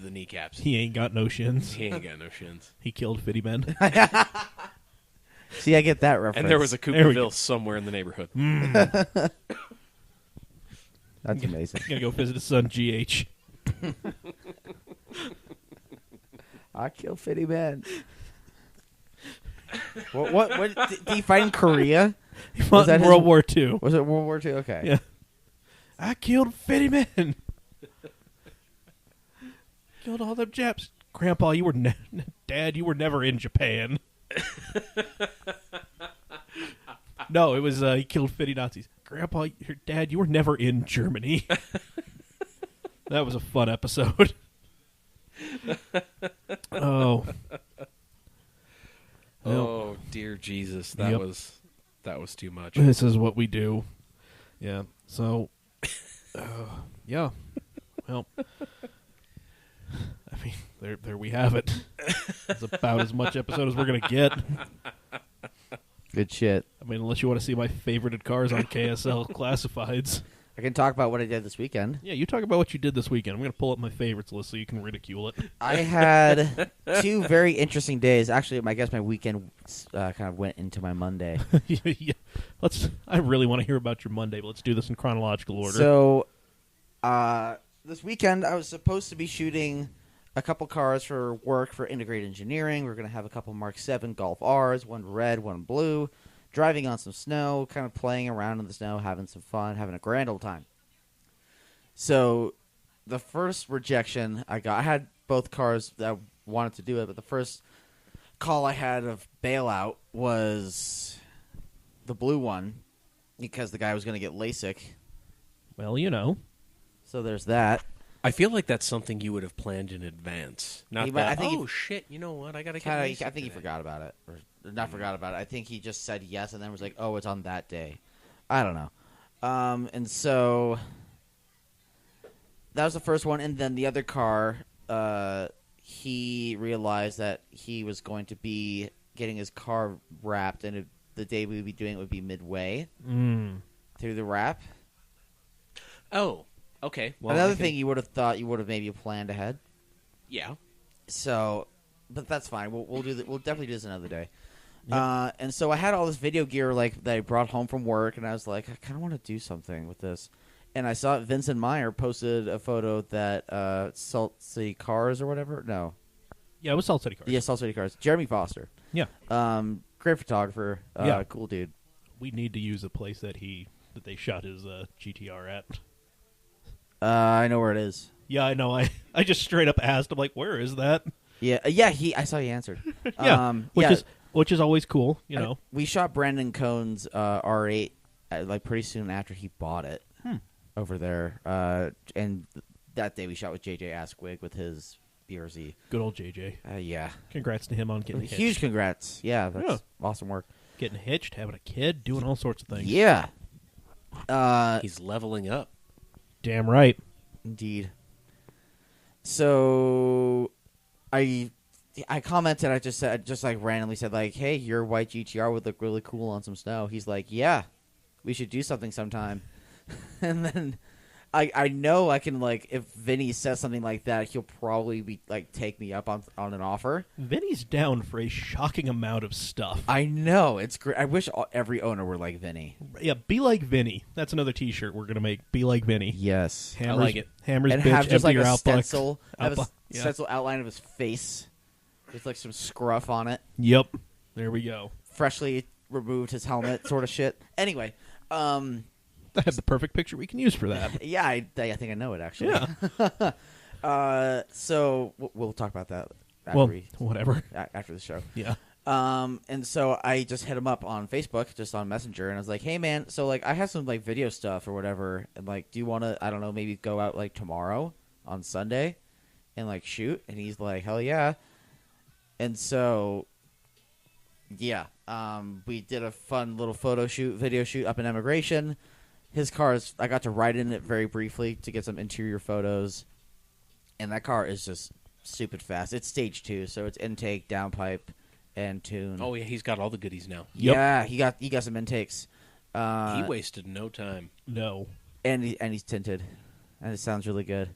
Speaker 1: the kneecaps.
Speaker 5: He ain't got no shins.
Speaker 1: He ain't got no shins.
Speaker 5: He killed Fitty Men.
Speaker 2: See, I get that reference.
Speaker 1: And there was a
Speaker 5: There we
Speaker 1: Cooperville somewhere in the neighborhood.
Speaker 2: That's amazing.
Speaker 5: Gonna go visit his son, GH.
Speaker 2: I kill Fitty Man. What did he fight in Korea?
Speaker 5: He fought in World War II.
Speaker 2: Was it World War II? Okay.
Speaker 5: Yeah. I killed Fitty Man. Killed all them Japs. Grandpa, you were Dad, you were never in Japan. No, it was he killed Fitty Nazis. Grandpa, your Dad, you were never in Germany. That was a fun episode. Oh.
Speaker 1: Oh, dear Jesus. That was too much.
Speaker 5: This is what we do. Yeah. So, yeah. Well, I mean, there we have it. It's about as much episode as we're going to get.
Speaker 2: Good shit.
Speaker 5: I mean, unless you want to see my favorited cars on KSL Classifieds.
Speaker 2: I can talk about what I did this weekend.
Speaker 5: Yeah, you talk about what you did this weekend. I'm going to pull up my favorites list so you can ridicule it.
Speaker 2: I had 2 very interesting days. Actually, I guess my weekend kind of went into my Monday.
Speaker 5: Yeah. I really want to hear about your Monday, but let's do this in chronological order.
Speaker 2: So, this weekend I was supposed to be shooting a couple cars for work for Integrated Engineering. We're going to have a couple Mark 7 Golf Rs, one red, one blue. Driving on some snow, kind of playing around in the snow, having some fun, having a grand old time. So, the first rejection I had both cars that wanted to do it, but the first call I had of bailout was the blue one because the guy was going to get LASIK.
Speaker 5: Well, you know.
Speaker 2: So there's that.
Speaker 1: I feel like that's something you would have planned in advance. Not
Speaker 2: I
Speaker 1: that,
Speaker 2: think
Speaker 1: shit, you know what, I got to get
Speaker 2: I
Speaker 1: LASIK
Speaker 2: think he
Speaker 1: today.
Speaker 2: forgot about it. Or not forgot about it. I think he just said yes and then was like, oh, it's on that day. I don't know. And so that was the first one. And then the other car, he realized that he was going to be getting his car wrapped, and the day we would be doing it would be midway through the wrap.
Speaker 1: Oh, okay. Well,
Speaker 2: Another thing you would have thought you would have maybe planned ahead.
Speaker 1: Yeah.
Speaker 2: So, but that's fine. We'll do that. We'll definitely do this another day. Yep. And so I had all this video gear that I brought home from work, and I was like, I kind of want to do something with this. And I saw Vincent Meyer posted a photo that Salt City Cars or whatever. No.
Speaker 5: Yeah, it was Salt City Cars.
Speaker 2: Yeah, Salt City Cars. Jeremy Foster.
Speaker 5: Yeah.
Speaker 2: Great photographer.
Speaker 5: Yeah.
Speaker 2: Cool dude.
Speaker 5: We need to use the place that they shot his GTR at.
Speaker 2: I know where it is.
Speaker 5: Yeah, I know. I just straight up asked. I'm like, where is that?
Speaker 2: Yeah. I saw he answered.
Speaker 5: Yeah. Which is always cool, you know.
Speaker 2: We shot Brandon Cohn's R8 pretty soon after he bought it over there. And that day we shot with JJ Asquith with his BRZ.
Speaker 5: Good old JJ.
Speaker 2: Yeah.
Speaker 5: Congrats to him on getting hitched.
Speaker 2: Huge congrats. Yeah, that's awesome work.
Speaker 5: Getting hitched, having a kid, doing all sorts of things.
Speaker 2: Yeah.
Speaker 1: He's leveling up.
Speaker 5: Damn right.
Speaker 2: Indeed. So I commented, I just randomly said, like, hey, your white GTR would look really cool on some snow. He's like, yeah, we should do something sometime. And then I know I can, like, if Vinny says something like that, he'll probably be like take me up on an offer.
Speaker 5: Vinny's down for a shocking amount of stuff.
Speaker 2: I know, it's great. I wish every owner were like Vinny.
Speaker 5: Yeah, be like Vinny. That's another T-shirt we're gonna make. Be like Vinny.
Speaker 2: Yes,
Speaker 5: Hammers,
Speaker 1: I like it.
Speaker 5: Hammers,
Speaker 2: and
Speaker 5: bitch,
Speaker 2: have just
Speaker 5: empty
Speaker 2: like
Speaker 5: your
Speaker 2: a
Speaker 5: outbox.
Speaker 2: stencil, have a
Speaker 5: Outbox, yeah.
Speaker 2: stencil outline of his face with like some scruff on it.
Speaker 5: Yep. There we go.
Speaker 2: Freshly removed his helmet, sort of shit. Anyway,
Speaker 5: I have the perfect picture we can use for that.
Speaker 2: yeah, I think I know it actually.
Speaker 5: Yeah.
Speaker 2: So we'll talk about that
Speaker 5: whatever.
Speaker 2: after the show.
Speaker 5: Yeah.
Speaker 2: And so I just hit him up on Facebook, just on Messenger, and I was like, hey man, so like I have some like video stuff or whatever, and like, do you want to, I don't know, maybe go out like tomorrow on Sunday and like shoot? And he's like, hell yeah. And so yeah, we did a fun little video shoot up in Emigration. His car I got to ride in it very briefly to get some interior photos, and that car is just stupid fast. It's stage 2, so it's intake, downpipe, and tune.
Speaker 1: Oh yeah, he's got all the goodies now.
Speaker 5: Yep.
Speaker 2: Yeah, he got some intakes.
Speaker 1: He wasted no time.
Speaker 5: No.
Speaker 2: And he's tinted, and it sounds really good.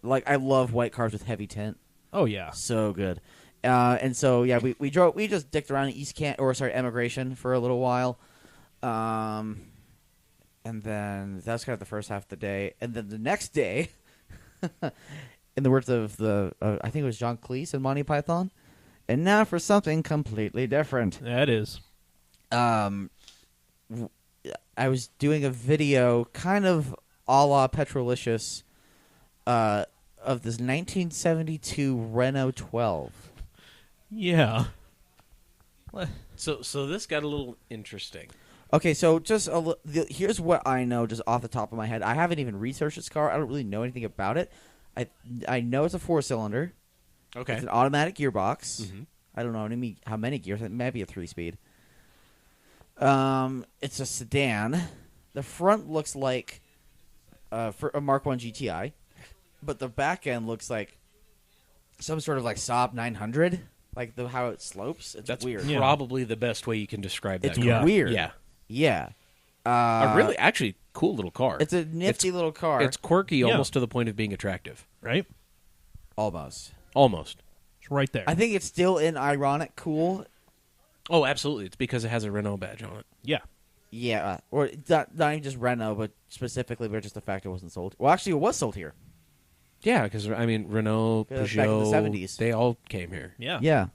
Speaker 2: Like, I love white cars with heavy tint.
Speaker 5: Oh yeah.
Speaker 2: So good. And so yeah, we just dicked around in Emigration for a little while. And then that's kind of the first half of the day. And then the next day, in the words of I think it was John Cleese and Monty Python, and now for something completely different.
Speaker 5: That is.
Speaker 2: I was doing a video kind of a la Petrolicious of this 1972 Renault 12.
Speaker 5: Yeah.
Speaker 1: So this got a little interesting.
Speaker 2: Okay, so just here's what I know just off the top of my head. I haven't even researched this car. I don't really know anything about it. I know it's a 4-cylinder.
Speaker 1: Okay.
Speaker 2: It's an automatic gearbox.
Speaker 1: Mm-hmm.
Speaker 2: I don't know how many gears. It might be a 3-speed. It's a sedan. The front looks like for a Mark 1 GTI, but the back end looks like some sort of like Saab 900, like how it slopes. It's
Speaker 1: That's
Speaker 2: weird.
Speaker 1: probably the best way you can describe that.
Speaker 2: It's
Speaker 1: car.
Speaker 5: Yeah.
Speaker 2: weird.
Speaker 1: Yeah.
Speaker 2: Yeah.
Speaker 1: A really, actually, cool little car.
Speaker 2: It's a nifty little car.
Speaker 1: It's quirky almost to the point of being attractive.
Speaker 5: Right?
Speaker 2: Almost.
Speaker 1: Almost.
Speaker 5: It's right there.
Speaker 2: I think it's still in ironic cool.
Speaker 1: Oh, absolutely. It's because it has a Renault badge on it.
Speaker 5: Yeah.
Speaker 2: Yeah, or not even just Renault, but specifically, but just the fact it wasn't sold. Well, actually, it was sold here.
Speaker 1: Yeah, because, I mean, Renault,
Speaker 2: Back in the
Speaker 1: Peugeot,
Speaker 2: 70s.
Speaker 1: they all came here.
Speaker 5: Yeah.
Speaker 2: Yeah.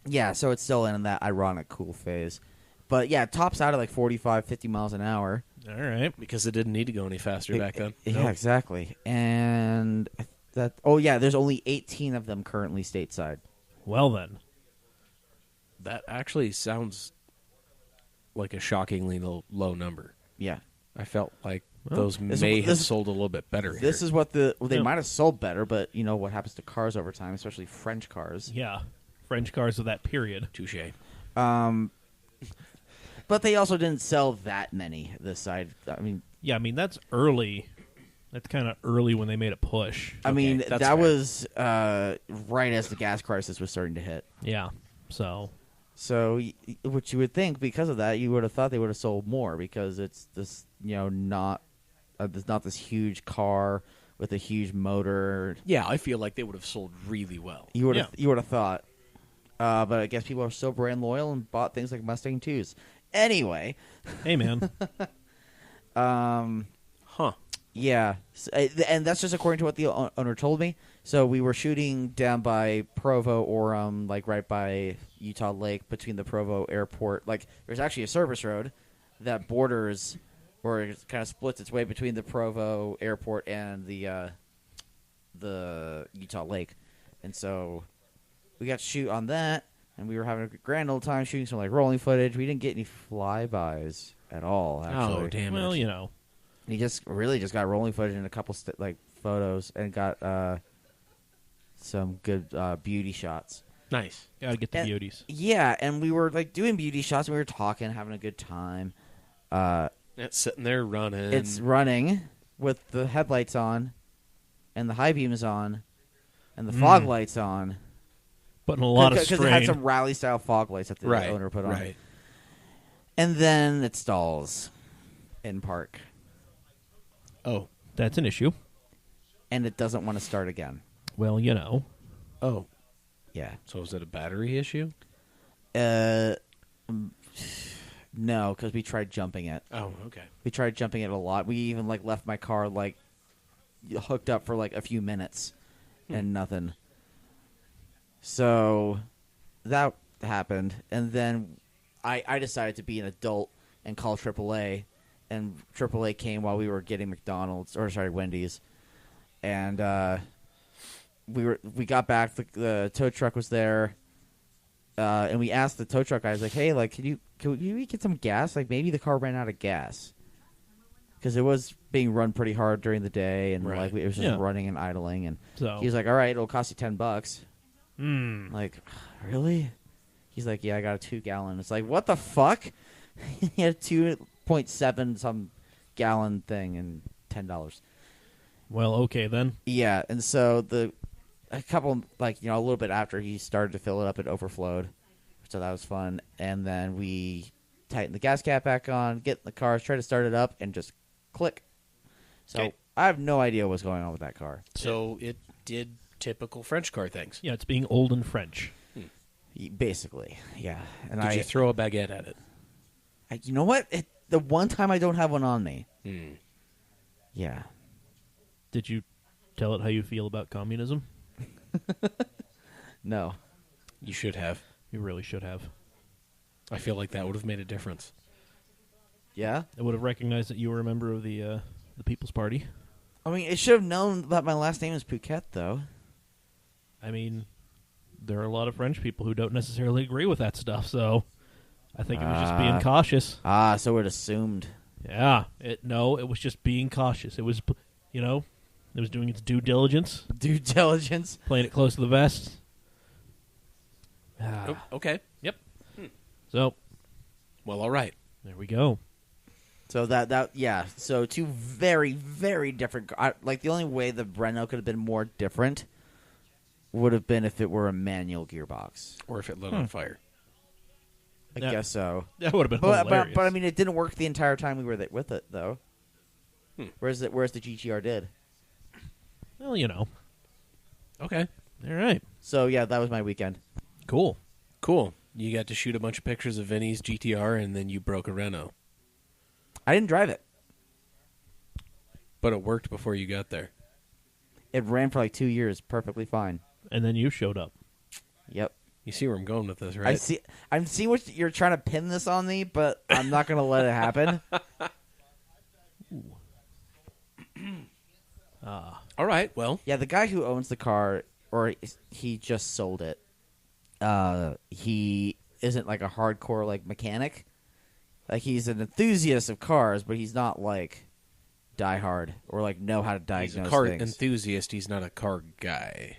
Speaker 2: Yeah, so it's still in that ironic cool phase. But yeah, it tops out at like 45, 50 miles an hour.
Speaker 5: All right.
Speaker 1: Because it didn't need to go any faster back then.
Speaker 2: Yeah, exactly. And there's only 18 of them currently stateside.
Speaker 5: Well, then.
Speaker 1: That actually sounds like a shockingly low number.
Speaker 2: Yeah.
Speaker 1: I felt like
Speaker 5: Well,
Speaker 1: those
Speaker 2: this-
Speaker 1: may have
Speaker 2: this-
Speaker 1: sold a little bit better
Speaker 2: This
Speaker 1: here.
Speaker 2: is what they
Speaker 5: Yeah.
Speaker 2: might have sold better, but you know what happens to cars over time, especially French cars.
Speaker 5: Yeah. French cars of that period.
Speaker 1: Touche.
Speaker 2: But they also didn't sell that many this side. I mean,
Speaker 5: Yeah, I mean, that's early. That's kind of early when they made a push.
Speaker 2: I mean
Speaker 1: that's
Speaker 2: that
Speaker 1: fair.
Speaker 2: was right as the gas crisis was starting to hit.
Speaker 5: Yeah. So,
Speaker 2: So, what you would think because of that, you would have thought they would have sold more because it's this, not there's not this huge car with a huge motor.
Speaker 1: Yeah, I feel like they would have sold really well.
Speaker 2: You would
Speaker 5: Yeah.
Speaker 2: have you would have thought, but I guess people are still brand loyal and bought things like Mustang 2s. Anyway,
Speaker 5: hey, man.
Speaker 1: Huh.
Speaker 2: yeah, and that's just according to what the owner told me. So we were shooting down by Provo, Orem, like right by Utah Lake, between the Provo airport. Like there's actually a service road that borders, or it kind of splits its way between the Provo airport and the Utah Lake, and so we got to shoot on that, and we were having a grand old time shooting some like rolling footage. We didn't get any flybys at all. Actually,
Speaker 1: Oh, damn
Speaker 5: Well,
Speaker 1: it.
Speaker 5: you know.
Speaker 2: he just got rolling footage and a couple photos, and got some good beauty shots.
Speaker 1: Nice.
Speaker 5: Gotta get the
Speaker 2: And-
Speaker 5: beauties.
Speaker 2: Yeah, and we were like doing beauty shots, and we were talking, having a good time.
Speaker 1: It's sitting there running.
Speaker 2: It's running with the headlights on, and the high beams on, and the fog lights on.
Speaker 5: Putting a lot of
Speaker 2: Because
Speaker 5: strain.
Speaker 2: it had some rally style fog lights that the
Speaker 1: right.
Speaker 2: owner put on.
Speaker 1: Right.
Speaker 2: And then it stalls in park,
Speaker 1: Oh.
Speaker 5: That's an issue.
Speaker 2: and it doesn't want to start again.
Speaker 5: Well, you know.
Speaker 1: Oh.
Speaker 2: Yeah.
Speaker 1: So is it a battery issue?
Speaker 2: No, because we tried jumping it.
Speaker 1: Oh, okay.
Speaker 2: We tried jumping it a lot. We even left my car hooked up for a few minutes, and nothing. So that happened, and then I decided to be an adult and call AAA, and AAA came while we were getting Wendy's, and we got back. The tow truck was there, and we asked the tow truck guys hey, can we get some gas? Maybe the car ran out of gas. Because it was being run pretty hard during the day, and
Speaker 1: Right.
Speaker 2: it was just
Speaker 5: Yeah.
Speaker 2: running and idling. And
Speaker 5: So.
Speaker 2: he was like, "All right, it'll cost you $10."
Speaker 5: Hmm.
Speaker 2: Like, really? He's like, "Yeah, I got a 2-gallon." It's like, what the fuck? He had a 2.7 some gallon thing and $10.
Speaker 5: Well, okay then.
Speaker 2: Yeah, and so a couple a little bit after he started to fill it up, it overflowed. So that was fun. And then we tightened the gas cap back on, get in the car, try to start it up, and just click. So
Speaker 1: Okay.
Speaker 2: I have no idea what's going on with that car.
Speaker 1: So it did typical French car things.
Speaker 5: Yeah, it's being old and French.
Speaker 2: Basically, yeah. And
Speaker 1: Did you throw a baguette at it?
Speaker 2: you know what? the one time I don't have one on me. Yeah.
Speaker 5: Did you tell it how you feel about communism?
Speaker 2: No.
Speaker 1: You should have.
Speaker 5: You really should have.
Speaker 1: I feel like that would have made a difference.
Speaker 2: Yeah?
Speaker 5: It would have recognized that you were a member of the People's Party.
Speaker 2: I mean, it should have known that my last name is Phuket, though.
Speaker 5: I mean, there are a lot of French people who don't necessarily agree with that stuff, so I think it was just being cautious.
Speaker 2: So it assumed.
Speaker 5: Yeah. It was just being cautious. It was, it was doing its due diligence,
Speaker 2: Due diligence.
Speaker 5: playing it close to the vest.
Speaker 1: Oh, okay. Yep.
Speaker 5: So,
Speaker 1: Well, all right.
Speaker 5: there we go.
Speaker 2: So yeah. So two very, very different. Like the only way the Renault could have been more different would have been if it were a manual gearbox.
Speaker 1: Or if it lit on fire.
Speaker 2: I
Speaker 5: Yeah.
Speaker 2: guess so.
Speaker 5: That would have been
Speaker 2: But
Speaker 5: hilarious.
Speaker 2: I mean, it didn't work the entire time we were with it, though. Whereas the GTR did.
Speaker 5: Well,
Speaker 1: Okay.
Speaker 5: All right.
Speaker 2: So yeah, that was my weekend.
Speaker 5: Cool.
Speaker 1: Cool. You got to shoot a bunch of pictures of Vinny's GTR, and then you broke a Renault.
Speaker 2: I didn't drive it.
Speaker 1: But it worked before you got there.
Speaker 2: It ran for like 2 years, perfectly fine.
Speaker 5: And then you showed up.
Speaker 2: Yep.
Speaker 1: You see where I'm going with this, right?
Speaker 2: I see. I'm seeing what you're trying to pin this on me, but I'm not going to let it happen.
Speaker 1: All right, well.
Speaker 2: Yeah, the guy who owns the car, or he just sold it. He isn't like a hardcore like mechanic. Like he's an enthusiast of cars, but he's not like diehard or like know how to diagnose
Speaker 1: He's a car
Speaker 2: things.
Speaker 1: enthusiast. He's not a car guy.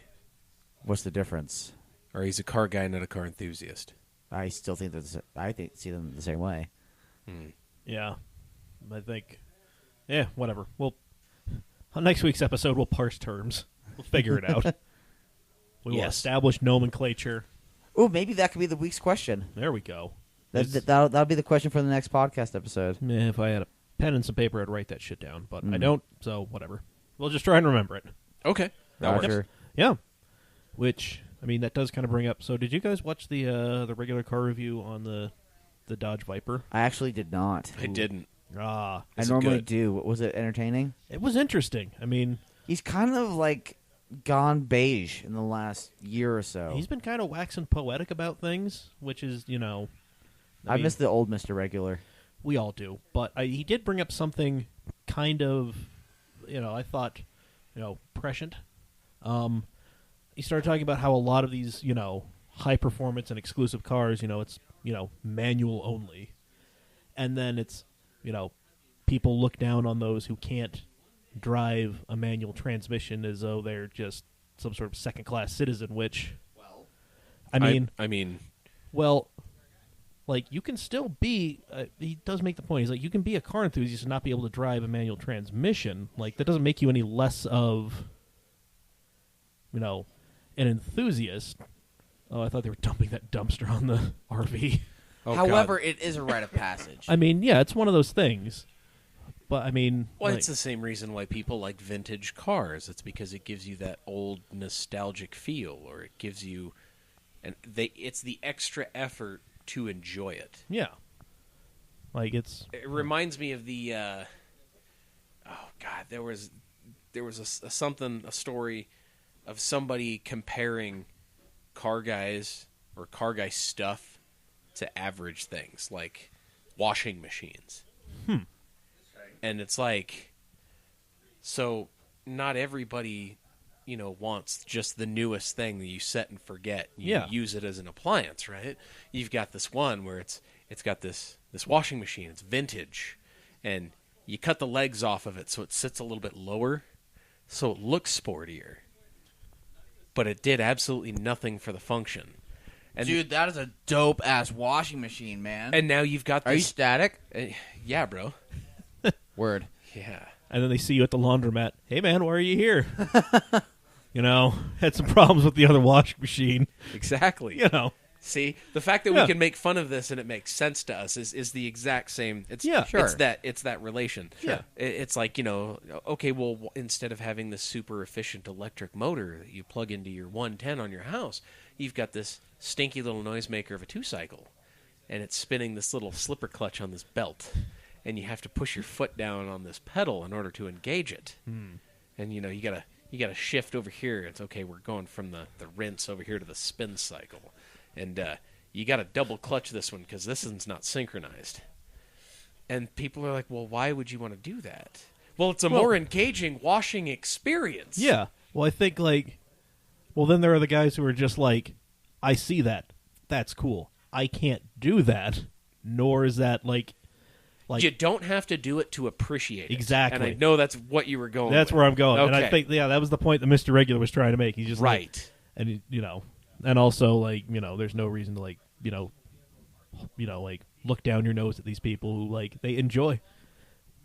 Speaker 2: What's the difference?
Speaker 1: Or he's a car guy, not a car enthusiast.
Speaker 2: I still think see them the same way.
Speaker 5: Yeah. I think. Yeah, whatever. On next week's episode, we'll parse terms. We'll figure it out. We will
Speaker 1: Yes.
Speaker 5: establish nomenclature.
Speaker 2: Oh, maybe that could be the week's question.
Speaker 5: There we go.
Speaker 2: That'll be the question for the next podcast episode.
Speaker 5: If I had a pen and some paper, I'd write that shit down. But I
Speaker 2: Mm.
Speaker 5: don't, so whatever. We'll just try and remember it.
Speaker 1: Okay. That works.
Speaker 2: Roger.
Speaker 5: Yeah. Which, I mean, that does kind of bring up... So did you guys watch the regular car review on the Dodge Viper?
Speaker 2: I actually did not.
Speaker 1: I didn't.
Speaker 5: Ah.
Speaker 2: I
Speaker 1: Is it
Speaker 2: normally
Speaker 1: good?
Speaker 2: do. Was it entertaining?
Speaker 5: It was interesting. I mean...
Speaker 2: He's kind of like gone beige in the last year or so.
Speaker 5: He's been kind of waxing poetic about things, which is,
Speaker 2: I miss the old Mr. Regular.
Speaker 5: We all do. But he did bring up something kind of, I thought, prescient. He started talking about how a lot of these, high performance and exclusive cars, it's, manual only. And then it's, people look down on those who can't drive a manual transmission as though they're just some sort of second-class citizen, which, I mean, well, like, you can still be, he does make the point, he's like, you can be a car enthusiast and not be able to drive a manual transmission. Like, that doesn't make you any less of, an enthusiast. Oh, I thought they were dumping that dumpster on the RV.
Speaker 1: Oh,
Speaker 2: However,
Speaker 1: God.
Speaker 2: it is a rite of passage.
Speaker 5: I mean, yeah, it's one of those things. But, I mean...
Speaker 1: Well,
Speaker 5: like,
Speaker 1: it's the same reason why people like vintage cars. It's because it gives you that old nostalgic feel, or it gives you... it's the extra effort to enjoy it.
Speaker 5: yeah. Like, it's...
Speaker 1: It reminds me of the... there was a story of somebody comparing car guys or car guy stuff to average things, like washing machines. And it's like, so not everybody, wants just the newest thing that you set and forget. You use it as an appliance, right? You've got this one where it's got this washing machine. It's vintage, and you cut the legs off of it so it sits a little bit lower, so it looks sportier. But it did absolutely nothing for the function. And,
Speaker 2: Dude, that is a dope-ass washing machine, man.
Speaker 1: and now you've got this...
Speaker 2: Are you static?
Speaker 1: Yeah, bro.
Speaker 2: Word.
Speaker 1: Yeah.
Speaker 5: And then they see you at the laundromat. Hey, man, why are you here? Had some problems with the other washing machine.
Speaker 1: Exactly. See, the fact that we can make fun of this and it makes sense to us is the exact same. It's
Speaker 2: Sure.
Speaker 1: It's that relation.
Speaker 2: Sure.
Speaker 1: It's like, okay, well, instead of having this super efficient electric motor that you plug into your 110 on your house, you've got this stinky little noisemaker of a 2-cycle, and it's spinning this little slipper clutch on this belt. and you have to push your foot down on this pedal in order to engage it. And you gotta shift over here. It's okay. We're going from the rinse over here to the spin cycle, and you got to double clutch this one because this one's not synchronized. And people are like, well, why would you want to do that? Well, it's a more engaging washing experience.
Speaker 5: Yeah. Well, I think then there are the guys who are just like, I see that. That's cool. I can't do that. Nor is that like
Speaker 1: you don't have to do it to appreciate it.
Speaker 5: Exactly.
Speaker 1: And I know that's what you were going
Speaker 5: That's
Speaker 1: with.
Speaker 5: where I'm going.
Speaker 1: Okay.
Speaker 5: And I think, that was the point that Mr. Regular was trying to make. He's just
Speaker 1: right.
Speaker 5: And, and also, there's no reason to, look down your nose at these people who, they enjoy.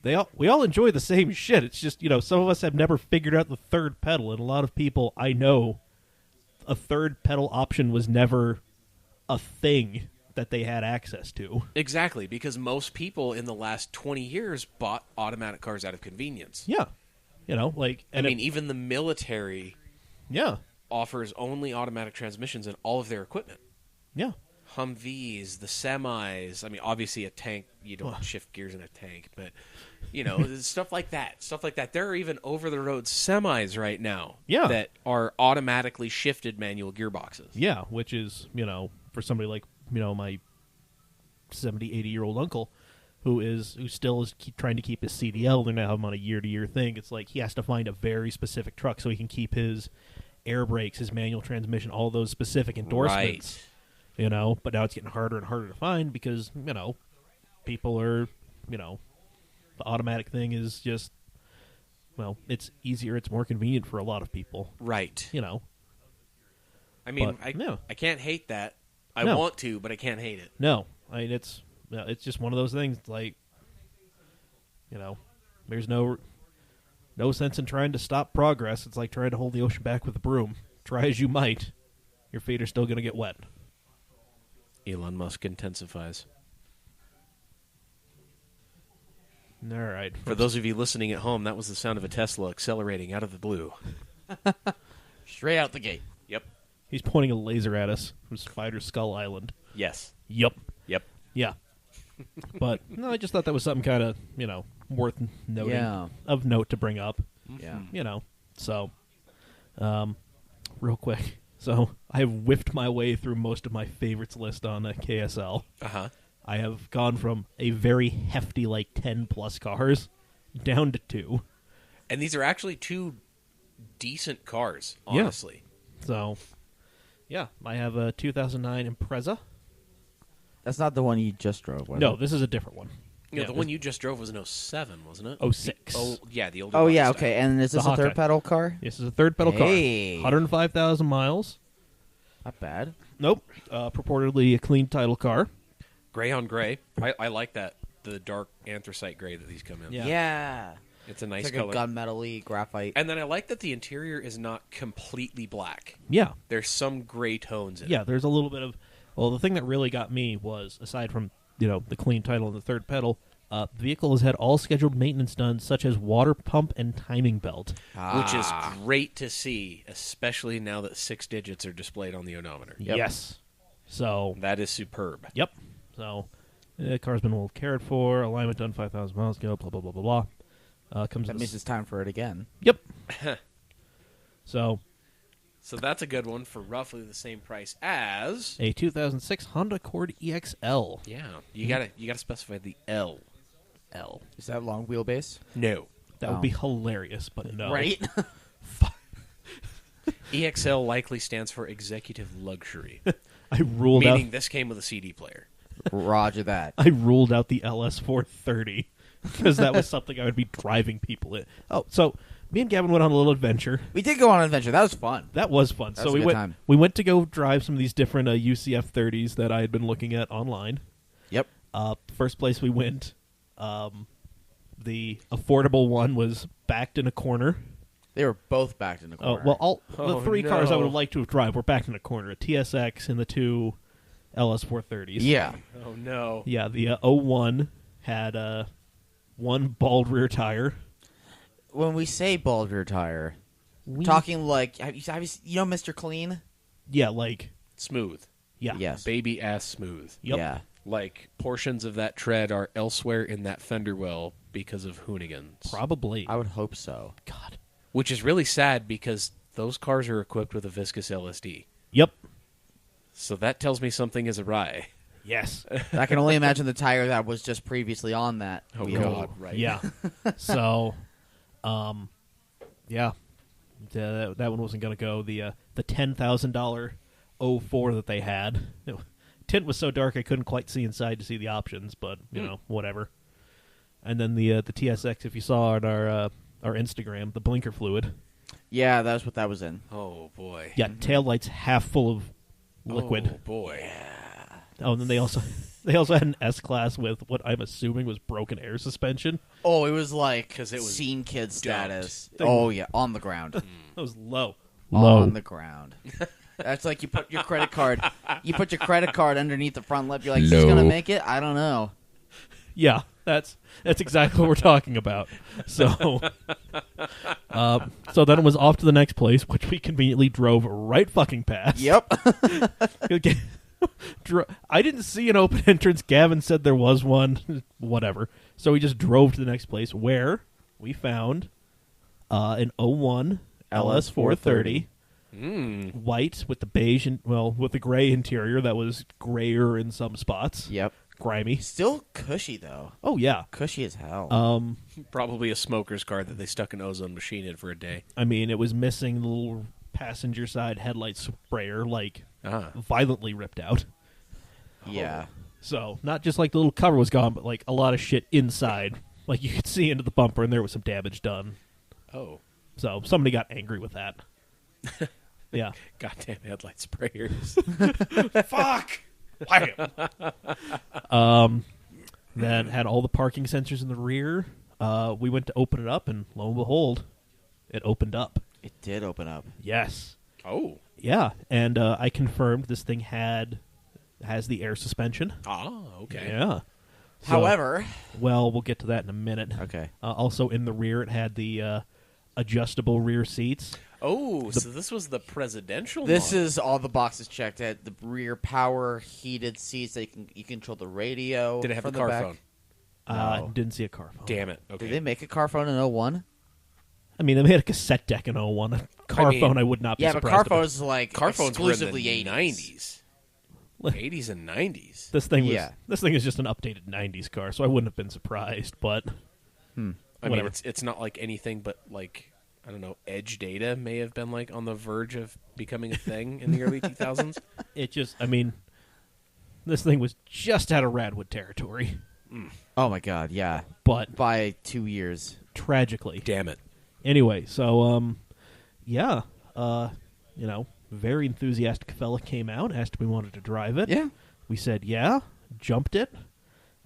Speaker 5: We all enjoy the same shit. It's just, some of us have never figured out the third pedal. And a lot of people I know, a third pedal option was never a thing that they had access to.
Speaker 1: Exactly, because most people in the last 20 years bought automatic cars out of convenience.
Speaker 5: Yeah.
Speaker 1: Even the military offers only automatic transmissions in all of their equipment.
Speaker 5: Yeah.
Speaker 1: Humvees, the semis. Obviously a tank, you don't shift gears in a tank, but, stuff like that. There are even over-the-road semis right now that are automatically shifted manual gearboxes.
Speaker 5: Yeah, which is, for somebody like, my 70, 80-year-old uncle who still is trying to keep his CDL. They're now on a year-to-year thing. It's like he has to find a very specific truck so he can keep his air brakes, his manual transmission, all those specific endorsements. Right. But now it's getting harder and harder to find because, people are, the automatic thing is just, it's easier, it's more convenient for a lot of people.
Speaker 1: Right. I can't hate that. I want to, but I can't hate it.
Speaker 5: No. It's just one of those things. It's there's no sense in trying to stop progress. It's like trying to hold the ocean back with a broom. Try as you might, your feet are still going to get wet.
Speaker 1: Elon Musk intensifies.
Speaker 5: All right.
Speaker 1: For those of you listening at home, that was the sound of a Tesla accelerating out of the blue.
Speaker 2: Straight out the gate.
Speaker 1: Yep.
Speaker 5: He's pointing a laser at us from Spider Skull Island.
Speaker 1: Yes.
Speaker 5: Yep. Yeah. But, no, I just thought that was something kind of, worth noting, of note to bring up.
Speaker 2: Yeah.
Speaker 5: So, real quick. So, I have whiffed my way through most of my favorites list on KSL.
Speaker 1: Uh-huh.
Speaker 5: I have gone from a very hefty, 10-plus cars down to 2.
Speaker 1: And these are actually 2 decent cars, honestly.
Speaker 5: Yeah. So, yeah, I have a 2009 Impreza.
Speaker 2: That's not the one you just drove, was
Speaker 5: No,
Speaker 2: it?
Speaker 5: this is a different one.
Speaker 1: The one you just drove was an 07, wasn't it?
Speaker 5: 06.
Speaker 1: The older
Speaker 2: Oh,
Speaker 1: one
Speaker 2: yeah,
Speaker 1: style.
Speaker 2: okay. And is this
Speaker 5: The
Speaker 2: a third
Speaker 5: Hawkeye.
Speaker 2: pedal car?
Speaker 5: This is a third pedal
Speaker 2: Hey.
Speaker 5: car. 105,000 miles.
Speaker 2: Not bad.
Speaker 5: Nope. Purportedly a clean title car.
Speaker 1: Gray on gray. I like that. The dark anthracite gray that these come in.
Speaker 5: Yeah.
Speaker 1: It's a nice
Speaker 2: It's like
Speaker 1: color.
Speaker 2: a gunmetal-y graphite.
Speaker 1: And then I like that the interior is not completely black.
Speaker 5: Yeah.
Speaker 1: There's some gray tones in it.
Speaker 5: Yeah, there's a little bit of... Well, the thing that really got me was, aside from, the clean title and the third pedal, the vehicle has had all scheduled maintenance done, such as water pump and timing belt.
Speaker 1: Which is great to see, especially now that 6 digits are displayed on the odometer.
Speaker 2: Yep.
Speaker 5: Yes. So...
Speaker 1: That is superb.
Speaker 5: Yep. So, the car's been well cared for, alignment done 5,000 miles ago, blah, blah, blah, blah, blah.
Speaker 2: That means it's time for it again.
Speaker 5: Yep. So
Speaker 1: that's a good one for roughly the same price as
Speaker 5: a 2006 Honda Accord EXL.
Speaker 1: Yeah, you gotta specify the L.
Speaker 2: Is that long wheelbase?
Speaker 1: No,
Speaker 5: That would be hilarious, but no.
Speaker 2: Right?
Speaker 1: EXL likely stands for executive luxury,
Speaker 5: I ruled
Speaker 1: meaning this came with a CD player.
Speaker 2: Roger that.
Speaker 5: I ruled out the LS430 because that was something I would be driving people in. Oh, so me and Gavin went on a little adventure.
Speaker 2: We did go on an adventure. That was fun.
Speaker 5: That was fun.
Speaker 2: That
Speaker 5: So
Speaker 2: was a
Speaker 5: we
Speaker 2: good
Speaker 5: went.
Speaker 2: time.
Speaker 5: We went to go drive some of these different UCF 30s that I had been looking at online.
Speaker 2: Yep.
Speaker 5: First place we went, the affordable one was backed in a corner.
Speaker 2: They were both backed in the corner.
Speaker 5: The three cars I would have liked to have drive were backed in a corner: a TSX and the two LS430s.
Speaker 2: Yeah.
Speaker 1: Oh no!
Speaker 5: Yeah, the 01 had one bald rear tire.
Speaker 2: When we say bald rear tire, talking like have you Mr. Clean?
Speaker 5: Yeah, like
Speaker 1: Smooth.
Speaker 5: yeah,
Speaker 2: Yes.
Speaker 1: Baby ass smooth.
Speaker 5: Yep.
Speaker 2: Yeah.
Speaker 1: like portions of that tread are elsewhere in that fender well because of Hoonigans.
Speaker 5: Probably.
Speaker 2: I would hope so.
Speaker 5: God.
Speaker 1: Which is really sad because those cars are equipped with a viscous LSD.
Speaker 5: Yep.
Speaker 1: So that tells me something is awry.
Speaker 5: Yes.
Speaker 2: I can only imagine the tire that was just previously on that.
Speaker 1: Oh,
Speaker 2: wheel.
Speaker 1: God, right.
Speaker 5: Yeah. So, yeah. That one wasn't going to go. The $10,000 04 that they had. Tint was so dark I couldn't quite see inside to see the options, but, you know, whatever. And then the TSX, if you saw on our Instagram, the blinker fluid.
Speaker 2: Yeah, that's what that was in.
Speaker 1: Oh, boy.
Speaker 5: Yeah, taillights half full of liquid.
Speaker 1: Oh, boy.
Speaker 5: Oh, and then they also had an S-Class with what I'm assuming was broken air suspension.
Speaker 2: Oh, it was like
Speaker 1: 'Cause it was
Speaker 2: scene kid status.
Speaker 5: dumped.
Speaker 2: Oh yeah, on the ground.
Speaker 5: That was low.
Speaker 2: On the ground. That's like you put your credit card. You put your credit card underneath the front lip. You're like, is this gonna make it? I don't know.
Speaker 5: Yeah, that's exactly what we're talking about. So, so then it was off to the next place, which we conveniently drove right fucking past.
Speaker 2: Yep.
Speaker 5: I didn't see an open entrance. Gavin said there was one. Whatever. So we just drove to the next place where we found an 01 LS430. White with the beige and with the gray interior that was grayer in some spots.
Speaker 2: Yep.
Speaker 5: Grimy.
Speaker 2: Still cushy though.
Speaker 5: Oh yeah.
Speaker 2: Cushy as hell.
Speaker 1: Probably a smoker's car that they stuck an ozone machine in for a day.
Speaker 5: I mean, it was missing the little passenger side headlight sprayer, violently ripped out.
Speaker 2: Yeah.
Speaker 5: So not just like the little cover was gone, but like a lot of shit inside. Like you could see into the bumper, and there was some damage done.
Speaker 1: Oh.
Speaker 5: So somebody got angry with that. Yeah.
Speaker 1: Goddamn headlight sprayers.
Speaker 5: Fuck. Then had all the parking sensors in the rear. We went to open it up, and lo and behold, it opened up.
Speaker 2: It did open up.
Speaker 5: Yes.
Speaker 1: Oh.
Speaker 5: Yeah, and I confirmed this thing has the air suspension.
Speaker 1: Ah, okay.
Speaker 5: Yeah. So,
Speaker 2: However,
Speaker 5: well, we'll get to that in a minute.
Speaker 2: okay.
Speaker 5: Also in the rear, it had the adjustable rear seats.
Speaker 1: Oh, so this was the presidential
Speaker 2: This
Speaker 1: model.
Speaker 2: is all the boxes checked. It had the rear power heated seats. That you control the radio.
Speaker 1: Did it have
Speaker 2: from
Speaker 1: a car
Speaker 2: the back.
Speaker 1: phone?
Speaker 2: No.
Speaker 5: Didn't see a car phone.
Speaker 1: Damn it. Okay.
Speaker 2: Did they make a car phone in 01?
Speaker 5: I mean, they made a cassette deck in 01. A car phone, I would not be
Speaker 2: Yeah, but
Speaker 5: surprised
Speaker 2: car
Speaker 5: about.
Speaker 2: phones is like
Speaker 1: Car phones were in the
Speaker 2: exclusively
Speaker 1: 90s. 80s and 90s.
Speaker 5: This thing was.
Speaker 2: Yeah.
Speaker 5: This thing is just an updated 90s car, so I wouldn't have been surprised. But
Speaker 1: I mean,
Speaker 5: whatever.
Speaker 1: it's not like anything but like, I don't know, edge data may have been like on the verge of becoming a thing in the early 2000s.
Speaker 5: it just, I mean, this thing was just out of Radwood territory.
Speaker 2: Oh my god, yeah.
Speaker 5: But
Speaker 2: By 2 years.
Speaker 5: tragically.
Speaker 1: Damn it.
Speaker 5: Anyway, so yeah, very enthusiastic fella came out, asked if we wanted to drive it.
Speaker 2: Yeah.
Speaker 5: We said yeah, jumped it.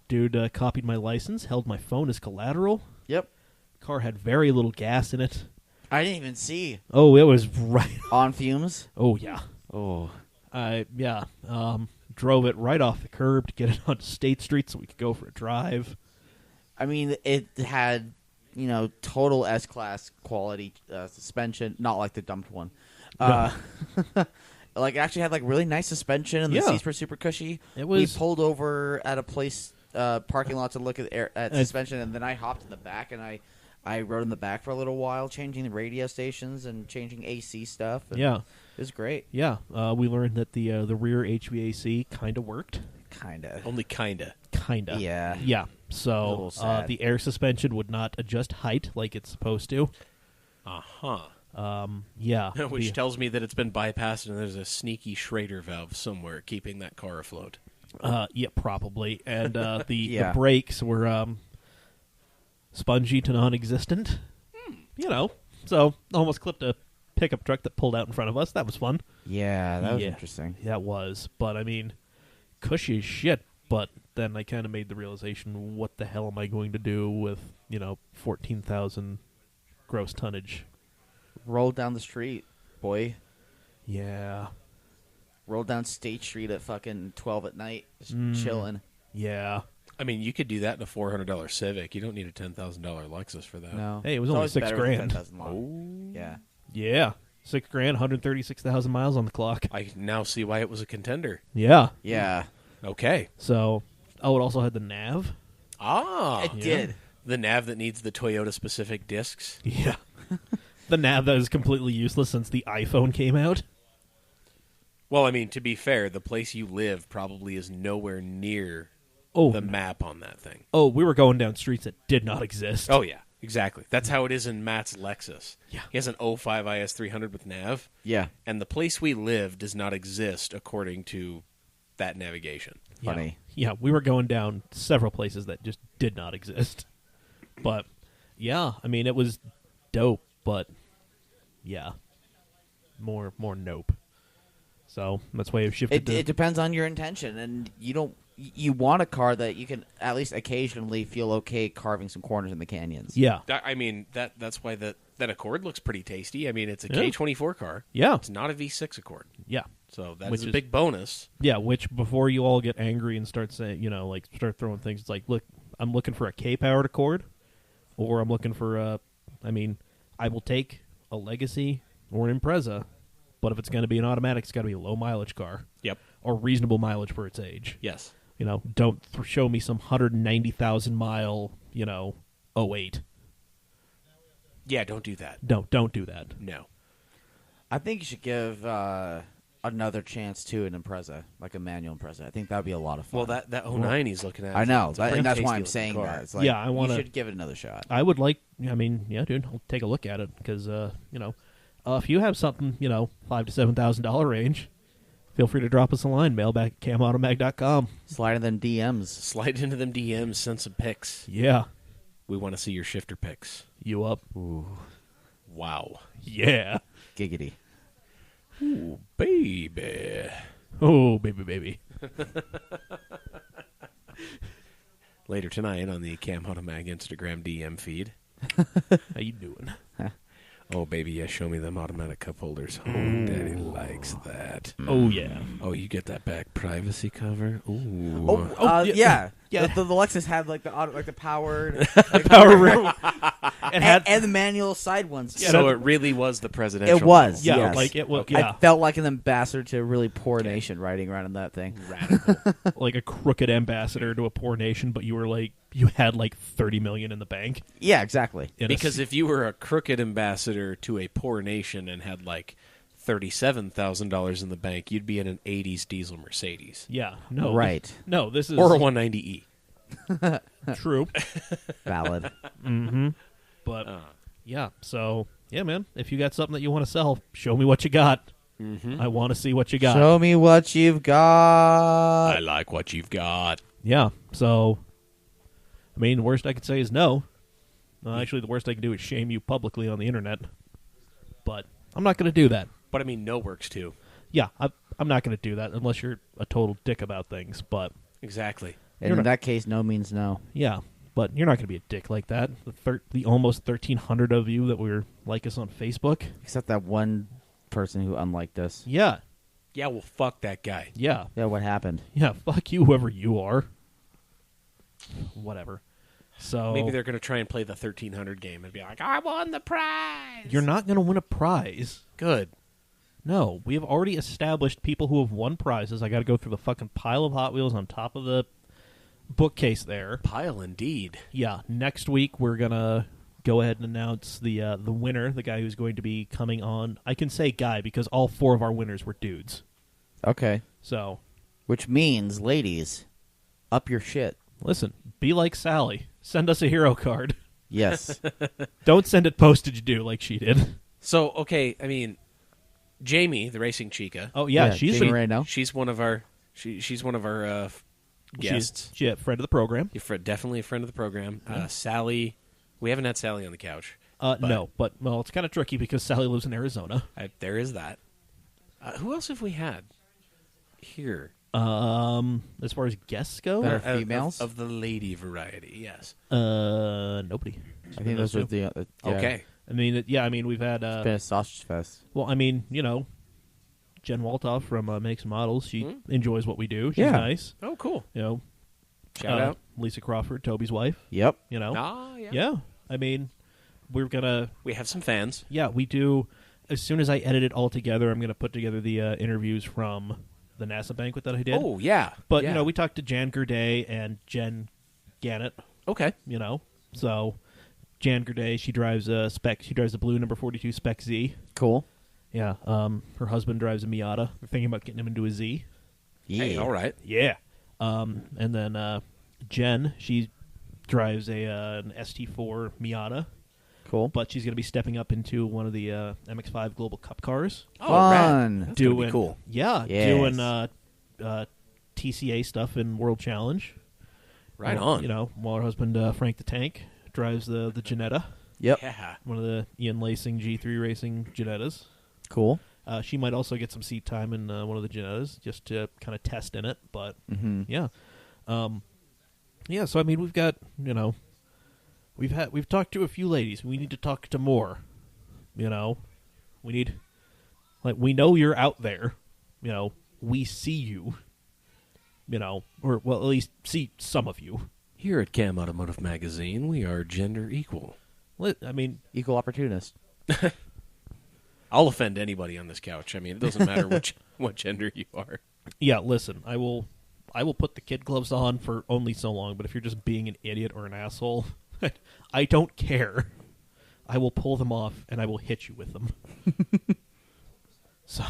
Speaker 5: Dude copied my license, held my phone as collateral.
Speaker 2: Yep.
Speaker 5: Car had very little gas in it.
Speaker 2: I didn't even see
Speaker 5: Oh, it was right.
Speaker 2: on fumes.
Speaker 5: Oh yeah,
Speaker 2: Oh.
Speaker 5: yeah. Drove it right off the curb to get it onto State Street so we could go for a drive.
Speaker 2: I mean, it had, total S-Class quality suspension, not like the dumped one. Like, it actually had, like, really nice suspension, and the
Speaker 5: Yeah.
Speaker 2: seats were super cushy.
Speaker 5: It was-
Speaker 2: We pulled over at a place, parking lot to look at suspension, and then I hopped in the back, and I rode in the back for a little while, changing the radio stations and changing AC stuff. And
Speaker 5: Yeah,
Speaker 2: it was great.
Speaker 5: yeah. We learned that the rear HVAC kind of worked.
Speaker 2: Kind of.
Speaker 1: Only kinda.
Speaker 5: Kinda.
Speaker 2: Yeah.
Speaker 5: Yeah.
Speaker 2: A
Speaker 5: So
Speaker 2: little sad.
Speaker 5: the air suspension would not adjust height like it's supposed to.
Speaker 1: Uh-huh.
Speaker 5: Yeah.
Speaker 1: Which
Speaker 5: the-
Speaker 1: tells me that it's been bypassed and there's a sneaky Schrader valve somewhere keeping that car afloat.
Speaker 5: yeah, probably. And the
Speaker 2: Yeah.
Speaker 5: brakes were spongy to non-existent. So almost clipped a pickup truck that pulled out in front of us. That was fun.
Speaker 2: Yeah, that was
Speaker 5: Yeah.
Speaker 2: interesting.
Speaker 5: That was. But I mean, cushy as shit. But then I kind of made the realization: what the hell am I going to do with 14,000 gross tonnage?
Speaker 2: Roll down the street, boy.
Speaker 5: Yeah.
Speaker 2: Roll down State Street at fucking 12 at night, just chilling.
Speaker 5: Yeah.
Speaker 1: I mean, you could do that in a $400 Civic. You don't need a $10,000 Lexus for that.
Speaker 2: No,
Speaker 5: Hey, it was
Speaker 2: It's
Speaker 5: only
Speaker 2: always
Speaker 5: $6
Speaker 2: better with
Speaker 5: grand.
Speaker 2: 10,000 long. Yeah,
Speaker 5: Yeah. $6,000, 136,000 miles on the clock.
Speaker 1: I now see why it was a contender.
Speaker 5: Yeah.
Speaker 2: yeah.
Speaker 1: Okay.
Speaker 5: So, it also had the nav.
Speaker 1: Ah.
Speaker 2: It did.
Speaker 1: The nav that needs the Toyota-specific discs.
Speaker 5: Yeah. The nav that is completely useless since the iPhone came out.
Speaker 1: Well, I mean, to be fair, the place you live probably is nowhere near the map on that thing.
Speaker 5: Oh, we were going down streets that did not exist.
Speaker 1: Oh, yeah. Exactly. That's how it is in Matt's Lexus.
Speaker 5: Yeah.
Speaker 1: He has an 05 IS300 with nav.
Speaker 2: Yeah.
Speaker 1: And the place we live does not exist according to that navigation.
Speaker 2: Funny.
Speaker 5: Yeah, we were going down several places that just did not exist. But, yeah, I mean, it was dope, but, yeah, more nope. So, that's why I've shifted
Speaker 2: It depends on your intention, and you want a car that you can at least occasionally feel okay carving some corners in the canyons.
Speaker 5: Yeah.
Speaker 1: I mean, that's why that Accord looks pretty tasty. I mean, it's a K24 car.
Speaker 5: Yeah.
Speaker 1: It's not a V6 Accord.
Speaker 5: Yeah.
Speaker 1: So that's
Speaker 5: Which
Speaker 1: a
Speaker 5: is-
Speaker 1: big bonus.
Speaker 5: Yeah, which before you all get angry and start saying, start throwing things, it's like, look, I'm looking for a K-powered Accord, or I'm looking for I will take a Legacy or an Impreza, but if it's going to be an automatic, it's got to be a low-mileage car.
Speaker 1: Yep.
Speaker 5: Or reasonable mileage for its age.
Speaker 1: Yes.
Speaker 5: Don't show me some 190,000-mile, 08.
Speaker 1: Yeah, don't do that.
Speaker 5: Don't do that.
Speaker 1: No.
Speaker 2: I think you should give another chance to an Impreza, like a manual Impreza. I think that would be a lot of fun.
Speaker 1: Well, that 09 he's looking at.
Speaker 2: I know,
Speaker 1: it's a pretty
Speaker 2: and that's why
Speaker 1: tasty
Speaker 2: I'm saying
Speaker 1: looking car.
Speaker 2: that. It's like,
Speaker 5: Yeah, I wanna-
Speaker 2: you should give it another shot.
Speaker 5: I would like, yeah, dude, I'll take a look at it because, if you have something, $5,000 to $7,000 range, feel free to drop us a line, mailback at camautomag.com.
Speaker 2: Slide in them DMs.
Speaker 1: Slide into them DMs, send some pics.
Speaker 5: Yeah.
Speaker 1: We want to see your shifter pics.
Speaker 5: You up?
Speaker 1: Wow.
Speaker 5: Yeah.
Speaker 2: Giggity.
Speaker 1: Ooh, baby.
Speaker 5: Oh, baby.
Speaker 1: Later tonight on the Cam Automag Instagram DM feed.
Speaker 5: How you doing?
Speaker 1: Oh, baby, yeah, show me them automatic cup holders. Oh, daddy likes that.
Speaker 5: Oh, yeah.
Speaker 1: Oh, you get that back privacy cover? Ooh.
Speaker 2: Yeah.
Speaker 5: Yeah.
Speaker 2: The Lexus had like the powered,
Speaker 5: Power rim. It had,
Speaker 2: and the manual side ones.
Speaker 5: Yeah,
Speaker 1: So it really was the presidential.
Speaker 2: It was.
Speaker 5: yeah,
Speaker 2: yes.
Speaker 5: like it was,
Speaker 2: I
Speaker 5: yeah,
Speaker 2: felt like an ambassador to a really poor nation riding around in that thing.
Speaker 1: Radical.
Speaker 5: like a crooked ambassador to a poor nation, but you had like $30 million in the bank.
Speaker 2: Yeah, exactly.
Speaker 1: Because if you were a crooked ambassador to a poor nation and had like $37,000 in the bank, you'd be in an 80s diesel Mercedes.
Speaker 5: yeah, no,
Speaker 2: Right.
Speaker 5: No, this is
Speaker 1: Or a 190E.
Speaker 5: true.
Speaker 2: Valid.
Speaker 5: Mm-hmm. But yeah, so yeah, man, if you got something that you want to sell, show me what you got.
Speaker 1: Mm-hmm.
Speaker 5: I want to see what you got.
Speaker 2: Show me what you've got.
Speaker 1: I like what you've got.
Speaker 5: Yeah, so I mean, the worst I could say is no. Actually, the worst I can do is shame you publicly on the internet. But I'm not going to do that.
Speaker 1: But I mean, no works too.
Speaker 5: Yeah, I'm not going to do that unless you're a total dick about things. But
Speaker 1: Exactly.
Speaker 2: And
Speaker 5: You're
Speaker 2: in
Speaker 5: not-
Speaker 2: that case, no means no.
Speaker 5: yeah, but you're not going to be a dick like that. The almost 1,300 of you that were like us on Facebook.
Speaker 2: Except that one person who unliked us.
Speaker 5: Yeah,
Speaker 1: Yeah, well, fuck that guy.
Speaker 5: yeah,
Speaker 2: Yeah, what happened?
Speaker 5: yeah. Fuck you, whoever you are. Whatever. So
Speaker 1: Maybe they're going to try and play the 1300 game and be like, I won the prize.
Speaker 5: you're not going to win a prize.
Speaker 1: Good.
Speaker 5: No, we have already established people who have won prizes. I got to go through the fucking pile of Hot Wheels on top of the bookcase there.
Speaker 1: Pile indeed.
Speaker 5: Yeah, next week we're gonna go ahead and announce the winner, the guy who's going to be coming on. I can say guy because all 4 of our winners were dudes.
Speaker 2: Okay.
Speaker 5: So
Speaker 2: Which means, ladies, up your shit.
Speaker 5: listen, be like Sally. Send us a hero card.
Speaker 2: Yes.
Speaker 5: Don't send it postage due like she did.
Speaker 1: So, okay, I mean, Jamie, the racing chica,
Speaker 5: Oh yeah, she's
Speaker 2: Jamie Reno.
Speaker 1: she's one of our she's one of our guests.
Speaker 5: She's a friend of the program.
Speaker 1: Definitely a friend of the program. Sally, we haven't had Sally on the couch.
Speaker 5: No, but well, it's kind of tricky because Sally lives in Arizona.
Speaker 1: There is that. Who else have we had here?
Speaker 5: As far as guests go,
Speaker 2: That are females?
Speaker 1: Of the lady variety, yes.
Speaker 5: nobody.
Speaker 2: I think those are the... yeah.
Speaker 1: Okay.
Speaker 5: I mean, we've had.
Speaker 2: It's been a sausage fest.
Speaker 5: Well, I mean, Jen Waltoff from Makes and Models. She enjoys what we do. She's
Speaker 2: Yeah.
Speaker 5: nice.
Speaker 1: Oh, cool.
Speaker 5: Shout
Speaker 1: out.
Speaker 5: Lisa Crawford, Toby's wife.
Speaker 2: Yep.
Speaker 1: Ah, yeah.
Speaker 5: Yeah. I mean, we're gonna.
Speaker 1: We have some fans.
Speaker 5: Yeah, we do. As soon as I edit it all together, I'm gonna put together the interviews from the NASA banquet that I did.
Speaker 1: Oh, yeah.
Speaker 5: But,
Speaker 1: yeah.
Speaker 5: we talked to Jan Gurday and Jen Gannett,
Speaker 1: Okay.
Speaker 5: So Jan Gurday, she drives a blue number 42 Spec Z.
Speaker 2: Cool.
Speaker 5: Yeah. Her husband drives a Miata. They're thinking about getting him into a Z.
Speaker 2: Yeah.
Speaker 1: Hey, all right.
Speaker 5: Yeah. And then Jen, she drives an ST4 Miata,
Speaker 2: Cool.
Speaker 5: but she's going to be stepping up into one of the MX-5 Global Cup cars.
Speaker 1: Oh,
Speaker 2: Fun.
Speaker 1: rad. That's gonna be cool.
Speaker 5: Yeah,
Speaker 2: Yes.
Speaker 5: doing TCA stuff in World Challenge.
Speaker 1: Right on.
Speaker 5: While her husband Frank the Tank drives the Janetta,
Speaker 2: Yep.
Speaker 1: Yeah.
Speaker 5: one of the Ian Lacing G3 Racing Janettas.
Speaker 2: Cool.
Speaker 5: She might also get some seat time in one of the Janettas just to kind of test in it. But yeah, yeah. So I mean, we've got we've talked to a few ladies. We need to talk to more. We need we know you're out there. We see you. Or well, at least see some of you.
Speaker 1: Here at Cam Automotive Magazine, we are gender equal.
Speaker 5: I mean,
Speaker 2: Equal opportunist.
Speaker 1: I'll offend anybody on this couch. I mean, it doesn't matter what gender you are.
Speaker 5: yeah. Listen, I will put the kid gloves on for only so long. But if you're just being an idiot or an asshole, I don't care. I will pull them off and I will hit you with them. So,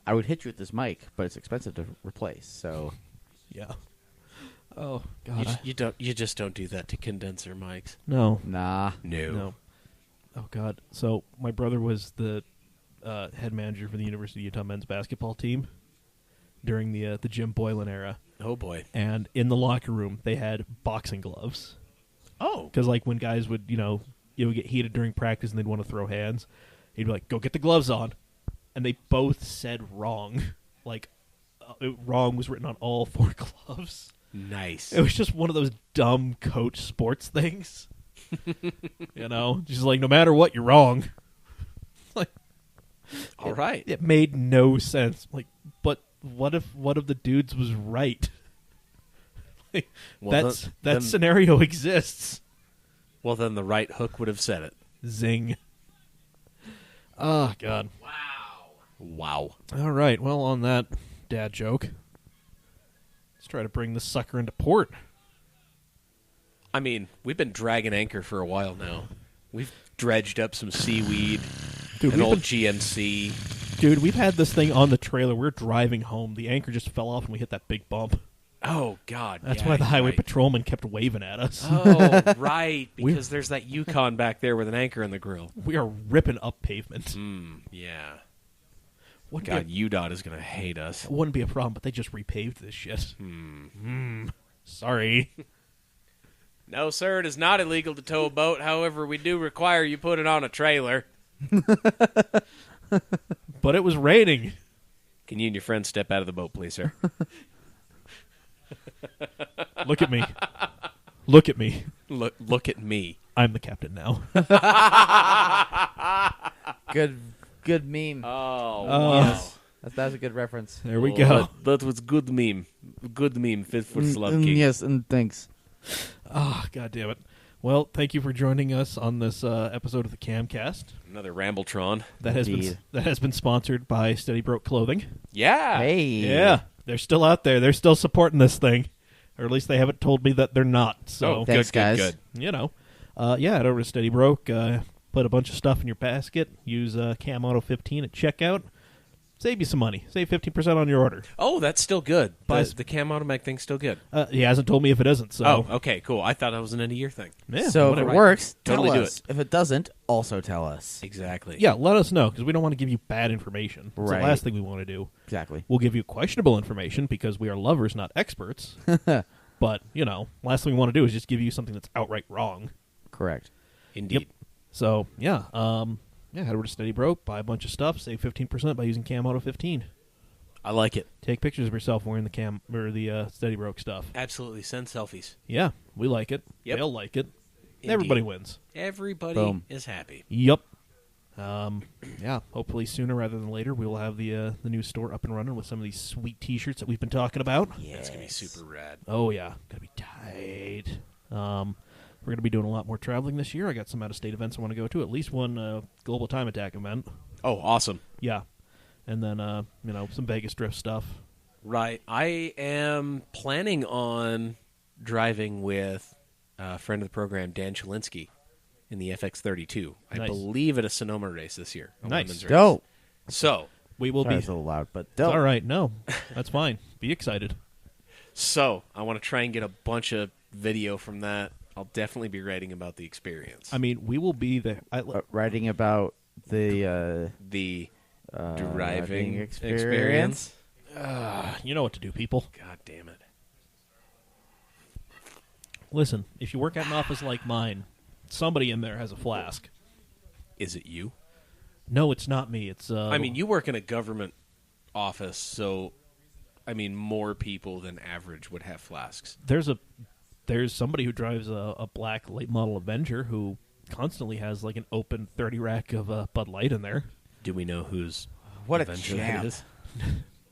Speaker 2: I would hit you with this mic, but it's expensive to replace. So,
Speaker 5: yeah. Oh God.
Speaker 1: You just don't do that to condenser mics.
Speaker 5: No.
Speaker 2: nah.
Speaker 5: No. Oh God. So my brother was the head manager for the University of Utah men's basketball team during the Jim Boylan era,
Speaker 1: Oh boy.
Speaker 5: and in the locker room they had boxing gloves
Speaker 1: Oh.
Speaker 5: because when guys would would get heated during practice and they'd want to throw hands, he'd be like, "Go get the gloves on," and they both said wrong. Wrong was written on all 4 gloves.
Speaker 1: Nice.
Speaker 5: It was just one of those dumb coach sports things. Just no matter what, you're wrong.
Speaker 1: All right.
Speaker 5: It made no sense. But what if one of the dudes was right?
Speaker 1: Well,
Speaker 5: that
Speaker 1: then-
Speaker 5: scenario exists.
Speaker 1: Well, then the right hook would have said it.
Speaker 5: Zing. Oh, God.
Speaker 1: Wow.
Speaker 5: All right. Well, on that dad joke, let's try to bring this sucker into port.
Speaker 1: I mean, we've been dragging anchor for a while now. We've dredged up some seaweed,
Speaker 5: Dude,
Speaker 1: an
Speaker 5: we've
Speaker 1: old
Speaker 5: been-
Speaker 1: GMC.
Speaker 5: Dude, we've had this thing on the trailer. We're driving home. The anchor just fell off and we hit that big bump.
Speaker 1: Oh, God.
Speaker 5: That's
Speaker 1: yeah,
Speaker 5: why the highway
Speaker 1: right.
Speaker 5: patrolman kept waving at us.
Speaker 1: Oh, right. Because there's that Yukon back there with an anchor in the grill.
Speaker 5: We are ripping up pavement.
Speaker 1: Yeah.
Speaker 5: Wouldn't
Speaker 1: God,
Speaker 5: be
Speaker 1: UDOT is going to hate us.
Speaker 5: it wouldn't be a problem, but they just repaved this shit. Sorry.
Speaker 1: No, sir, it is not illegal to tow a boat. However, we do require you put it on a trailer.
Speaker 5: But it was raining.
Speaker 1: Can you and your friend step out of the boat, please, sir?
Speaker 5: Look at me. Look at me.
Speaker 1: Look at me.
Speaker 5: I'm the captain now.
Speaker 2: Good meme.
Speaker 1: Oh,
Speaker 5: wow.
Speaker 2: That was a good reference.
Speaker 5: There we go.
Speaker 1: That was good meme. Good meme, fit for Slupke.
Speaker 2: Yes, and thanks.
Speaker 5: Oh, God damn it. Well, thank you for joining us on this episode of the Camcast.
Speaker 1: Another Rambletron.
Speaker 5: That has been sponsored by Steady Broke Clothing.
Speaker 1: Yeah.
Speaker 2: Hey.
Speaker 5: Yeah, they're still out there. They're still supporting this thing, or at least they haven't told me that they're not. So,
Speaker 1: Oh,
Speaker 2: Thanks,
Speaker 1: good,
Speaker 2: guys.
Speaker 1: good.
Speaker 5: Head over to Steady Broke. Put a bunch of stuff in your basket. Use Cam Auto 15 at checkout. Save you some money. Save 15% on your order.
Speaker 1: Oh, that's still good.
Speaker 5: Buy-
Speaker 1: The Cam Automag thing's still good.
Speaker 5: He hasn't told me if it isn't. So,
Speaker 1: Oh, okay, cool. I thought that was an end-of-year thing.
Speaker 5: yeah,
Speaker 2: So
Speaker 5: whatever.
Speaker 2: if it works,
Speaker 1: Totally
Speaker 2: tell
Speaker 1: do
Speaker 2: us. If it doesn't, also tell us.
Speaker 1: Exactly.
Speaker 5: Yeah, let us know, because we don't want to give you bad information. It's
Speaker 2: Right.
Speaker 5: the last thing we want to do.
Speaker 2: Exactly.
Speaker 5: We'll give you questionable information because we are lovers, not experts. But, last thing we want to do is just give you something that's outright wrong.
Speaker 2: Correct.
Speaker 1: Indeed.
Speaker 5: Yep. So, head over to Steady Broke, buy a bunch of stuff, save 15% by using Cam Auto 15.
Speaker 1: I like it.
Speaker 5: Take pictures of yourself wearing the Cam or the Steady Broke stuff.
Speaker 1: Absolutely. Send selfies.
Speaker 5: Yeah, we like it.
Speaker 1: Yep.
Speaker 5: They'll like it.
Speaker 1: Indeed.
Speaker 5: Everybody wins.
Speaker 1: Everybody
Speaker 2: Boom.
Speaker 1: is happy.
Speaker 5: Yep. Hopefully sooner rather than later we will have the new store up and running with some of these sweet T-shirts that we've been talking about.
Speaker 1: That's going to be super rad.
Speaker 5: Oh yeah, gonna be tight. We're gonna be doing a lot more traveling this year. I got some out-of-state events I want to go to. At least one Global Time Attack event.
Speaker 1: Oh, awesome.
Speaker 5: Yeah, and then some Vegas drift stuff.
Speaker 1: Right. I am planning on driving with a friend of the program, Dan Chalinsky, in the FX32. I
Speaker 5: Nice.
Speaker 1: believe at a Sonoma race this year. A
Speaker 5: Nice.
Speaker 1: women's race.
Speaker 2: Dope.
Speaker 1: So,
Speaker 5: We will
Speaker 2: Sorry,
Speaker 5: be.
Speaker 2: it's a little loud, but
Speaker 5: It's
Speaker 2: dope.
Speaker 5: all right. No, that's fine. Be excited.
Speaker 1: I want to try and get a bunch of video from that. I'll definitely be writing about the experience.
Speaker 5: I mean, we will be there.
Speaker 2: Writing about the
Speaker 1: the
Speaker 2: riding
Speaker 1: driving
Speaker 2: experience.
Speaker 5: You know what to do, people.
Speaker 1: God damn it.
Speaker 5: Listen, if you work at an office like mine, somebody in there has a flask.
Speaker 1: Is it you?
Speaker 5: No, it's not me. It's
Speaker 1: I mean, you work in a government office, so I mean, more people than average would have flasks.
Speaker 5: there's somebody who drives a black late model Avenger who constantly has like an open 30 rack of Bud Light in there.
Speaker 1: Do we know whose
Speaker 2: What a
Speaker 1: Avenger
Speaker 2: champ.
Speaker 1: that is?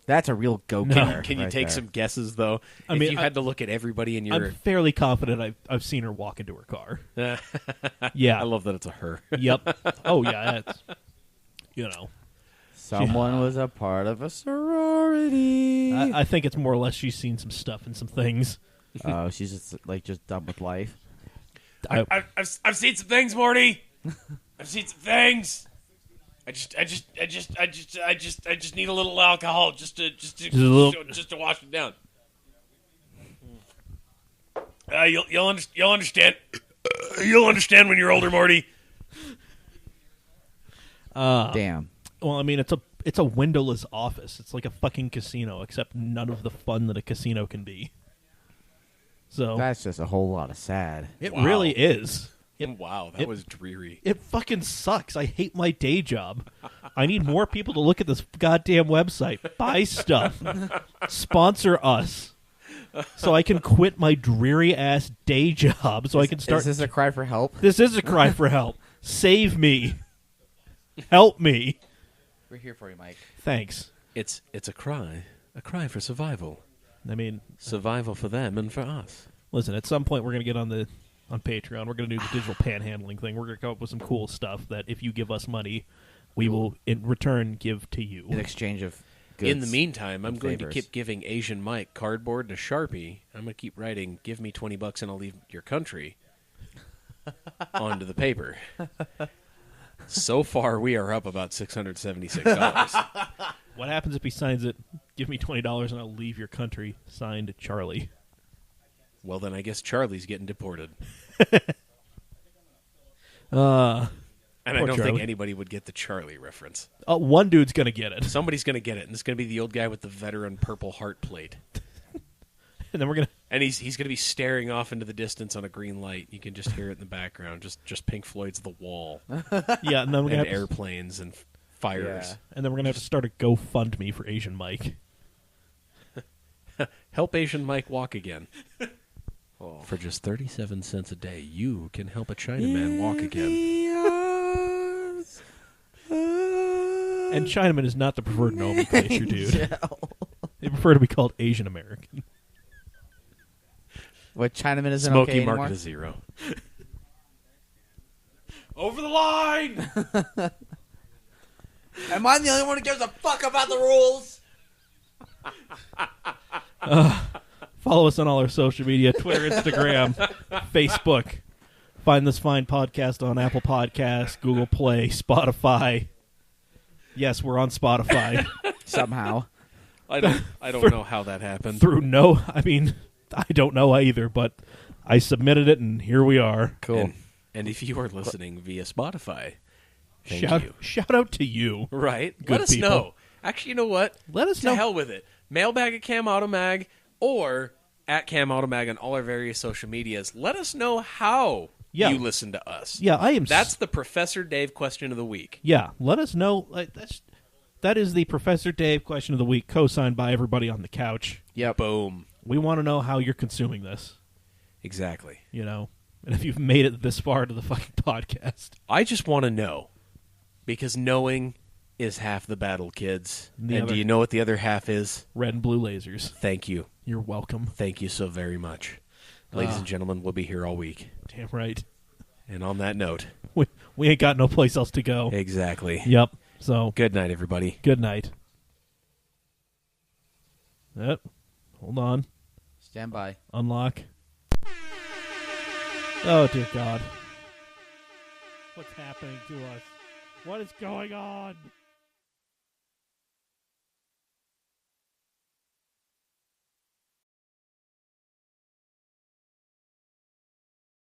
Speaker 2: That's a real go
Speaker 5: No.
Speaker 2: getter.
Speaker 1: Can you
Speaker 2: right
Speaker 1: take
Speaker 2: there.
Speaker 1: some guesses though?
Speaker 5: I
Speaker 1: If
Speaker 5: mean,
Speaker 1: you had to look at everybody in your
Speaker 5: I'm fairly confident I've seen her walk into her car. Yeah.
Speaker 1: I love that it's a her.
Speaker 5: Yep. Oh yeah, it's
Speaker 2: Someone was a part of a sorority.
Speaker 5: I think it's more or less she's seen some stuff and some things.
Speaker 2: Oh, she's just done with life.
Speaker 1: I've seen some things, Morty. I've seen some things. I just need a little alcohol just to wash it down. You'll understand. You'll understand when you're older, Morty.
Speaker 2: Damn.
Speaker 5: Well, I mean, it's a windowless office. It's like a fucking casino, except none of the fun that a casino can be. So
Speaker 2: That's just a whole lot of sad.
Speaker 5: it
Speaker 1: Wow.
Speaker 5: really is.
Speaker 1: Wow, that was dreary.
Speaker 5: It fucking sucks. I hate my day job. I need more people to look at this goddamn website, buy stuff, sponsor us, so I can quit my dreary ass day job. So I can start.
Speaker 2: Is this a cry for help?
Speaker 5: This is a cry for help. Save me. Help me.
Speaker 2: We're here for you, Mike.
Speaker 5: Thanks.
Speaker 1: It's a cry for survival,
Speaker 5: I mean,
Speaker 1: survival for them and for us.
Speaker 5: listen. At some point, we're gonna get on Patreon. We're gonna do the digital panhandling thing. We're gonna come up with some cool stuff that if you give us money, we will in return give to you.
Speaker 2: In exchange of goods.
Speaker 1: In the meantime, I'm
Speaker 2: and
Speaker 1: going to
Speaker 2: favors.
Speaker 1: keep giving Asian Mike cardboard and a Sharpie. I'm going to keep writing, give me $20 and I'll leave your country onto the paper. So far, we are up about $676.
Speaker 5: What happens if he signs it? Give me $20 and I'll leave your country. Signed, Charlie.
Speaker 1: Well, then I guess Charlie's getting deported. And I
Speaker 5: Poor
Speaker 1: don't
Speaker 5: Charlie.
Speaker 1: think anybody would get the Charlie reference.
Speaker 5: One dude's gonna get it,
Speaker 1: Somebody's going to get it, and it's going to be the old guy with the veteran purple heart plate.
Speaker 5: and then we're gonna.
Speaker 1: And he's going to be staring off into the distance on a green light. You can just hear it in the background. Just Pink Floyd's The Wall.
Speaker 5: Yeah, and then we're
Speaker 1: And
Speaker 5: gonna have to,
Speaker 1: airplanes and fires.
Speaker 2: Yeah.
Speaker 5: and then we're gonna have to start a GoFundMe for Asian Mike.
Speaker 1: Help Asian Mike walk again. For just 37 cents a day, you can help a Chinaman walk again.
Speaker 5: And Chinaman is not the preferred nomenclature, dude. They prefer to be called Asian American.
Speaker 2: What, Chinaman isn't
Speaker 1: Smoky
Speaker 2: okay
Speaker 1: mark
Speaker 2: anymore?
Speaker 1: to 0. Over the line!
Speaker 2: Am I the only one who gives a fuck about the rules?
Speaker 5: Follow us on all our social media: Twitter, Instagram, Facebook. Find this fine podcast on Apple Podcasts, Google Play, Spotify. Yes, we're on Spotify.
Speaker 2: Somehow.
Speaker 1: I don't know how that happened.
Speaker 5: I don't know either, but I submitted it, and here we are.
Speaker 2: Cool.
Speaker 1: And if you are listening via Spotify, thank you.
Speaker 5: Shout out to you.
Speaker 1: Right?
Speaker 5: Good
Speaker 1: Let us
Speaker 5: people.
Speaker 1: know. Actually, you know what?
Speaker 5: Let us
Speaker 1: To
Speaker 5: know.
Speaker 1: hell with it. Mailbag at Cam Automag or at Cam Automag on all our various social medias. Let us know how
Speaker 5: Yeah.
Speaker 1: you listen to us.
Speaker 5: Yeah, I am.
Speaker 1: That's the Professor Dave question of the week.
Speaker 5: Yeah, let us know. That is the Professor Dave question of the week, co-signed by everybody on the couch.
Speaker 2: Yep.
Speaker 1: Boom.
Speaker 5: We want to know how you're consuming this.
Speaker 1: Exactly.
Speaker 5: You know, and if you've made it this far to the fucking podcast.
Speaker 1: I just want to know, because knowing is half the battle, kids.
Speaker 5: The
Speaker 1: And
Speaker 5: other-
Speaker 1: do you know what the other half is?
Speaker 5: Red and blue lasers.
Speaker 1: Thank you.
Speaker 5: You're welcome.
Speaker 1: Thank you so very much. Ladies and gentlemen, we'll be here all week.
Speaker 5: Damn right.
Speaker 1: And on that note,
Speaker 5: We ain't got no place else to go.
Speaker 1: exactly.
Speaker 5: Yep. So
Speaker 1: Good night, everybody.
Speaker 5: good night. Yep. Hold on.
Speaker 2: Stand by.
Speaker 5: Unlock. Oh, dear God. What's happening to us? What is going on?